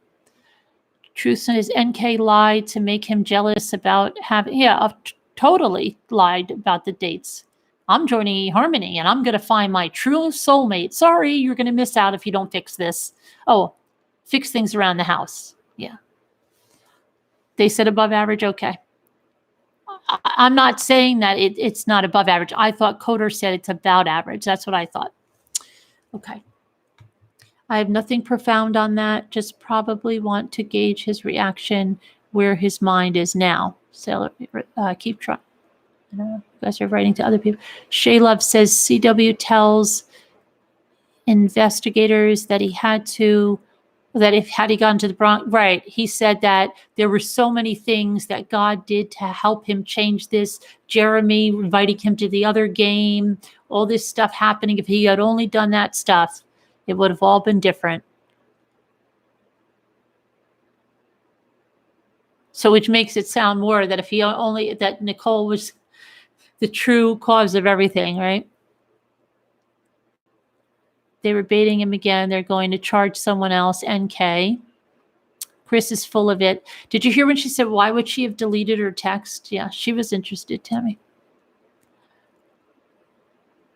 Truth is, NK lied to make him jealous about having, totally lied about the dates. I'm joining eHarmony and I'm going to find my true soulmate. Sorry, you're going to miss out if you don't fix this. Oh, fix things around the house. Yeah. They said above average. Okay. I'm not saying that it's not above average. I thought Coder said it's about average. That's what I thought. Okay. I have nothing profound on that. Just probably want to gauge his reaction where his mind is now. So keep trying. You guys are writing to other people. Shay Love says CW tells investigators that had he gone to the Bronx, right? He said that there were so many things that God did to help him change this. Jeremy inviting him to the other game, all this stuff happening. If he had only done that stuff, it would have all been different. So which makes it sound more that if he only, that Nicole was the true cause of everything, right? They were baiting him again. They're going to charge someone else, NK. Chris is full of it. Did you hear when she said, why would she have deleted her text? Yeah, she was interested, Tammy.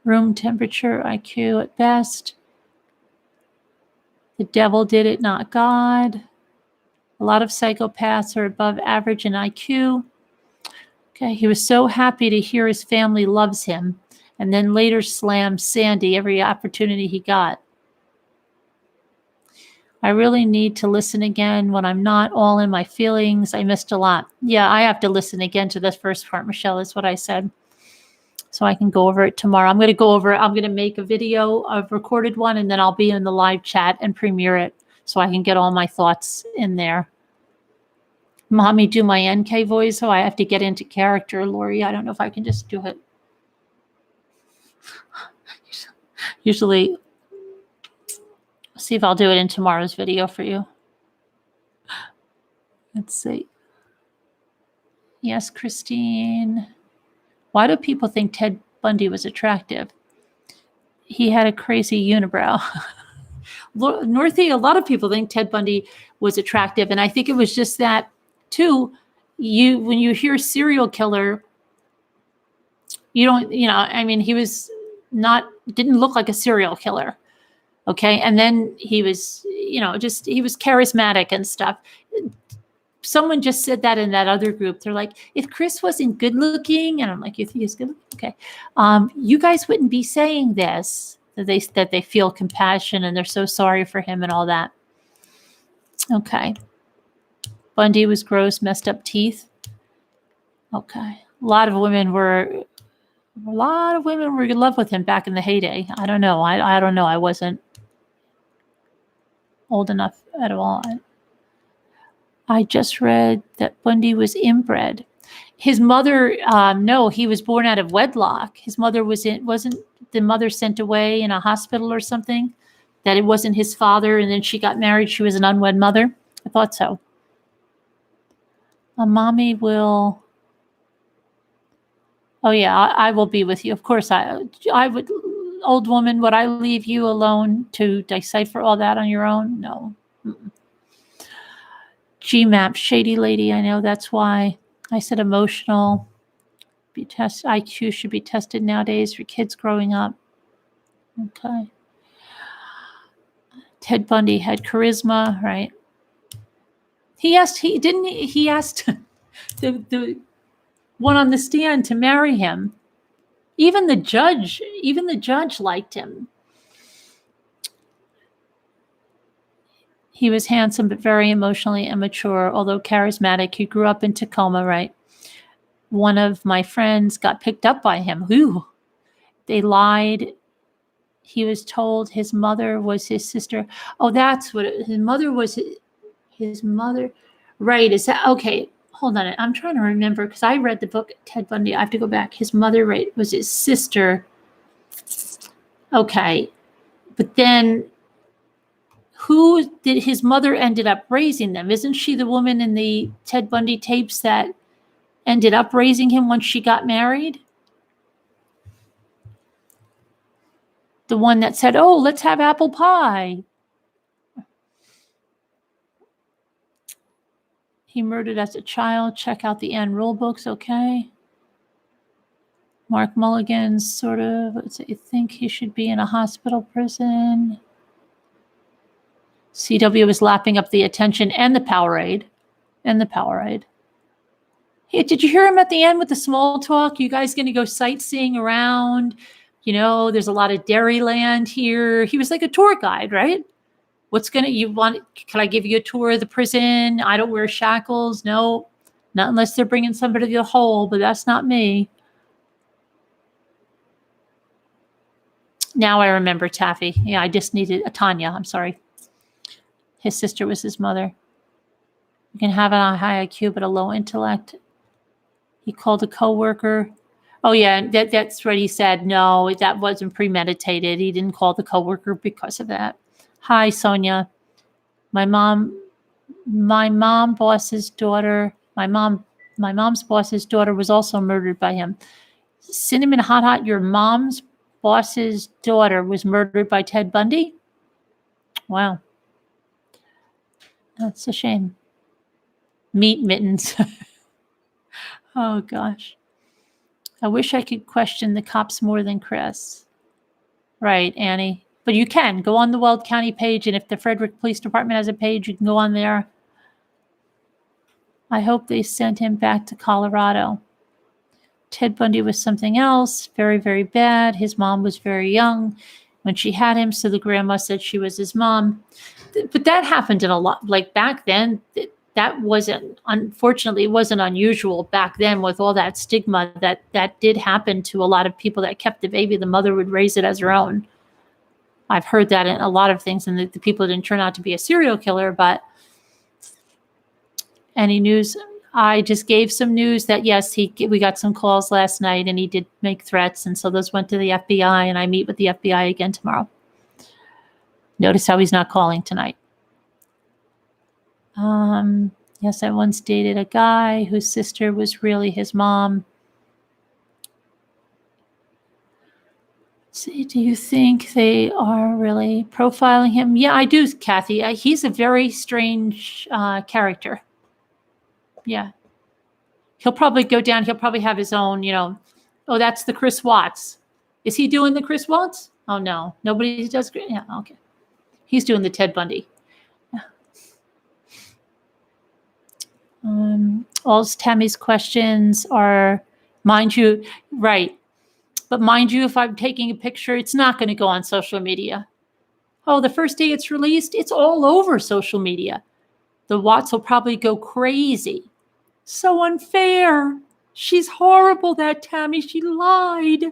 Room temperature, IQ at best. The devil did it, not God. A lot of psychopaths are above average in IQ. Okay, he was so happy to hear his family loves him, and then later slammed Sandy every opportunity he got. I really need to listen again when I'm not all in my feelings. I missed a lot. Yeah, I have to listen again to this first part, Michelle, is what I said. So I can go over it tomorrow. I'm going to go over it. I'm going to make a video, a recorded one, and then I'll be in the live chat and premiere it so I can get all my thoughts in there. Mommy, do my NK voice, so I have to get into character, Lori. I don't know if I can just do it. Usually, see if I'll do it in tomorrow's video for you. Let's see. Yes, Christine. Why do people think Ted Bundy was attractive? He had a crazy unibrow. Northie, a lot of people think Ted Bundy was attractive, and I think it was just that too. When you hear serial killer, you don't, I mean, he was didn't look like a serial killer. Okay. And then he was, he was charismatic and stuff. Someone just said that in that other group. They're like, if Chris wasn't good looking, and I'm like, you think he's good looking? Okay. You guys wouldn't be saying this, that they feel compassion and they're so sorry for him and all that. Okay. Bundy was gross, messed up teeth. Okay. A lot of women were in love with him back in the heyday. I don't know. I don't know. I wasn't old enough at all. I just read that Bundy was inbred. His mother, no, he was born out of wedlock. His mother wasn't the mother sent away in a hospital or something, that it wasn't his father, and then she got married. She was an unwed mother. I thought so. Mommy will. Oh yeah, I will be with you. Of course, I would. Old woman, would I leave you alone to decipher all that on your own? No. Mm-mm. GMAP, shady lady. I know, that's why I said emotional. IQ should be tested nowadays for kids growing up. Okay. Ted Bundy had charisma, right? He asked the one on the stand to marry him. Even the judge liked him. He was handsome but very emotionally immature, although charismatic. He grew up in Tacoma, right? One of my friends got picked up by him. Ooh, they lied. He was told his mother was his sister. Oh, that's what his mother was. His mother, right? Is that okay? Hold on, I'm trying to remember because I read the book Ted Bundy. I have to go back. His mother, right, was his sister. Okay, but then who did his mother ended up raising them? Isn't she the woman in the Ted Bundy tapes that ended up raising him once she got married? The one that said, "Oh, let's have apple pie." He murdered as a child. Check out the Ann rule books, okay? Mark Mulligan's sort of, let's say, you think he should be in a hospital prison. CW was lapping up the attention and the Powerade. Hey, did you hear him at the end with the small talk? You guys going to go sightseeing around? There's a lot of Dairyland here. He was like a tour guide, right? Can I give you a tour of the prison? I don't wear shackles. No, not unless they're bringing somebody to the hole, but that's not me. Now I remember Taffy. Yeah, I just needed Tanya. I'm sorry. His sister was his mother. You can have a high IQ, but a low intellect. He called a coworker. Oh yeah, that's what he said. No, that wasn't premeditated. He didn't call the coworker because of that. Hi, Sonia. My mom's boss's daughter was also murdered by him. Cinnamon Hot, your mom's boss's daughter was murdered by Ted Bundy? Wow. That's a shame. Meat mittens. Oh, gosh. I wish I could question the cops more than Chris. Right, Annie. But you can go on the Weld County page, and if the Frederick Police Department has a page, you can go on there. I hope they sent him back to Colorado. Ted Bundy was something else, very, very bad. His mom was very young when she had him, so the grandma said she was his mom. But that happened in a lot. Like back then, that wasn't, unfortunately, it wasn't unusual back then with all that stigma that did happen to a lot of people that kept the baby. The mother would raise it as her own. I've heard that in a lot of things, and the people didn't turn out to be a serial killer, but Any news? I just gave some news that yes, we got some calls last night and he did make threats. And so those went to the FBI and I meet with the FBI again tomorrow. Notice how he's not calling tonight. Yes, I once dated a guy whose sister was really his mom. See, do you think they are really profiling him? Yeah, I do, Kathy. He's a very strange character. Yeah. He'll probably go down. He'll probably have his own, oh, that's the Chris Watts. Is he doing the Chris Watts? Oh, no. Nobody does. Yeah, okay. He's doing the Ted Bundy. Yeah. All Tammy's questions are, mind you, right. But mind you, if I'm taking a picture, it's not going to go on social media. Oh, the first day it's released, it's all over social media. The Watts will probably go crazy. So unfair. She's horrible, that Tammy. She lied.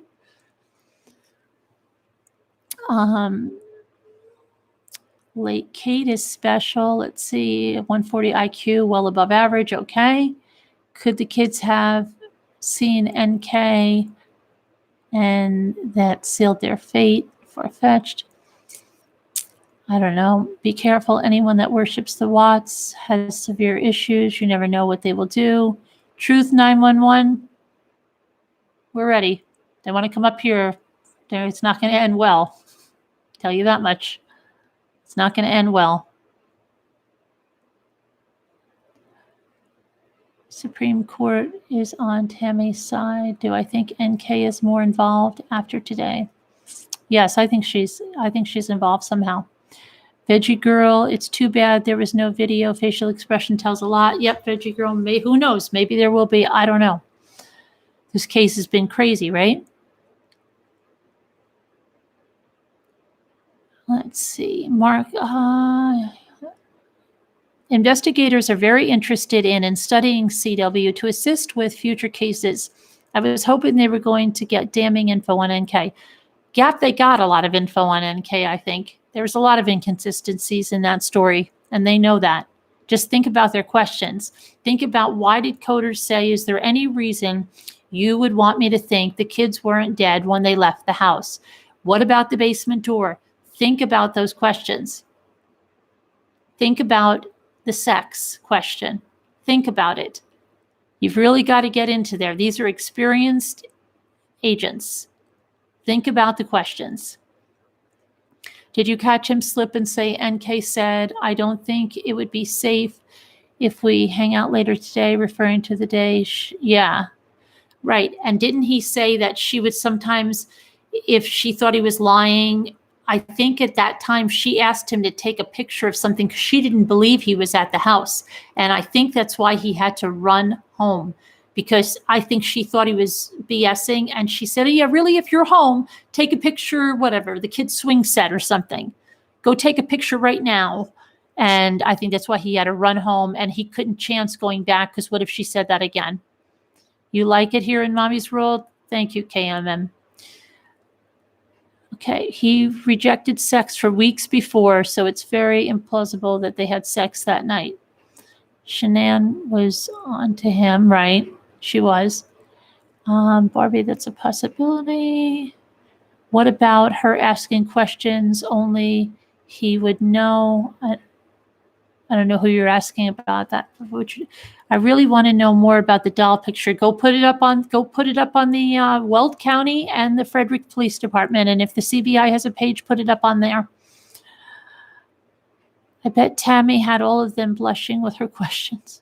Late Kate is special. Let's see, 140 IQ, well above average. Okay. Could the kids have seen NK and that sealed their fate? Far-fetched. I don't know. Be careful. Anyone that worships the Watts has severe issues. You never know what they will do. Truth 911. We're ready. They want to come up here. It's not going to end well. Tell you that much. It's not going to end well. Supreme Court is on Tammy's side. Do I think NK is more involved after today? Yes, I think she's involved somehow. Veggie Girl, it's too bad there was no video. Facial expression tells a lot. Yep, Veggie Girl, who knows? Maybe there will be. I don't know. This case has been crazy, right? Let's see. Mark, investigators are very interested in studying CW to assist with future cases. I was hoping they were going to get damning info on NK. Gap, they got a lot of info on NK, I think. There's a lot of inconsistencies in that story, and they know that. Just think about their questions. Think about, why did coders say, is there any reason you would want me to think the kids weren't dead when they left the house? What about the basement door? Think about those questions. Think about the sex question. Think about it. You've really got to get into there. These are experienced agents. Think about the questions. Did you catch him slip and say NK said, I don't think it would be safe if we hang out later today, referring to the day? Yeah, right. And didn't he say that she would sometimes, if she thought he was lying, I think at that time she asked him to take a picture of something because she didn't believe he was at the house. And I think that's why he had to run home, because I think she thought he was BSing. And she said, yeah, really, if you're home, take a picture, whatever, the kid's swing set or something. Go take a picture right now. And I think that's why he had to run home, and he couldn't chance going back, because what if she said that again? You like it here in Mommy's World? Thank you, KMM. Okay, he rejected sex for weeks before, so it's very implausible that they had sex that night. Shanann was on to him, right? She was. Barbie, that's a possibility. What about her asking questions only he would know? I don't know who you're asking about that. I really want to know more about the doll picture. Go put it up on the Weld County and the Frederick Police Department. And if the CBI has a page, put it up on there. I bet Tammy had all of them blushing with her questions.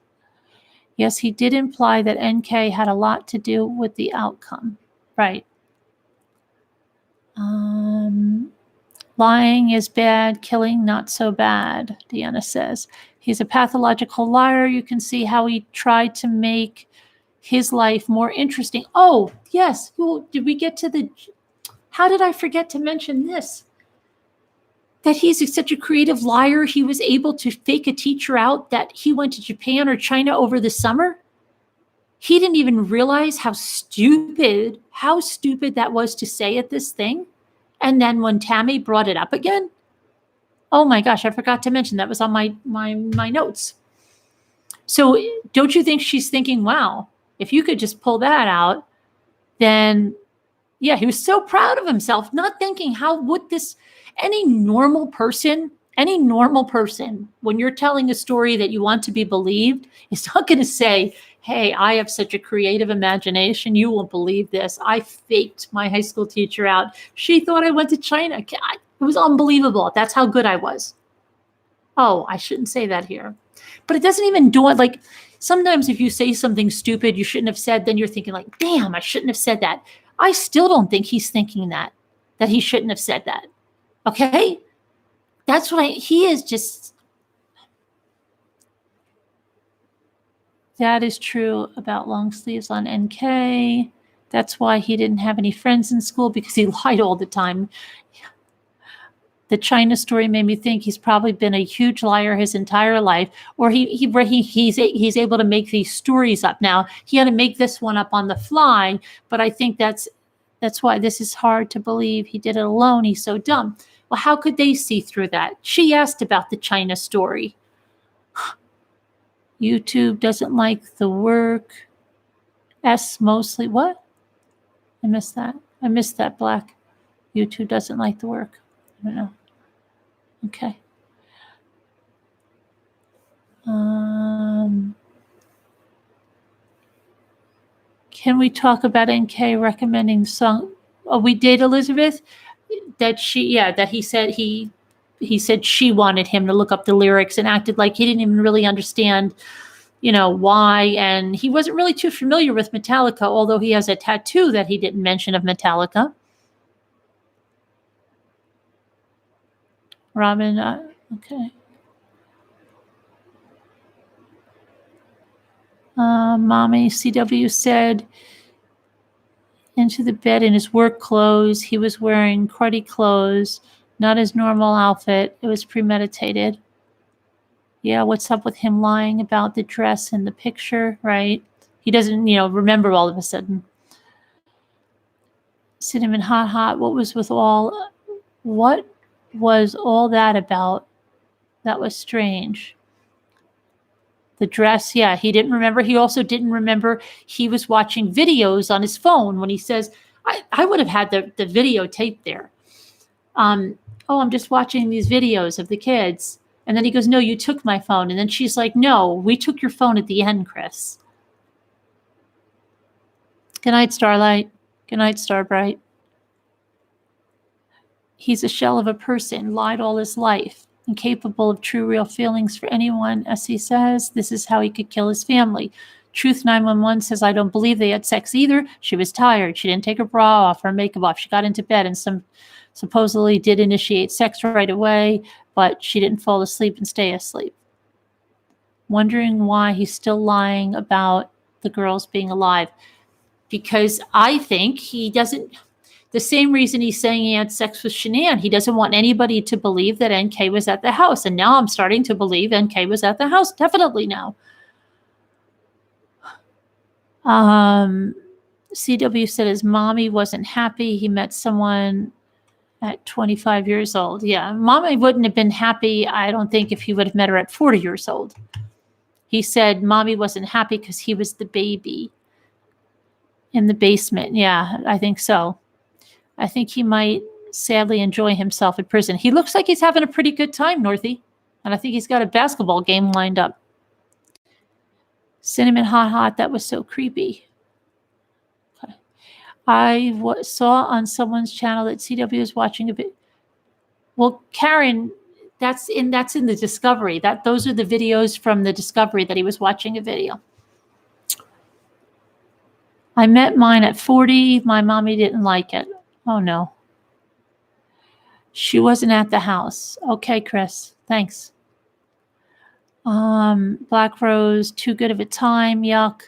Yes, he did imply that NK had a lot to do with the outcome. Right. Lying is bad, killing not so bad, Deanna says. He's a pathological liar. You can see how he tried to make his life more interesting. Oh, yes. Well, did we get to the... How did I forget to mention this? That he's such a creative liar, he was able to fake a teacher out that he went to Japan or China over the summer. He didn't even realize how stupid that was to say at this thing. And then when Tammy brought it up again, oh my gosh, I forgot to mention that was on my notes. So don't you think she's thinking, wow, if you could just pull that out, then yeah, he was so proud of himself, not thinking how would this, any normal person, when you're telling a story that you want to be believed, is not going to say, hey, I have such a creative imagination. You won't believe this. I faked my high school teacher out. She thought I went to China. It was unbelievable. That's how good I was. Oh, I shouldn't say that here. But it doesn't even dawn, like sometimes if you say something stupid you shouldn't have said, then you're thinking like, damn, I shouldn't have said that. I still don't think he's thinking that he shouldn't have said that. Okay? That's what he is just. That is true about long sleeves on NK. That's why he didn't have any friends in school, because he lied all the time. The China story made me think he's probably been a huge liar his entire life, or he's able to make these stories up. Now, he had to make this one up on the fly, but I think that's why this is hard to believe. He did it alone. He's so dumb. Well, how could they see through that? She asked about the China story. YouTube doesn't like the work. S mostly. What? I missed that, Black. YouTube doesn't like the work. I don't know. Okay. Can we talk about NK recommending the song? Oh, we did, Elizabeth? That he said she wanted him to look up the lyrics and acted like he didn't even really understand, why. And he wasn't really too familiar with Metallica, although he has a tattoo that he didn't mention of Metallica. Robin, okay. Mommy CW said into the bed in his work clothes. He was wearing cruddy clothes, not his normal outfit. It was premeditated. Yeah, what's up with him lying about the dress in the picture, right? He doesn't, remember all of a sudden. Cinnamon hot. What was all that about? That was strange. The dress, yeah, he didn't remember. He also didn't remember he was watching videos on his phone when he says, I would have had the videotape there. I'm just watching these videos of the kids. And then he goes, no, you took my phone. And then she's like, no, we took your phone at the end, Chris. Good night, Starlight. Good night, Starbright. He's a shell of a person, lied all his life, incapable of true, real feelings for anyone. As he says, this is how he could kill his family. Truth 911 says, I don't believe they had sex either. She was tired. She didn't take her bra off, her makeup off. She got into bed and supposedly did initiate sex right away, but she didn't fall asleep and stay asleep. Wondering why he's still lying about the girls being alive. Because I think he doesn't, the same reason he's saying he had sex with Shanann, he doesn't want anybody to believe that NK was at the house. And now I'm starting to believe NK was at the house, definitely now. CW said his mommy wasn't happy. He met someone at 25 years old. Yeah, mommy wouldn't have been happy, I don't think, if he would have met her at 40 years old. He said mommy wasn't happy because he was the baby in the basement. Yeah, I think so. I think he might sadly enjoy himself in prison. He looks like he's having a pretty good time, Northie. And I think he's got a basketball game lined up. Cinnamon hot. That was so creepy. Okay. I saw on someone's channel that CW is watching a bit. Well, Karen, that's in the Discovery. Those are the videos from the Discovery that he was watching a video. I met mine at 40. My mommy didn't like it. Oh, no. She wasn't at the house. Okay, Chris. Thanks. Black Rose, too good of a time. Yuck.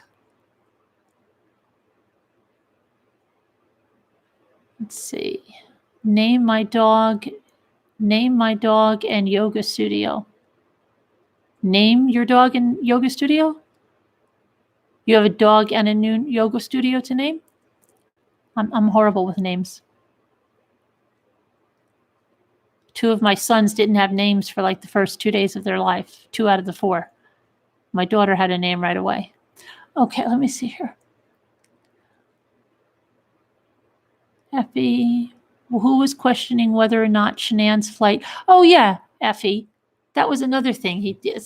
Let's see. Name my dog and yoga studio. Name your dog and yoga studio? You have a dog and a new yoga studio to name? I'm horrible with names. 2 of my sons didn't have names for like the first 2 days of their life. 2 out of the 4. My daughter had a name right away. Okay, let me see here. Effie, who was questioning whether or not Shanann's flight? Oh yeah, Effie. That was another thing he did.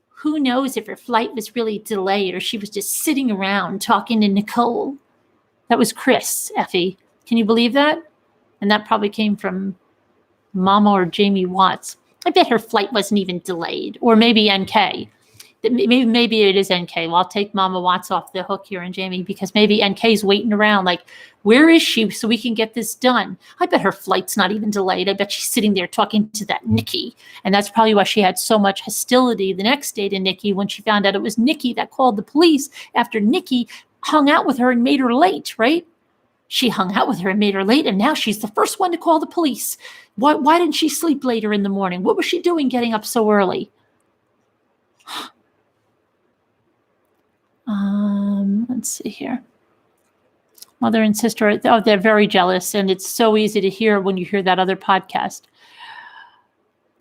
Who knows if her flight was really delayed or she was just sitting around talking to Nicole. That was Chris, Effie. Can you believe that? And that probably came from Mama or Jamie Watts. I bet her flight wasn't even delayed. Or maybe NK. Maybe it is NK. Well, I'll take Mama Watts off the hook here and Jamie, because maybe NK's waiting around like, where is she so we can get this done? I bet her flight's not even delayed. I bet she's sitting there talking to that Nikki. And that's probably why she had so much hostility the next day to Nikki when she found out it was Nikki that called the police after Nikki hung out with her and made her late, right? She hung out with her and made her late, and now she's the first one to call the police. Why didn't she sleep later in the morning? What was she doing getting up so early? Let's see here. Mother and sister, oh, they're very jealous, and it's so easy to hear when you hear that other podcast.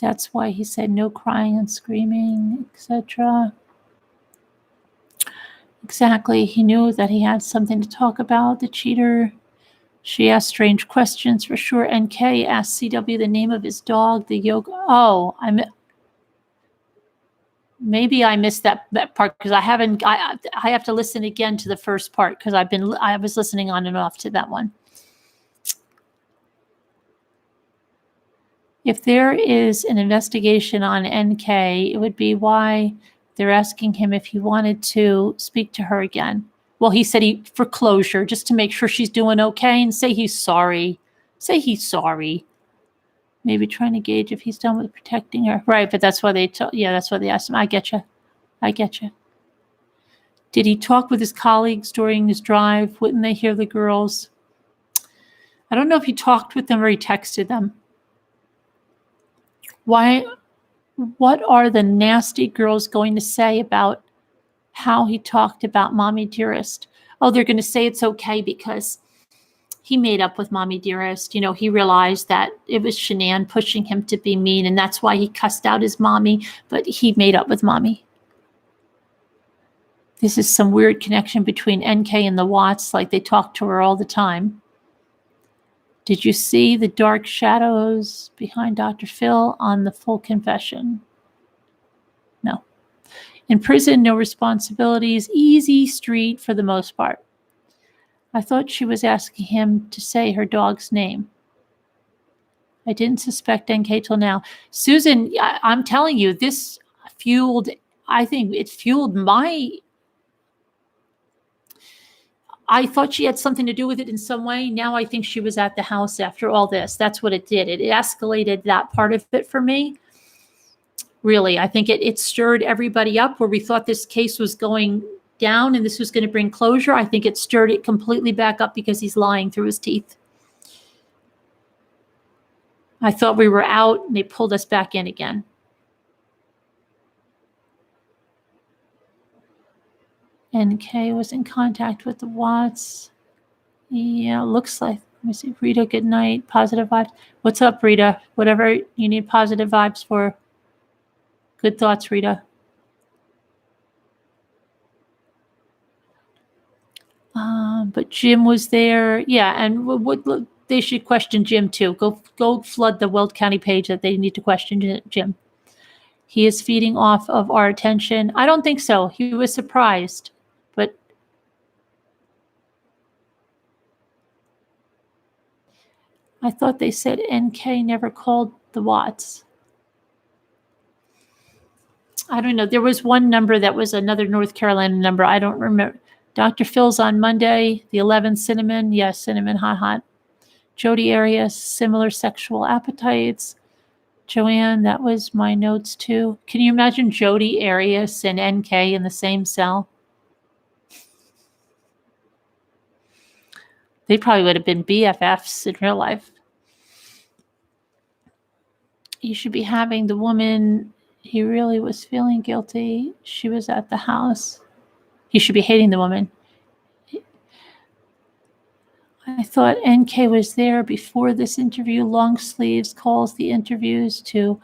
That's why he said no crying and screaming, etc. Exactly. He knew that he had something to talk about. The cheater. She asked strange questions for sure. NK asked CW the name of his dog, the yoga. Oh, maybe I missed that part because I have to listen again to the first part because I was listening on and off to that one. If there is an investigation on NK, it would be why they're asking him if he wanted to speak to her again. Well, he said for closure, just to make sure she's doing okay, and say he's sorry. Say he's sorry. Maybe trying to gauge if he's done with protecting her. Right, but that's why that's why they asked him. I get you. Did he talk with his colleagues during his drive? Wouldn't they hear the girls? I don't know if he talked with them or he texted them. What are the nasty girls going to say about how he talked about Mommy Dearest? Oh, they're going to say it's okay because he made up with Mommy Dearest. You know, he realized that it was Shanann pushing him to be mean, and that's why he cussed out his mommy, but he made up with Mommy. This is some weird connection between NK and the Watts, like they talk to her all the time. Did you see the dark shadows behind Dr. Phil on the full confession? No. In prison, no responsibilities, easy street for the most part. I thought she was asking him to say her dog's name. I didn't suspect NK till now. Susan, I'm telling you, this I think it fueled I thought she had something to do with it in some way. Now I think she was at the house after all this. That's what it did. It escalated that part of it for me. Really, I think it stirred everybody up where we thought this case was going down and this was going to bring closure. I think it stirred it completely back up because he's lying through his teeth. I thought we were out and they pulled us back in again. NK was in contact with the Watts. Yeah, looks like. Let me see. Rita, good night. Positive vibes. What's up, Rita? Whatever you need positive vibes for. Good thoughts, Rita. But Jim was there. Yeah, and they should question Jim too. Go flood the Weld County page that they need to question Jim. He is feeding off of our attention. I don't think so. He was surprised. But I thought they said NK never called the Watts. I don't know. There was one number that was another North Carolina number. I don't remember. Dr. Phil's on Monday, the 11th, Cinnamon. Yes, Cinnamon, hot. Jody Arias, similar sexual appetites. Joanne, that was my notes too. Can you imagine Jody Arias and NK in the same cell? They probably would have been BFFs in real life. You should be having the woman, he really was feeling guilty. She was at the house. He should be hating the woman. I thought NK was there before this interview. Long sleeves calls the interviews to.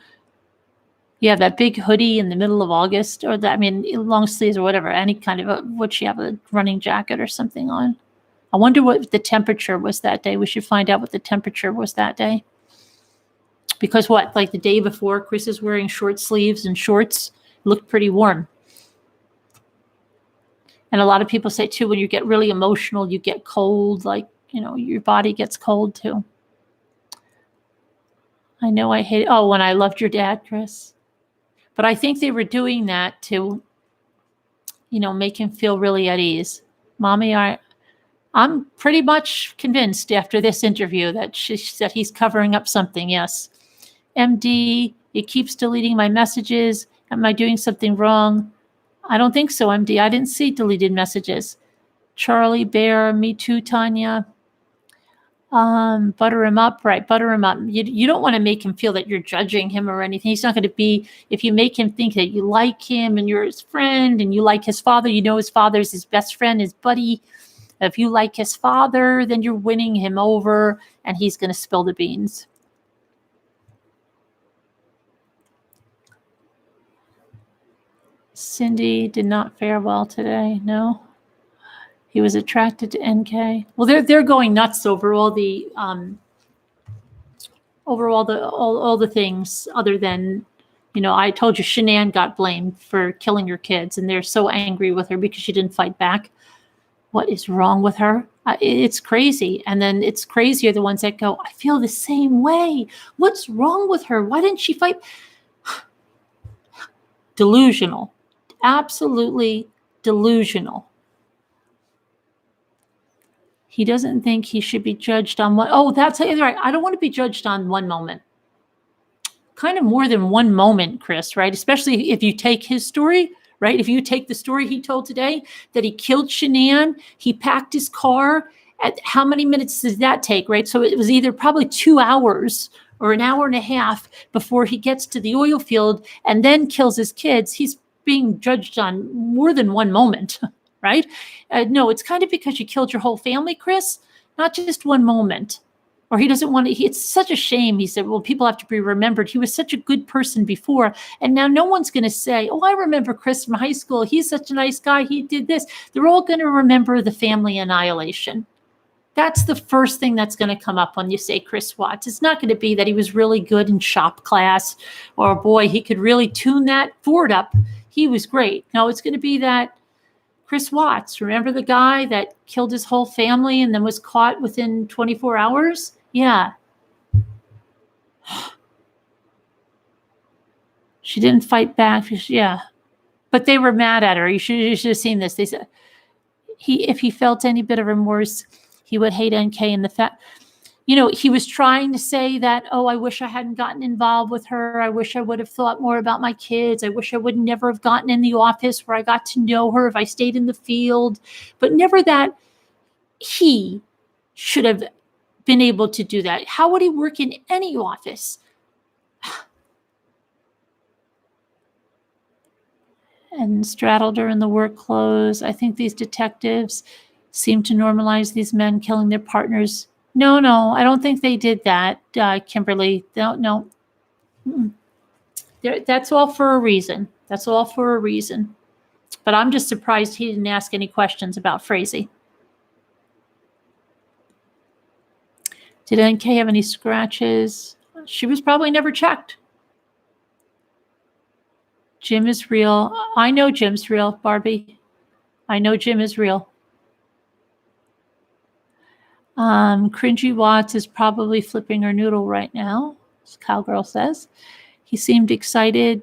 You have that big hoodie in the middle of August, or that, I mean, long sleeves or whatever, any kind of would she have a running jacket or something on? I wonder what the temperature was that day. We should find out what the temperature was that day. Because what, like the day before, Chris is wearing short sleeves and shorts, looked pretty warm. And a lot of people say too, when you get really emotional, you get cold, like, you know, your body gets cold too. I know I hate, oh, when I loved your dad, Chris. But I think they were doing that to, you know, make him feel really at ease. Mommy, I'm pretty much convinced after this interview that that he's covering up something. Yes. MD, it keeps deleting my messages. Am I doing something wrong? I don't think so, MD. I didn't see deleted messages. Charlie Bear, me too, Tanya. Butter him up, right? Butter him up. You don't want to make him feel that you're judging him or anything. He's not going to be, if you make him think that you like him and you're his friend and you like his father, you know his father's his best friend, his buddy. If you like his father, then you're winning him over and he's going to spill the beans. Cindy did not fare well today. No. He was attracted to NK. Well, they're going nuts over all the all the things other than, you know, I told you Shanann got blamed for killing her kids, and they're so angry with her because she didn't fight back. What is wrong with her? It's crazy. And then it's crazier the ones that go, I feel the same way. What's wrong with her? Why didn't she fight? Delusional. Absolutely delusional. He doesn't think he should be judged on one. Oh, that's right. I don't want to be judged on one moment. Kind of more than one moment, Chris, right? Especially if you take his story, right? If you take the story he told today that he killed Shanann, he packed his car. At how many minutes does that take, right? So it was either probably 2 hours or an hour and a half before he gets to the oil field and then kills his kids. He's being judged on more than one moment. Right? No, it's kind of because you killed your whole family, Chris, not just one moment. Or he doesn't want to, it's such a shame. He said, well, people have to be remembered. He was such a good person before. And now no one's going to say, oh, I remember Chris from high school. He's such a nice guy. He did this. They're all going to remember the family annihilation. That's the first thing that's going to come up when you say Chris Watts. It's not going to be that he was really good in shop class or, boy, he could really tune that Ford up. He was great. No, it's going to be that Chris Watts, remember the guy that killed his whole family and then was caught within 24 hours? Yeah. She didn't fight back. Yeah. But they were mad at her. You should have seen this. They said if he felt any bit of remorse, he would hate NK and the fact, you know, he was trying to say that, oh, I wish I hadn't gotten involved with her. I wish I would have thought more about my kids. I wish I would never have gotten in the office where I got to know her if I stayed in the field. But never that he should have been able to do that. How would he work in any office? And straddled her in the work clothes. I think these detectives seem to normalize these men killing their partners. No, I don't think they did that, Kimberly. No. That's all for a reason. That's all for a reason. But I'm just surprised he didn't ask any questions about Frazee. Did NK have any scratches? She was probably never checked. Jim is real. I know Jim's real, Barbie. I know Jim is real. Cringy Watts is probably flipping her noodle right now, as Cowgirl says. He seemed excited.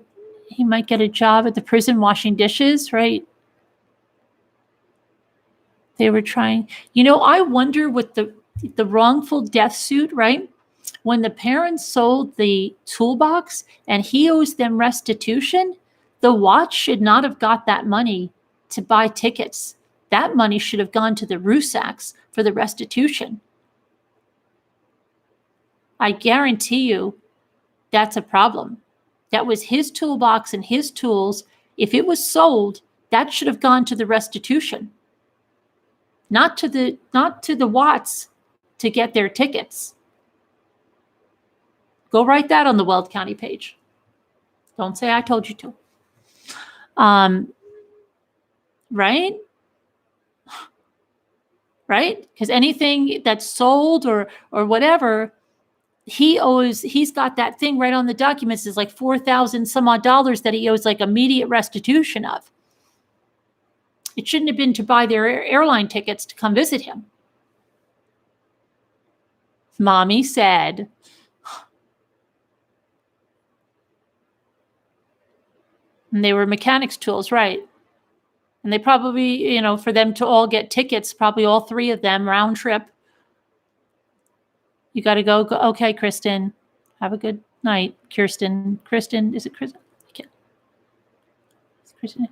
He might get a job at the prison washing dishes, right? They were trying. You know, I wonder with the wrongful death suit, right? When the parents sold the toolbox and he owes them restitution, the Watts should not have got that money to buy tickets. That money should have gone to the Rusacks for the restitution. I guarantee you that's a problem. That was his toolbox and his tools. If it was sold, that should have gone to the restitution, not to the Watts to get their tickets. Go write that on the Weld County page. Don't say I told you to. Right? Right? Because anything that's sold or whatever, he's got that thing right on the documents. It's like $4,000 some odd dollars that he owes like immediate restitution of. It shouldn't have been to buy their airline tickets to come visit him. Mommy said. And they were mechanics tools, right? And they probably, for them to all get tickets, probably all three of them round trip. You got to go. Okay, Kristen. Have a good night, Kirsten. Kristen, is it Kristen? I can't. It's Kristen.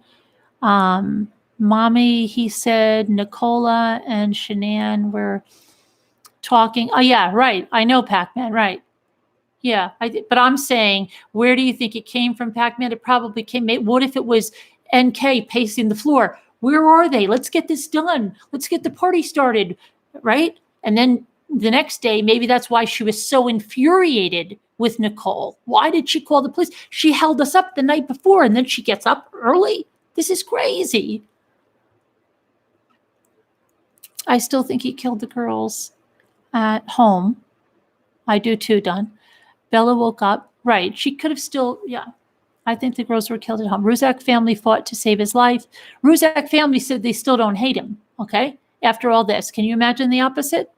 Mommy, he said Nicola and Shanann were talking. Oh, yeah, right. I know Pac-Man, right. Yeah, but I'm saying, where do you think it came from, Pac-Man? It probably came. What if it was NK pacing the floor? Where are they? Let's get this done. Let's get the party started, right? And then the next day, maybe that's why she was so infuriated with Nicole. Why did she call the police? She held us up the night before, and then she gets up early. This is crazy. I still think he killed the girls at home. I do too, Don. Bella woke up. Right. She could have still, yeah. I think the girls were killed at home. Ruzak family fought to save his life. Ruzak family said they still don't hate him. Okay. After all this, can you imagine the opposite?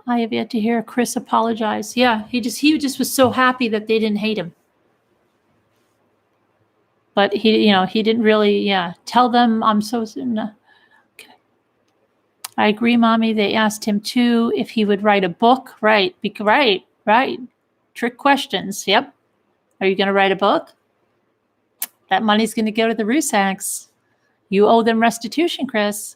I have yet to hear Chris apologize. Yeah. He just was so happy that they didn't hate him. But he didn't really, tell them I'm so, no. Okay. I agree, Mommy. They asked him too if he would write a book. Right. Right. Trick questions. Yep. Are you going to write a book? That money's going to go to the Rusaks. You owe them restitution, Chris.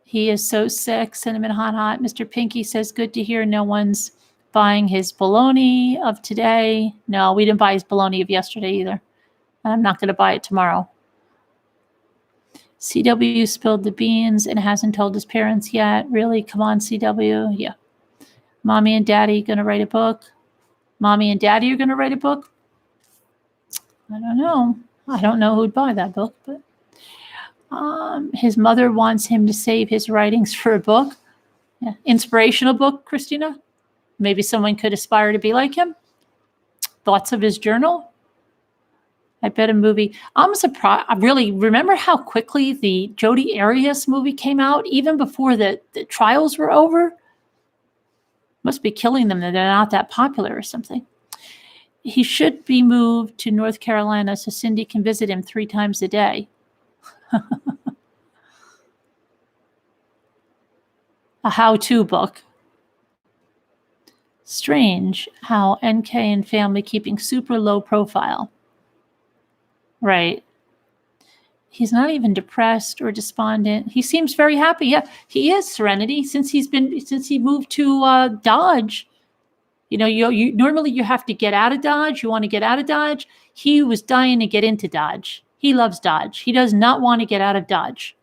He is so sick. Cinnamon hot. Mr. Pinky says, good to hear no one's buying his bologna of today. No, we didn't buy his bologna of yesterday either. I'm not going to buy it tomorrow. CW spilled the beans and hasn't told his parents yet. Really? Come on, CW. Yeah. Mommy and Daddy going to write a book. Mommy and Daddy are going to write a book. I don't know. I don't know who'd buy that book, but his mother wants him to save his writings for a book. Yeah. Inspirational book, Christina. Maybe someone could aspire to be like him. Thoughts of his journal. I bet a movie. I'm surprised. I really remember how quickly the Jodi Arias movie came out, even before the trials were over. Must be killing them that they're not that popular or something. He should be moved to North Carolina so Cindy can visit him 3 times a day. A how-to book. Strange how NK and family keeping super low profile. Right. He's not even depressed or despondent. He seems very happy. Yeah, he is, Serenity, since he moved to Dodge. You normally you have to get out of Dodge. You want to get out of Dodge. He was dying to get into Dodge. He loves Dodge. He does not want to get out of Dodge.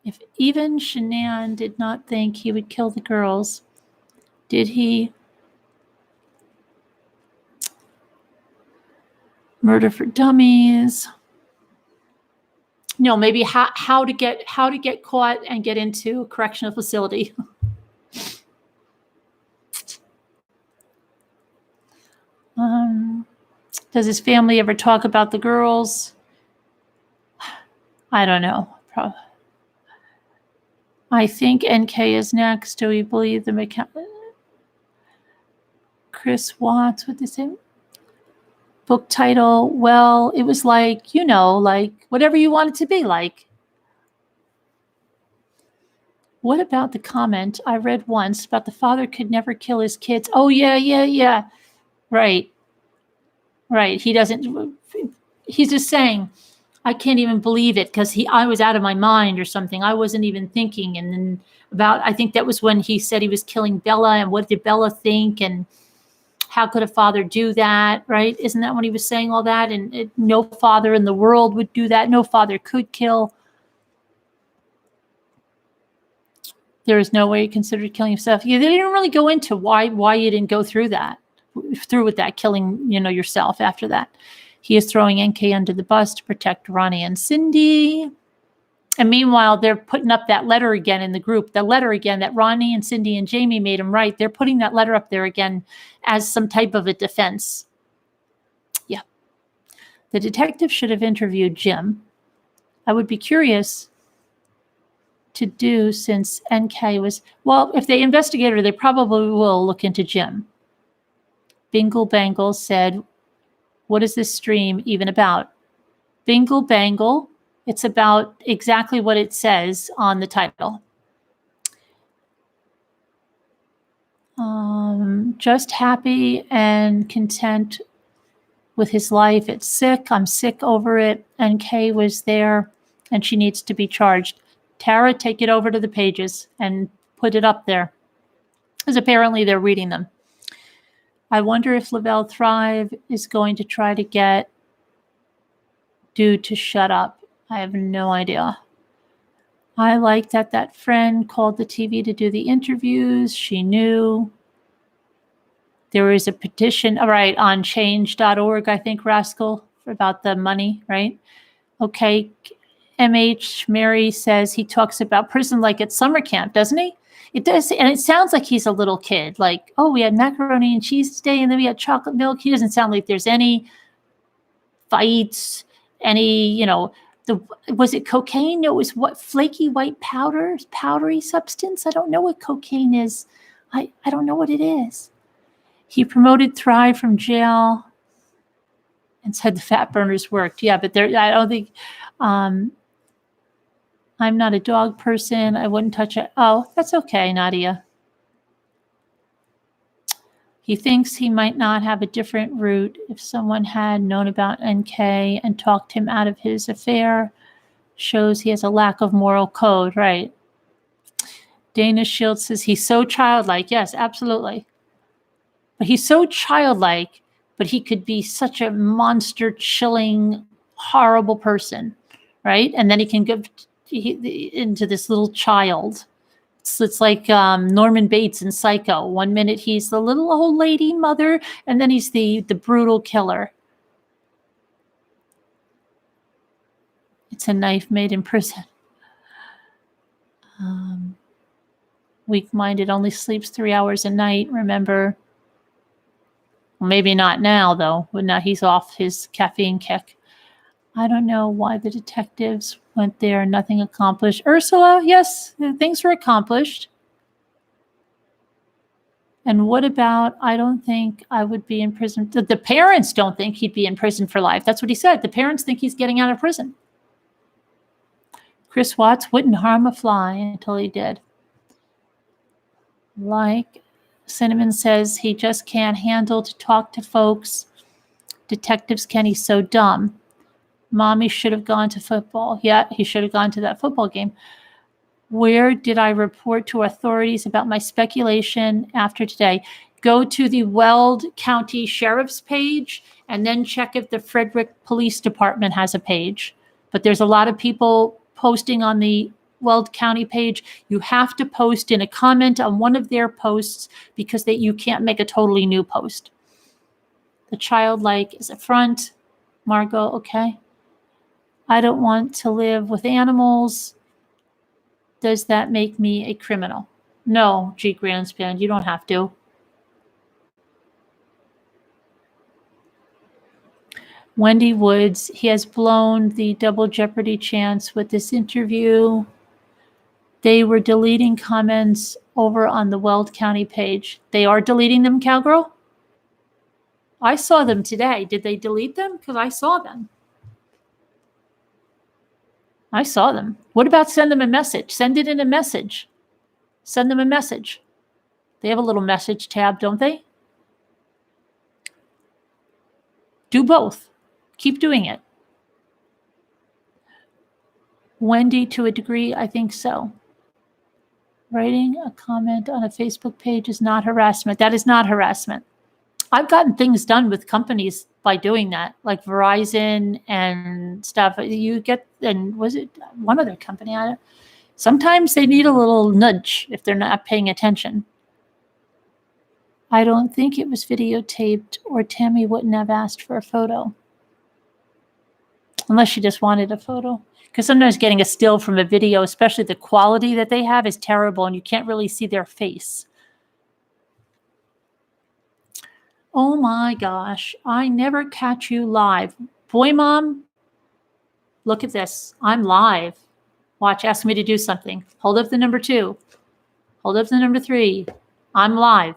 If even Shanann did not think he would kill the girls, did he? Murder for Dummies. No, maybe how to get caught and get into a correctional facility. Does his family ever talk about the girls? I don't know. Probably. I think NK is next. Do we believe the mechanic? Chris Watts, what is it? Book title, well, it was like, like whatever you want it to be like. What about the comment I read once about the father could never kill his kids? Oh, yeah. Right. He's just saying, I can't even believe it because I was out of my mind or something. I wasn't even thinking. And then I think that was when he said he was killing Bella and what did Bella think and how could a father do that, right? Isn't that when he was saying all that? And no father in the world would do that. No father could kill. There is no way you considered killing yourself. Yeah, they didn't really go into why you didn't go through with that, killing, yourself after that. He is throwing NK under the bus to protect Ronnie and Cindy. And meanwhile, they're putting up that letter again in the group, the letter again that Ronnie and Cindy and Jamie made him write. They're putting that letter up there again as some type of a defense. Yeah. The detective should have interviewed Jim. I would be curious to do, since NK was, well, if they investigate her, they probably will look into Jim. Bingle Bangle said, what is this stream even about? Bingle Bangle, it's about exactly what it says on the title. Just happy and content with his life. It's sick. I'm sick over it. NK was there and she needs to be charged. Tara, take it over to the pages and put it up there, because apparently they're reading them. I wonder if Lavelle Thrive is going to try to get Dude to shut up. I have no idea. I like that friend called the TV to do the interviews. She knew. There is a petition, right, on change.org, I think, Rascal, about the money, right? Okay. MH Mary says he talks about prison like at summer camp, doesn't he? It does, and it sounds like he's a little kid. Like, oh, we had macaroni and cheese today, and then we had chocolate milk. He doesn't sound like there's any fights, any, was it cocaine? No, it was what, flaky white powder, powdery substance? I don't know what cocaine is. I don't know what it is. He promoted Thrive from jail and said the fat burners worked. Yeah, but I don't think, I'm not a dog person. I wouldn't touch it. Oh, that's okay, Nadia. He thinks he might not have a different route if someone had known about NK and talked him out of his affair. Shows he has a lack of moral code, right? Dana Shields says he's so childlike. Yes, absolutely. But he's so childlike, but he could be such a monster, chilling, horrible person, right? And then he can go into this little child. It's like Norman Bates in Psycho. One minute he's the little old lady mother, and then he's the brutal killer. It's a knife made in prison. Weak-minded only sleeps 3 hours a night, remember? Well, maybe not now, though. But now he's off his caffeine kick. I don't know why the detectives went there. Nothing accomplished. Ursula, yes, things were accomplished. And what about, I don't think I would be in prison. The parents don't think he'd be in prison for life. That's what he said. The parents think he's getting out of prison. Chris Watts wouldn't harm a fly until he did. Like Cinnamon says, he just can't handle to talk to folks. Detectives can, he's so dumb. Mommy should have gone to football. Yeah, he should have gone to that football game. Where did I report to authorities about my speculation after today? Go to the Weld County Sheriff's page and then check if the Frederick Police Department has a page. But there's a lot of people posting on the Weld County page. You have to post in a comment on one of their posts because you can't make a totally new post. The childlike is a front. Margot, okay. I don't want to live with animals. Does that make me a criminal? No, G. Grandspan, you don't have to. Wendy Woods, he has blown the double jeopardy chance with this interview. They were deleting comments over on the Weld County page. They are deleting them, Cowgirl? I saw them today. Did they delete them? Because I saw them. I saw them. What about send them a message? Send it in a message. Send them a message. They have a little message tab, don't they? Do both. Keep doing it. Wendy, to a degree, I think so. Writing a comment on a Facebook page is not harassment. That is not harassment. I've gotten things done with companies by doing that, like Verizon and stuff. You get, and was it one other company? Sometimes they need a little nudge if they're not paying attention. I don't think it was videotaped, or Tammy wouldn't have asked for a photo. Unless she just wanted a photo. Because sometimes getting a still from a video, especially the quality that they have, is terrible and you can't really see their face. Oh my gosh, I never catch you live. Boy, Mom, look at this. I'm live. Watch, ask me to do something. Hold up the number 2. Hold up the number 3. I'm live.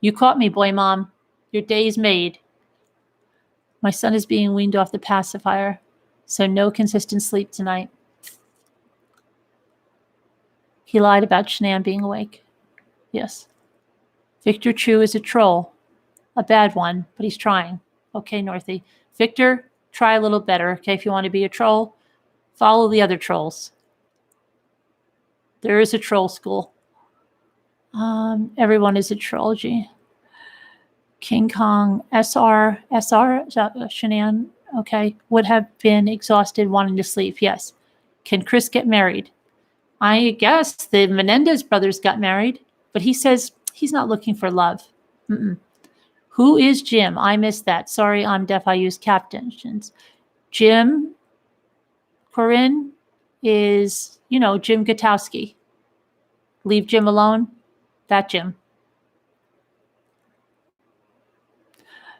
You caught me, Boy, Mom. Your day's made. My son is being weaned off the pacifier, so no consistent sleep tonight. He lied about Shanann being awake. Yes. Victor Chu is a troll. A bad one, but he's trying. Okay, Northie. Victor, try a little better, okay? If you want to be a troll, follow the other trolls. There is a troll school. Everyone is a troll, G. King Kong, SR, Shanann, okay, would have been exhausted wanting to sleep, yes. Can Chris get married? I guess the Menendez brothers got married, but he says he's not looking for love. Who is Jim? I missed that. Sorry, I'm deaf. I use captions. Jim, Corinne, is, Jim Gutowski. Leave Jim alone. That Jim.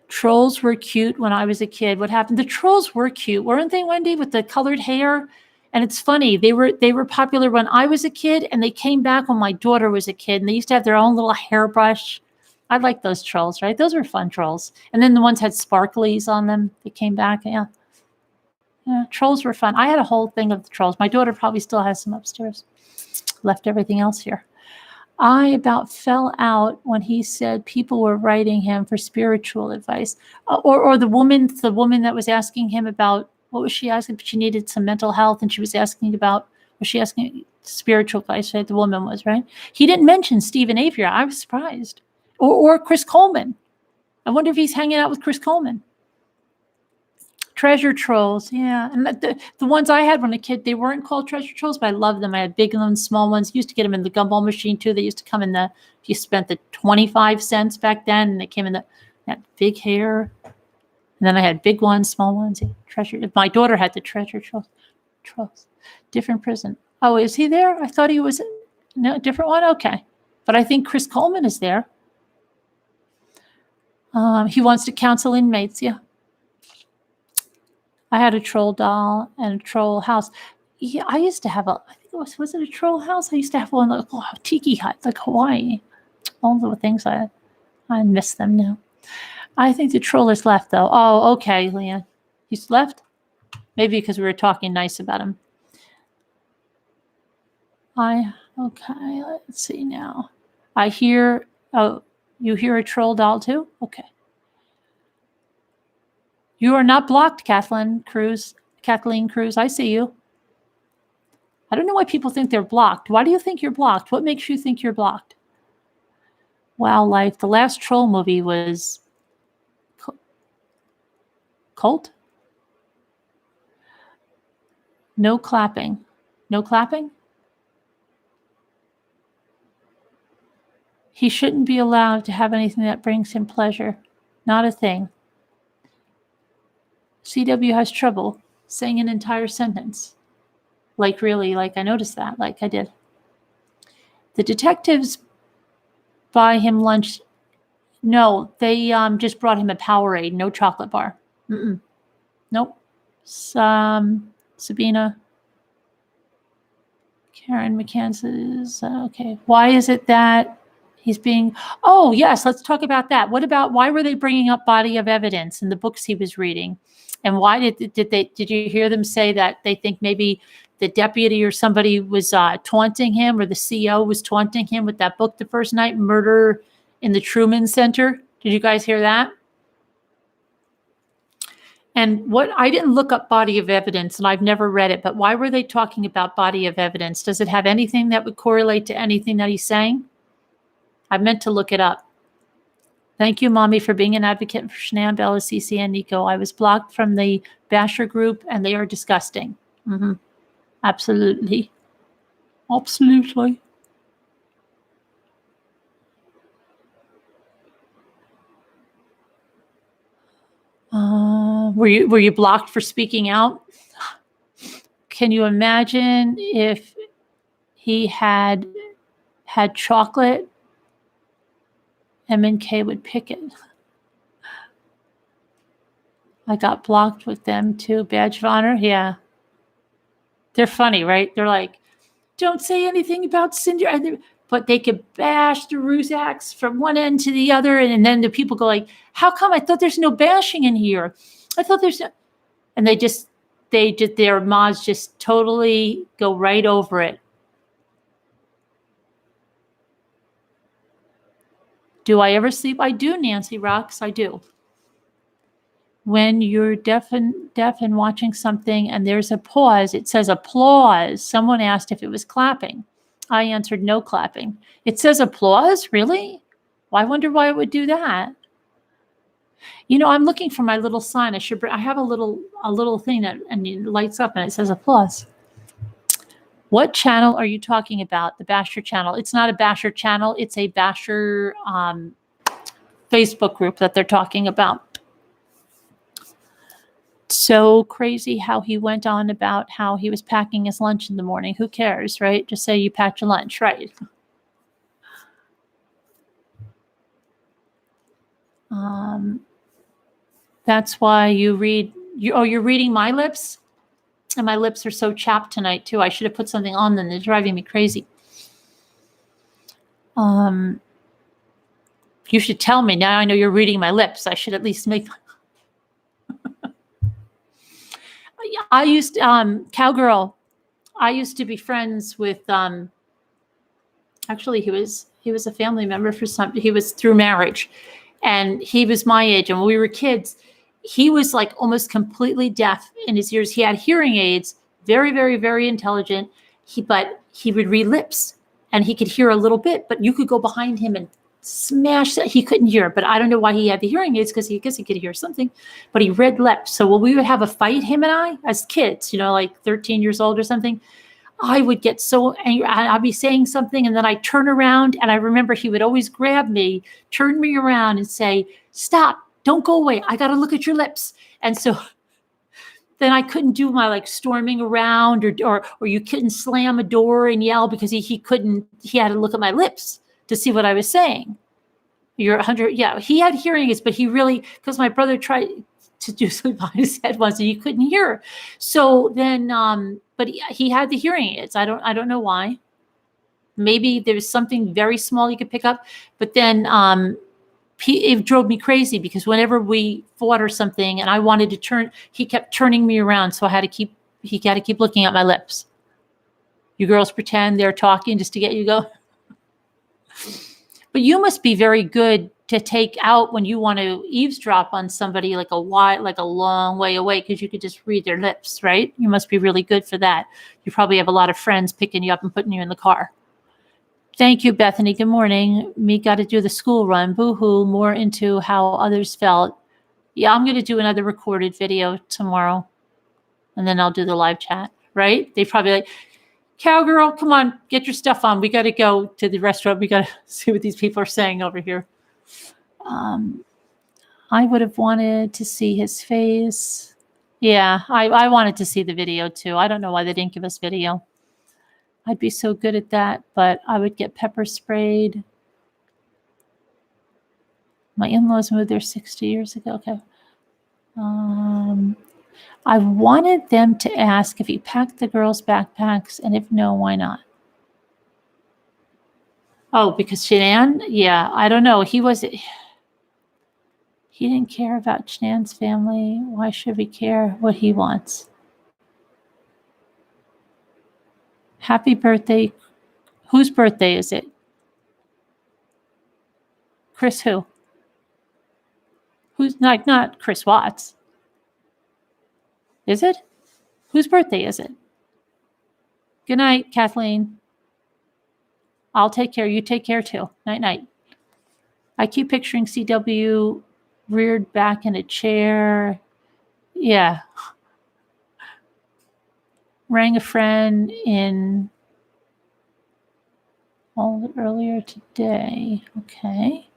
Trolls were cute when I was a kid. What happened? The trolls were cute, weren't they, Wendy, with the colored hair? And it's funny. They were popular when I was a kid, and they came back when my daughter was a kid, and they used to have their own little hairbrush. I like those trolls, right? Those were fun trolls. And then the ones had sparklies on them. They came back. Yeah. Yeah, trolls were fun. I had a whole thing of the trolls. My daughter probably still has some upstairs. Left everything else here. I about fell out when he said people were writing him for spiritual advice. Or the woman that was asking him about, what was she asking? She needed some mental health, and she was asking about, was she asking spiritual advice, right? The woman was, right? He didn't mention Stephen Avery. I was surprised. Or Chris Coleman. I wonder if he's hanging out with Chris Coleman. Treasure trolls, yeah. And the ones I had when a kid, they weren't called treasure trolls, but I loved them. I had big ones, small ones. Used to get them in the gumball machine too. They used to come in you spent the 25 cents back then, and they came in that big hair. And then I had big ones, small ones. Treasure. My daughter had the treasure trolls. Different prison. Oh, is he there? I thought he was. No, different one? Okay. But I think Chris Coleman is there. He wants to counsel inmates, yeah. I had a troll doll and a troll house. Yeah, I used to have I think it was it a troll house? I used to have one like a tiki hut, like Hawaii. All the things I miss them now. I think the troll is left though. Oh, okay, Leanne. He's left? Maybe because we were talking nice about him. Okay, let's see now. I hear, you hear a troll doll too? Okay. You are not blocked, Kathleen Cruz. I see you. I don't know why people think they're blocked. Why do you think you're blocked? What makes you think you're blocked? Wow, Life. The last troll movie was Cult? No clapping. No clapping? He shouldn't be allowed to have anything that brings him pleasure. Not a thing. CW has trouble saying an entire sentence. Like really, like I noticed that, like I did. The detectives buy him lunch. No, they just brought him a Powerade, no chocolate bar. Nope. Sabina. Karen McCann says, okay. Why is it that he's being, oh yes, let's talk about that. Why were they bringing up body of evidence in the books he was reading? And why did you hear them say that they think maybe the deputy or somebody was taunting him, or the CO was taunting him with that book the first night, Murder in the Truman Center? Did you guys hear that? And I didn't look up body of evidence, and I've never read it, but why were they talking about body of evidence? Does it have anything that would correlate to anything that he's saying? I meant to look it up. Thank you, Mommy, for being an advocate for Shanann, Bella, Cece, and Nico. I was blocked from the Basher group, and they are disgusting. Absolutely. Absolutely. Were you blocked for speaking out? Can you imagine if he had chocolate? M&K would pick it. I got blocked with them too. Badge of honor, yeah. They're funny, right? They're like, don't say anything about Cindy. But they could bash the Ruzaks from one end to the other, and then the people go like, "How come? I thought there's no bashing in here. I thought there's no," and their mods just totally go right over it. Do I ever sleep? I do, Nancy Rocks. I do. When you're deaf and watching something and there's a pause, it says applause. Someone asked if it was clapping. I answered no clapping. It says applause? Really? Well, I wonder why it would do that. You know, I'm looking for my little sign. I have a little thing that and it lights up and it says applause. What channel are you talking about? The Basher channel. It's not a Basher channel. It's a Basher Facebook group that they're talking about. So crazy how he went on about how he was packing his lunch in the morning. Who cares, right? Just say you packed your lunch, right? That's why you read. You're reading my lips, and my lips are so chapped tonight too. I should have put something on them. They're driving me crazy. You should tell me now. I know you're reading my lips. I should at least make. I used Cowgirl. I used to be friends with actually he was a family member for some. He was through marriage, and he was my age. And when we were kids, he was like almost completely deaf in his ears. He had hearing aids, very, very, very intelligent. But he would read lips, and he could hear a little bit. But you could go behind him and smash that. He couldn't hear, but I don't know why he had the hearing aids because he guess he could hear something. But he read lips. So when we would have a fight, him and I, as kids, you know, like 13 years old or something, I would get so angry. I'd be saying something and then I'd turn around, and I remember he would always grab me, turn me around and say, "Stop, don't go away. I got to look at your lips." And so then I couldn't do my like storming around or you couldn't slam a door and yell because he had to look at my lips to see what I was saying. You're 100. Yeah, he had hearing aids, but he really, because my brother tried to do something behind his head once and you couldn't hear. So then, but he had the hearing aids. I don't know why. Maybe there's something very small you could pick up, but then it drove me crazy because whenever we fought or something and I wanted to turn, he kept turning me around. So he got to keep looking at my lips. You girls pretend they're talking just to get you go. But you must be very good to take out when you want to eavesdrop on somebody like a long way away because you could just read their lips, right? You must be really good for that. You probably have a lot of friends picking you up and putting you in the car. Thank you, Bethany. Good morning. Me got to do the school run. Boo-hoo. More into how others felt. Yeah, I'm going to do another recorded video tomorrow, and then I'll do the live chat, right? They probably like, "Cowgirl, come on, get your stuff on. We got to go to the restaurant. We got to see what these people are saying over here." I would have wanted to see his face. Yeah, I wanted to see the video too. I don't know why they didn't give us video. I'd be so good at that, but I would get pepper sprayed. My in-laws moved there 60 years ago. Okay. I wanted them to ask if he packed the girls' backpacks, and if no, why not? Oh, because Shanann? Yeah, I don't know. He didn't care about Shanann's family. Why should we care what he wants? Happy birthday. Whose birthday is it? Chris who? Who's not Chris Watts? Is it? Whose birthday is it? Good night, Kathleen. I'll take care. You take care too. Night, night. I keep picturing CW reared back in a chair. Yeah. Rang a friend in All earlier today. Okay.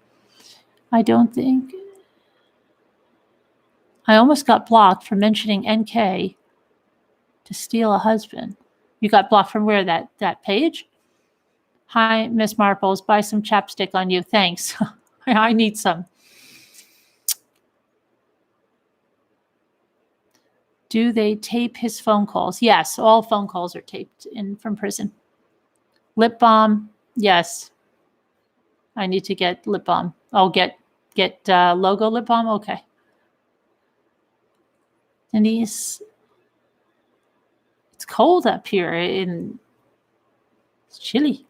I don't think. I almost got blocked for mentioning NK to steal a husband. You got blocked from where? That page? Hi, Miss Marples. Buy some chapstick on you. Thanks. I need some. Do they tape his phone calls? Yes, all phone calls are taped in from prison. Lip balm. Yes. I need to get lip balm. Oh, get logo lip balm. Okay. Denise, it's cold up here and it's chilly.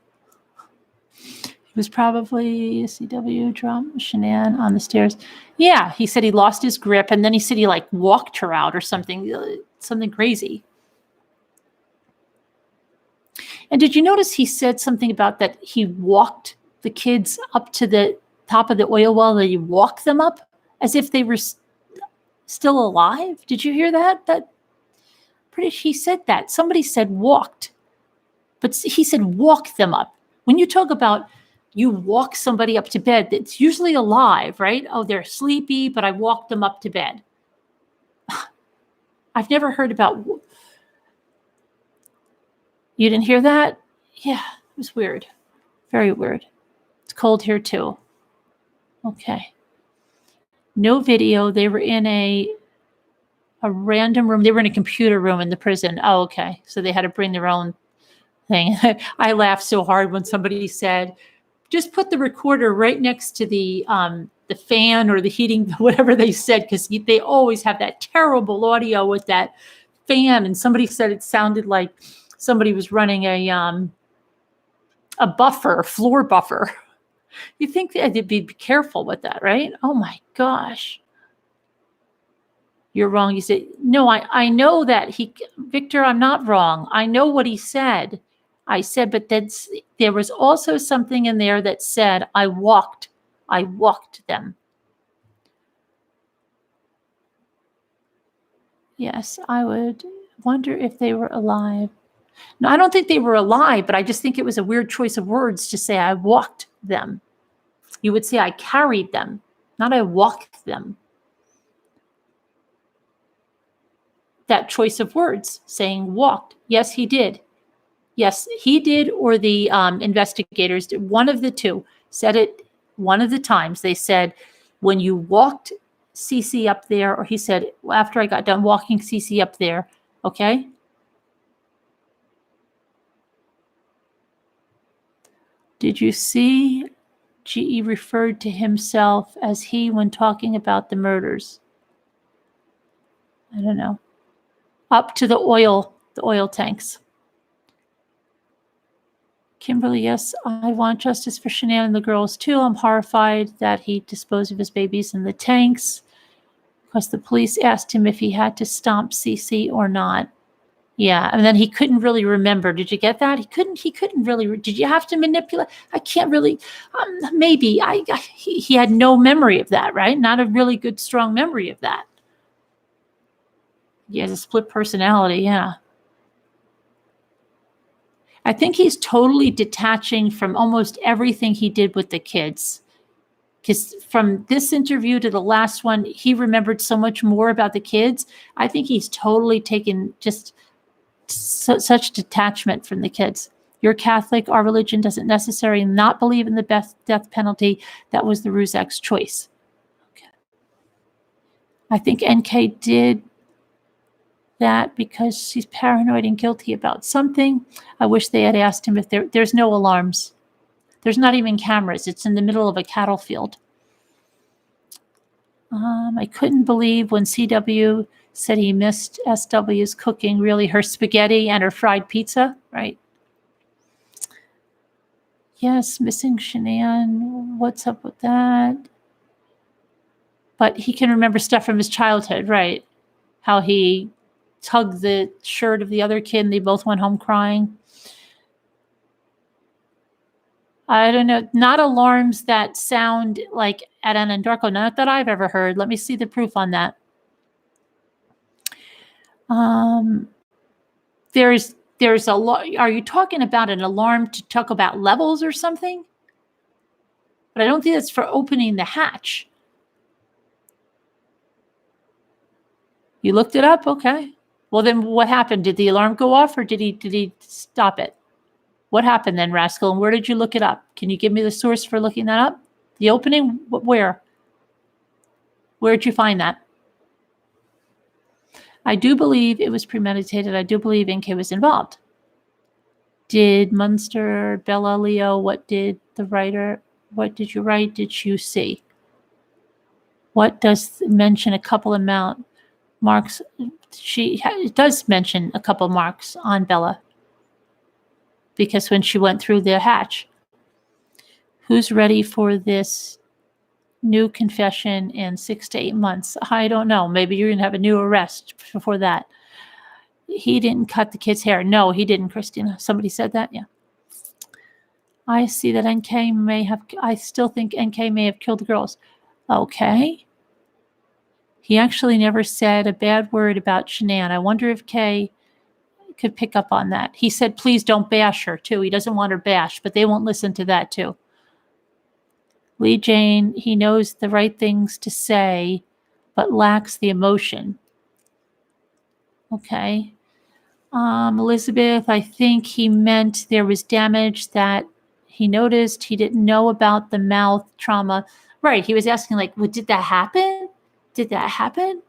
He was probably a CW drum, Shanann on the stairs. Yeah, he said he lost his grip and then he said he like walked her out or something crazy. And did you notice he said something about that he walked the kids up to the top of the oil well, that he walked them up as if they were still alive? Did you hear that? He said that. Somebody said walked, but he said walk them up. When you talk about you walk somebody up to bed, it's usually alive, right? Oh, they're sleepy, but I walked them up to bed. I've never heard about. You didn't hear that? Yeah, it was weird. Very weird. It's cold here too. Okay. No video. They were in a random room. They were in a computer room in the prison. Oh, okay. So they had to bring their own thing. I laughed so hard when somebody said, just put the recorder right next to the fan or the heating, whatever they said, because they always have that terrible audio with that fan. And somebody said it sounded like somebody was running a buffer, a floor buffer. You think they'd be careful with that, right? Oh my gosh. You're wrong. You said, no, I know that Victor, I'm not wrong. I know what he said. I said, but there was also something in there that said, I walked them. Yes, I would wonder if they were alive. No, I don't think they were alive, but I just think it was a weird choice of words to say I walked them. You would say I carried them, not I walked them. That choice of words, saying walked. Yes, he did. Yes, he did, or the investigators did. One of the two said it one of the times. They said, when you walked Cece up there, or he said, after I got done walking Cece up there, okay? Did you see GE referred to himself as he when talking about the murders? I don't know. Up to the oil tanks. Kimberly, yes, I want justice for Shanann and the girls too. I'm horrified that he disposed of his babies in the tanks because the police asked him if he had to stomp Cece or not. Yeah, and then he couldn't really remember. Did you get that? He couldn't really. Did you have to manipulate? I can't really. Maybe he had no memory of that, right? Not a really good, strong memory of that. He has a split personality. Yeah. I think he's totally detaching from almost everything he did with the kids. Because from this interview to the last one, he remembered so much more about the kids. I think he's totally taken just such detachment from the kids. You're Catholic. Our religion doesn't necessarily not believe in the death penalty. That was the Ruzak's choice. Okay. I think NK did that because she's paranoid and guilty about something. I wish they had asked him if there's no alarms. There's not even cameras. It's in the middle of a cattle field. I couldn't believe when CW said he missed SW's cooking, really her spaghetti and her fried pizza, right? Yes, missing Shanann. What's up with that? But he can remember stuff from his childhood, right? How he tugged the shirt of the other kid and they both went home crying. I don't know. Not alarms that sound like at Anandarko. Not that I've ever heard. Let me see the proof on that. There's there's a lot. Are you talking about an alarm to talk about levels or something? But I don't think that's for opening the hatch. You looked it up? Okay. Well, then what happened? Did the alarm go off or did he stop it? What happened then, Rascal? And where did you look it up? Can you give me the source for looking that up? The opening? Where? Where did you find that? I do believe it was premeditated. I do believe NK was involved. Did Munster, Bella, Leo, what did you write? Did you see? What does mention a couple of marks? It does mention a couple marks on Bella. Because when she went through the hatch. Who's ready for this new confession in 6 to 8 months? I don't know. Maybe you're going to have a new arrest before that. He didn't cut the kid's hair. No, he didn't, Christina. Somebody said that? Yeah. I see that I still think NK may have killed the girls. Okay. He actually never said a bad word about Shanann. I wonder if Kay could pick up on that. He said, please don't bash her, too. He doesn't want her bashed, but they won't listen to that, too. Lee Jane, he knows the right things to say, but lacks the emotion. Okay. Elizabeth, I think he meant there was damage that he noticed. He didn't know about the mouth trauma. Right. He was asking, like, well, did that happen? Did that happen?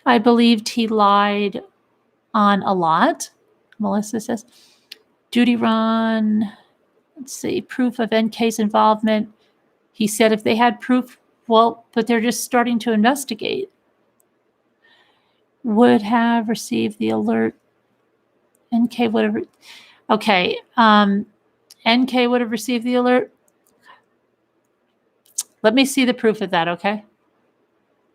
I believed he lied on a lot. Melissa says, duty run. Let's see, proof of NK's involvement. He said if they had proof, well, but they're just starting to investigate. Would have received the alert. NK would have. Okay. NK would have received the alert. Let me see the proof of that, okay?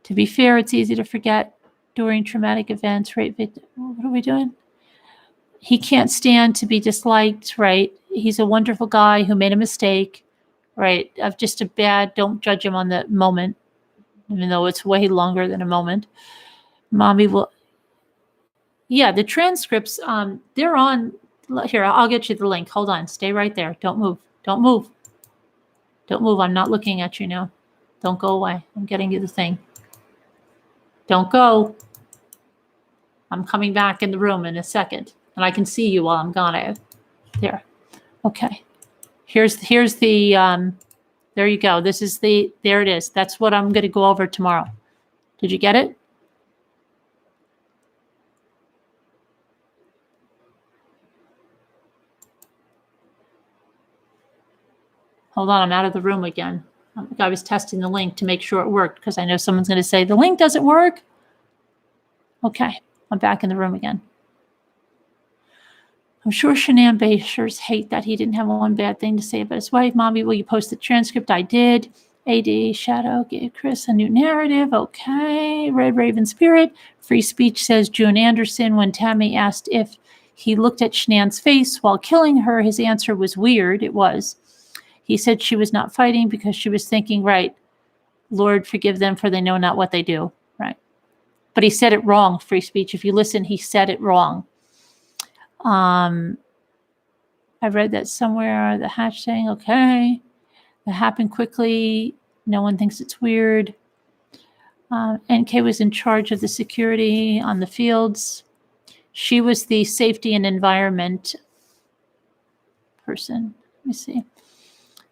To be fair, it's easy to forget during traumatic events, right? What are we doing? He can't stand to be disliked, right? He's a wonderful guy who made a mistake, right? Of just a bad, don't judge him on the moment, even though it's way longer than a moment. Mommy will, yeah, the transcripts, they're on, here, I'll get you the link. Hold on, stay right there. Don't move, don't move. Don't move, I'm not looking at you now. Don't go away, I'm getting you the thing. Don't go. I'm coming back in the room in a second, and I can see you while I'm gone. There, okay. Here's the, there you go. This is there it is. That's what I'm going to go over tomorrow. Did you get it? Hold on, I'm out of the room again. I was testing the link to make sure it worked because I know someone's going to say, the link doesn't work. Okay, I'm back in the room again. I'm sure Shanann Bashers hate that he didn't have one bad thing to say about his wife. Mommy, will you post the transcript? I did. AD Shadow gave Chris a new narrative. Okay. Red Raven Spirit. Free Speech says June Anderson. When Tammy asked if he looked at Shanann's face while killing her, his answer was weird. It was. He said she was not fighting because she was thinking, right, Lord, forgive them for they know not what they do. Right. But he said it wrong, Free Speech. If you listen, he said it wrong. I read that somewhere, the hatch saying, okay, it happened quickly. No one thinks it's weird. NK was in charge of the security on the fields. She was the safety and environment person. Let me see.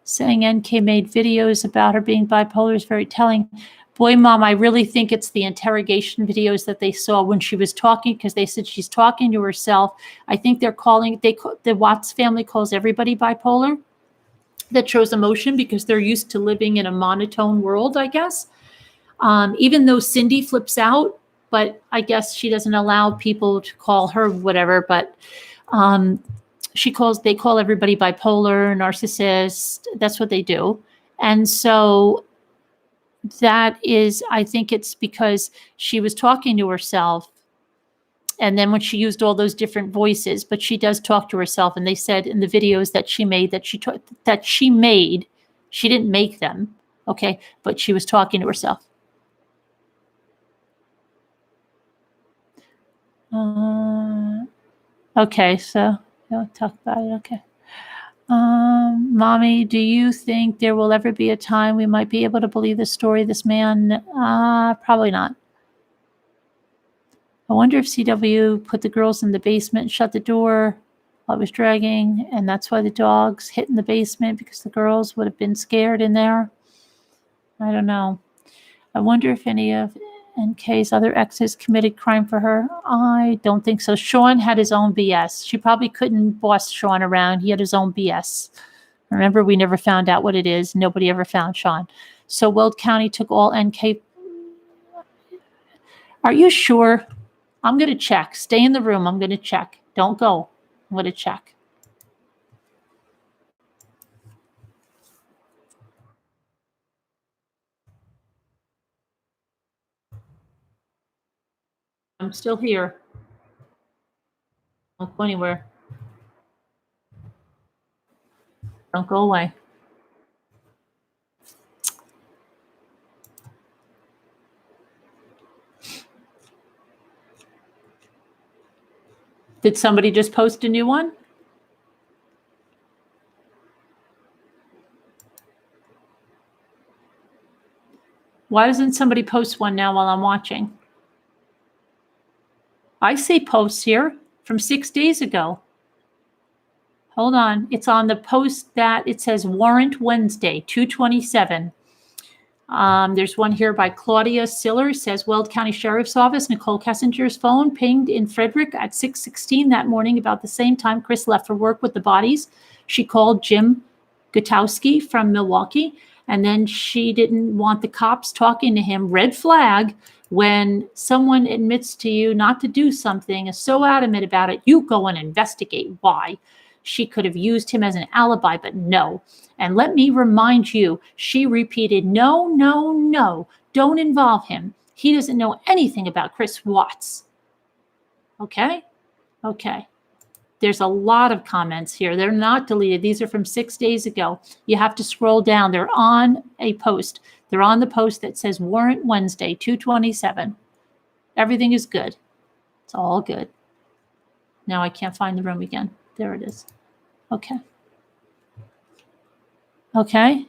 Saying NK made videos about her being bipolar is very telling. Boy, Mom, I really think it's the interrogation videos that they saw when she was talking, because they said she's talking to herself. I think the Watts family calls everybody bipolar that shows emotion because they're used to living in a monotone world, I guess. Even though Cindy flips out, but I guess she doesn't allow people to call her whatever, but they call everybody bipolar, narcissist. That's what they do. And so that is, I think it's because she was talking to herself. And then when she used all those different voices, but she does talk to herself. And they said in the videos that she made she didn't make them. Okay. But she was talking to herself. Okay, so we'll talk about it. Okay. Mommy, do you think there will ever be a time we might be able to believe the story of this man? Probably not. I wonder if CW put the girls in the basement and shut the door while it was dragging, and that's why the dogs hit in the basement, because the girls would have been scared in there. I don't know. I wonder if any of NK's other exes committed crime for her. I don't think so. Sean had his own BS. She probably couldn't boss Sean around. He had his own BS. Remember, we never found out what it is. Nobody ever found Sean. So Weld County took all NK. Are you sure? I'm going to check. Stay in the room. I'm going to check. Don't go. I'm going to check. I'm still here. Don't go anywhere. Don't go away. Did somebody just post a new one? Why doesn't somebody post one now while I'm watching? I see posts here from 6 days ago. Hold on. It's on the post that it says Warrant Wednesday, 2/27. There's one here by Claudia Siller. Says Weld County Sheriff's Office. Nicole Kessinger's phone pinged in Frederick at 6:16 that morning, about the same time Chris left for work with the bodies. She called Jim Gutowski from Milwaukee, and then she didn't want the cops talking to him. Red flag. When someone admits to you not to do something, is so adamant about it, you go and investigate why. She could have used him as an alibi, but no. And let me remind you, she repeated, no, no, no, don't involve him. He doesn't know anything about Chris Watts. Okay? Okay. There's a lot of comments here. They're not deleted. These are from 6 days ago. You have to scroll down. They're on a post. They're on the post that says Warrant Wednesday, 2/27. Everything is good. It's all good. Now I can't find the room again. There it is. Okay. Okay.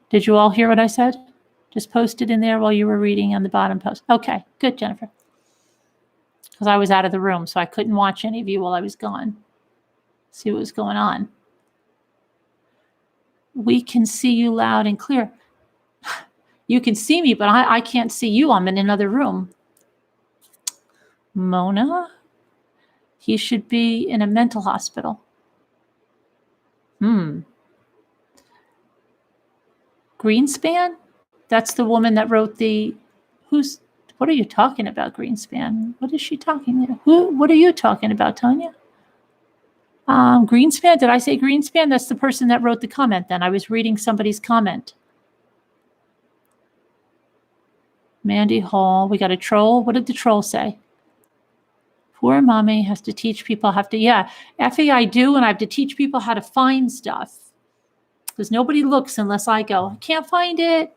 Did you all hear what I said? Just post it in there while you were reading on the bottom post. Okay. Good, Jennifer. Because I was out of the room, so I couldn't watch any of you while I was gone. See what was going on. We can see you loud and clear. You can see me, but I can't see you. I'm in another room. Mona? He should be in a mental hospital. Greenspan? That's the woman that wrote the... What are you talking about, Greenspan? What is she talking about? What are you talking about, Tanya? Greenspan? Did I say Greenspan? That's the person that wrote the comment then. I was reading somebody's comment. Mandy Hall. We got a troll. What did the troll say? Poor mommy has to teach people how to... Yeah, Effie, I do, and I have to teach people how to find stuff. Because nobody looks unless I go, I can't find it.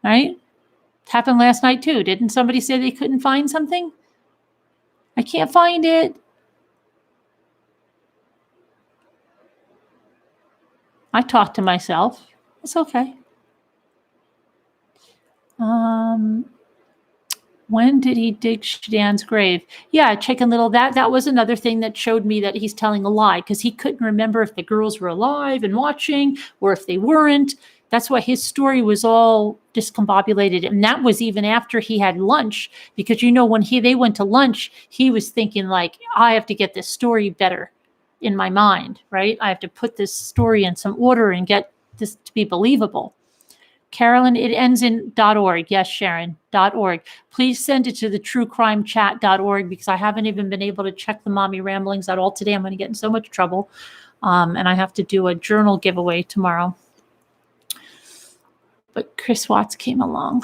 Right? It happened last night too. Didn't somebody say they couldn't find something? I can't find it. I talk to myself. It's okay. When did he dig Shannann's grave? Yeah, Chicken Little. That was another thing that showed me that he's telling a lie, because he couldn't remember if the girls were alive and watching or if they weren't. That's why his story was all discombobulated. And that was even after he had lunch, because, you know, when they went to lunch, he was thinking like, I have to get this story better in my mind, right? I have to put this story in some order and get this to be believable. Carolyn, it ends in .org. Yes, Sharon, .org. Please send it to the truecrimechat.org, because I haven't even been able to check the mommy ramblings at all today. I'm going to get in so much trouble. And I have to do a journal giveaway tomorrow. But Chris Watts came along.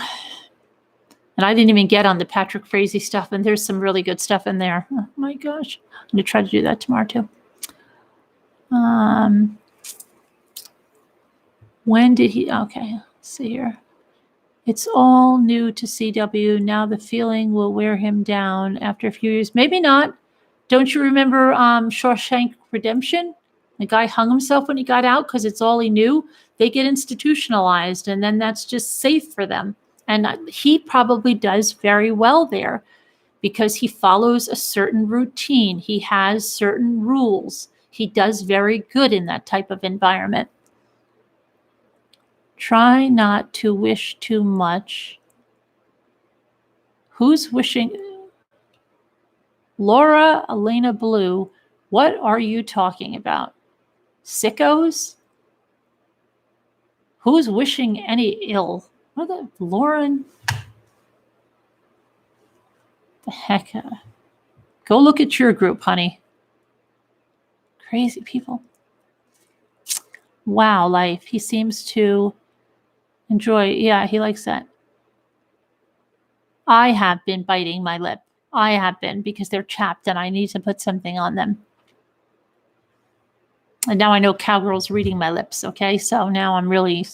And I didn't even get on the Patrick Frazee stuff, and there's some really good stuff in there. Oh my gosh. I'm going to try to do that tomorrow too. When did he... Okay, let's see here. It's all new to CW. Now the feeling will wear him down after a few years. Maybe not. Don't you remember Shawshank Redemption? The guy hung himself when he got out because it's all he knew. They get institutionalized, and then that's just safe for them. And he probably does very well there because he follows a certain routine. He has certain rules. He does very good in that type of environment. Try not to wish too much. Who's wishing? Laura Elena Blue, what are you talking about? Sickos? Who's wishing any ill? What the Lauren? The heck? Go look at your group, honey. Crazy people. Wow, life. He seems to enjoy. Yeah, he likes that. I have been biting my lip. I have been because they're chapped and I need to put something on them. And now I know Cowgirl's reading my lips, okay? So now I'm really...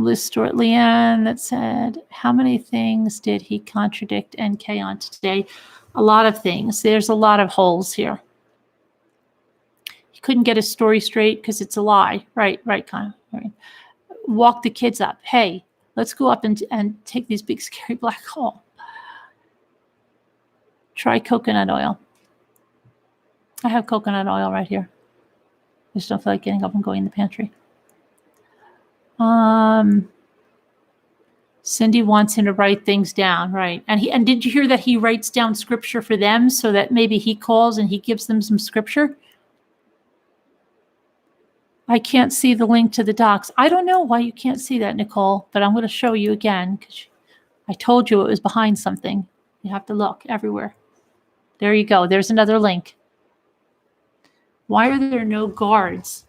Liz Stewart Leanne that said, how many things did he contradict NK on today? A lot of things. There's a lot of holes here. He couldn't get his story straight because it's a lie. Right, kind of. Right. Walk the kids up. Hey, let's go up and take these big scary black hole. Try coconut oil. I have coconut oil right here. I just don't feel like getting up and going in the pantry. Cindy wants him to write things down, right? And did you hear that he writes down scripture for them so that maybe he calls and he gives them some scripture? I can't see the link to the docs. I don't know why you can't see that, Nicole, but I'm going to show you again because I told you it was behind something. You have to look everywhere. There you go. There's another link. Why are there no guards?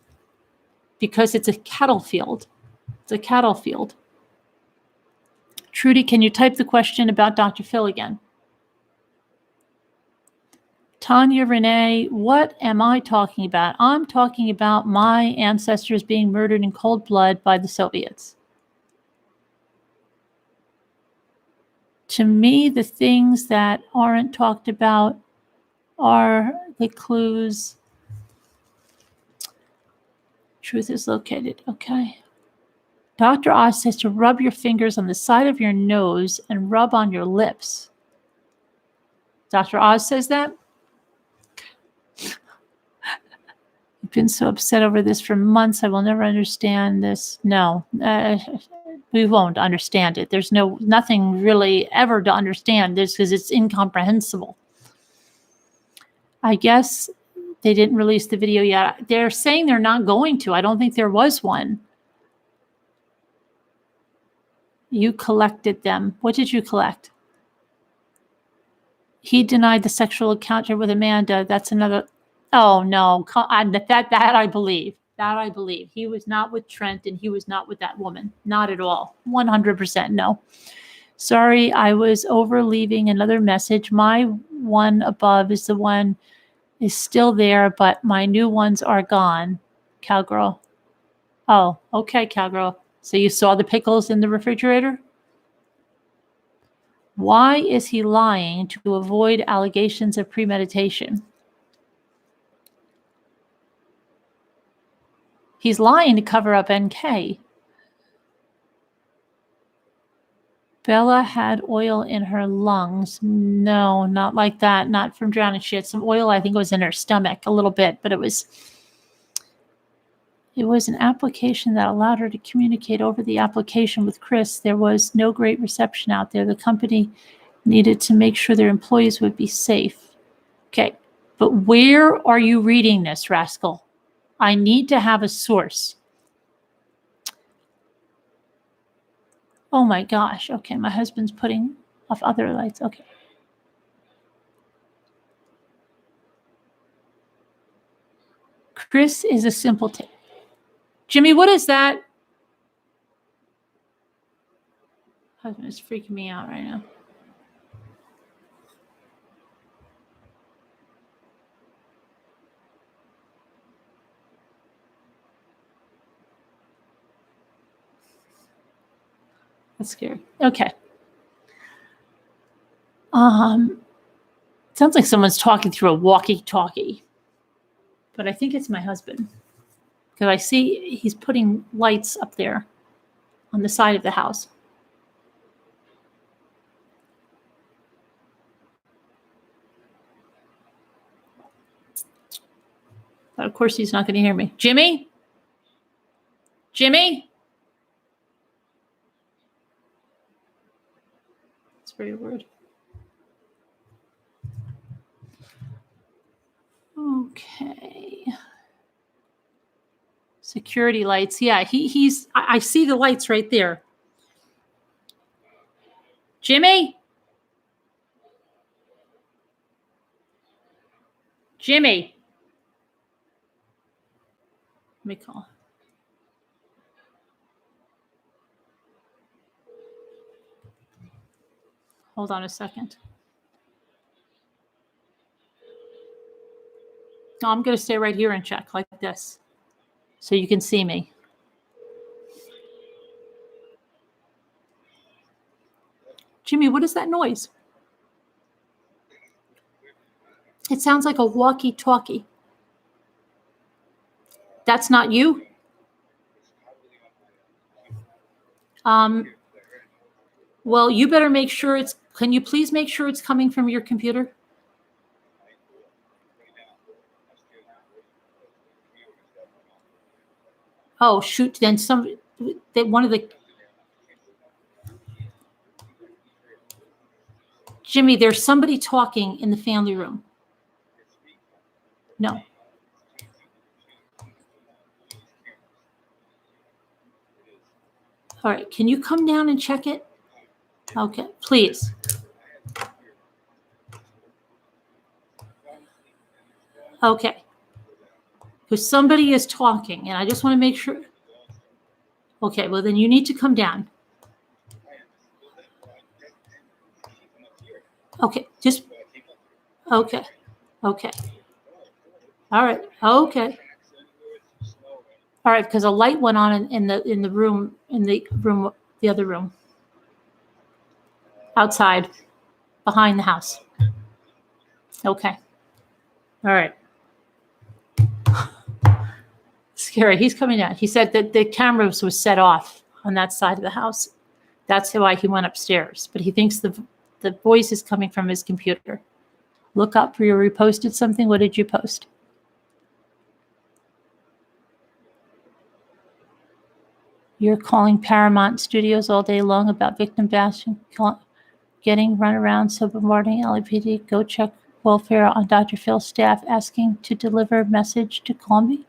Because it's a cattle field. It's a cattle field. Trudy, can you type the question about Dr. Phil again? Tanya Renee, what am I talking about? I'm talking about my ancestors being murdered in cold blood by the Soviets. To me, the things that aren't talked about are the clues. Truth is located. Okay. Dr. Oz says to rub your fingers on the side of your nose and rub on your lips. Dr. Oz says that? I've been so upset over this for months. I will never understand this. No, we won't understand it. There's nothing really ever to understand this because it's incomprehensible. I guess they didn't release the video yet. They're saying they're not going to. I don't think there was one. You collected them. What did you collect? He denied the sexual encounter with Amanda. That's another. Oh, no. That I believe. That I believe. He was not with Trent and he was not with that woman. Not at all. 100% no. Sorry, I was over leaving another message. My one above is the one is still there, but my new ones are gone. Cowgirl. Oh, okay, Cowgirl. So you saw the pickles in the refrigerator? Why is he lying to avoid allegations of premeditation? He's lying to cover up NK. Bella had oil in her lungs. No, not like that. Not from drowning. She had some oil, I think it was in her stomach a little bit, but it was an application that allowed her to communicate over the application with Chris. There was no great reception out there. The company needed to make sure their employees would be safe. Okay, but where are you reading this, rascal? I need to have a source. Oh my gosh. Okay, my husband's putting off other lights. Okay. Chris is a simpleton. Jimmy, what is that? Husband is freaking me out right now. That's scary. Okay. Sounds like someone's talking through a walkie-talkie, but I think it's my husband because I see he's putting lights up there on the side of the house. But of course, he's not going to hear me. Jimmy? Jimmy? It's very weird. Okay. Security lights. Yeah, I see the lights right there. Jimmy? Jimmy? Let me call. Hold on a second. No, I'm going to stay right here and check like this so you can see me. Jimmy, what is that noise? It sounds like a walkie-talkie. That's not you? Well, you better make sure can you please make sure it's coming from your computer? Oh, shoot. Then one of the, Jimmy, there's somebody talking in the family room. No. All right. Can you come down and check it? Okay, please. Okay. Because somebody is talking and I just want to make sure. Okay, well, then you need to come down. Okay, okay. Okay. All right. Okay. All right, because a light went on in the room, the other room. Outside, behind the house. Okay. All right. Scary. He's coming down. He said that the cameras was set off on that side of the house. That's why he went upstairs. But he thinks the voice is coming from his computer. Look up. You reposted something. What did you post? You're calling Paramount Studios all day long about victim bashing, getting run around, so bombarding LAPD. Go check welfare on Dr. Phil's staff, asking to deliver a message to call me.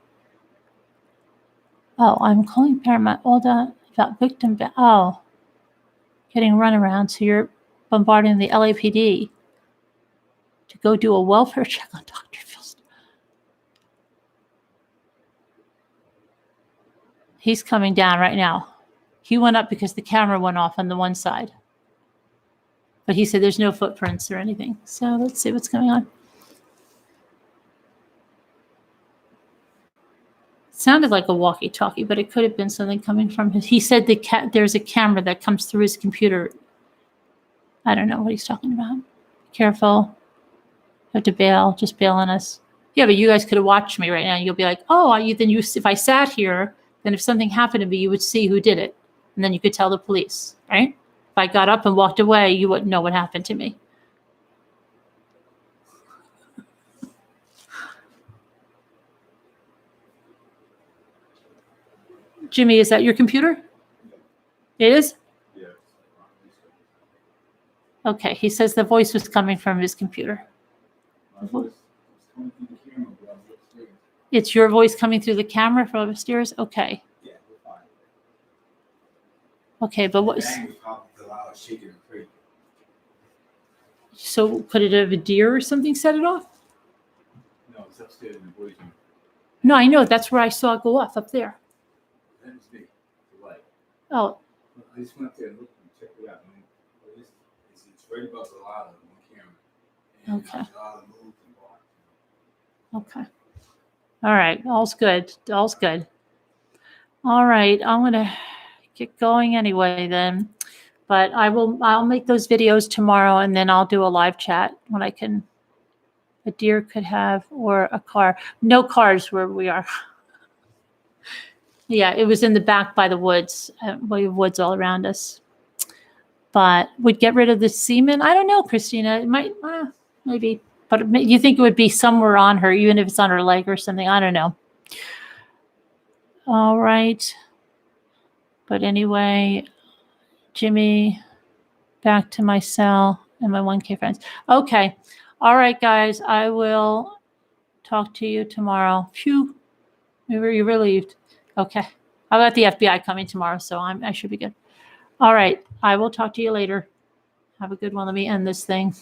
Oh, I'm calling Paramount all day about victim getting run around, so you're bombarding the LAPD to go do a welfare check on Dr. Phil's. He's coming down right now. He went up because the camera went off on the one side. But he said there's no footprints or anything. So let's see what's going on. It sounded like a walkie-talkie, but it could have been something coming from his. He said there's a camera that comes through his computer. I don't know what he's talking about. Careful. You have to bail. Just bail on us. Yeah, but you guys could have watched me right now. You'll be like, oh, if I sat here, then if something happened to me, you would see who did it. And then you could tell the police, right? If I got up and walked away, you wouldn't know what happened to me. Jimmy, is that your computer? It is? Yeah. Okay, he says the voice was coming from his computer. It's your voice coming through the camera from upstairs? Okay. Yeah, we're fine. Okay, but what? So could it have a deer or something set it off? No, it's upstairs in the boys' room. No, I know. That's where I saw it go off, up there. That was me. The light. Oh, I just went up there and looked and checked it out. I mean, it's right above the lot of one camera. And Okay. there's a lot of moved and blocked. okay. All right. All's good. All's good. All right. I'm going to get going anyway then. But I'll make those videos tomorrow, and then I'll do a live chat when I can. A deer could have, or a car. No cars where we are. Yeah, it was in the back by the woods. We have woods all around us. But would get rid of the semen? I don't know, Christina. It might, maybe. But you think it would be somewhere on her, even if it's on her leg or something. I don't know. All right. But anyway, Jimmy, back to my cell and my 1K friends. Okay. All right, guys. I will talk to you tomorrow. Phew. You're relieved. Okay. I got the FBI coming tomorrow, so I should be good. All right. I will talk to you later. Have a good one. Let me end this thing.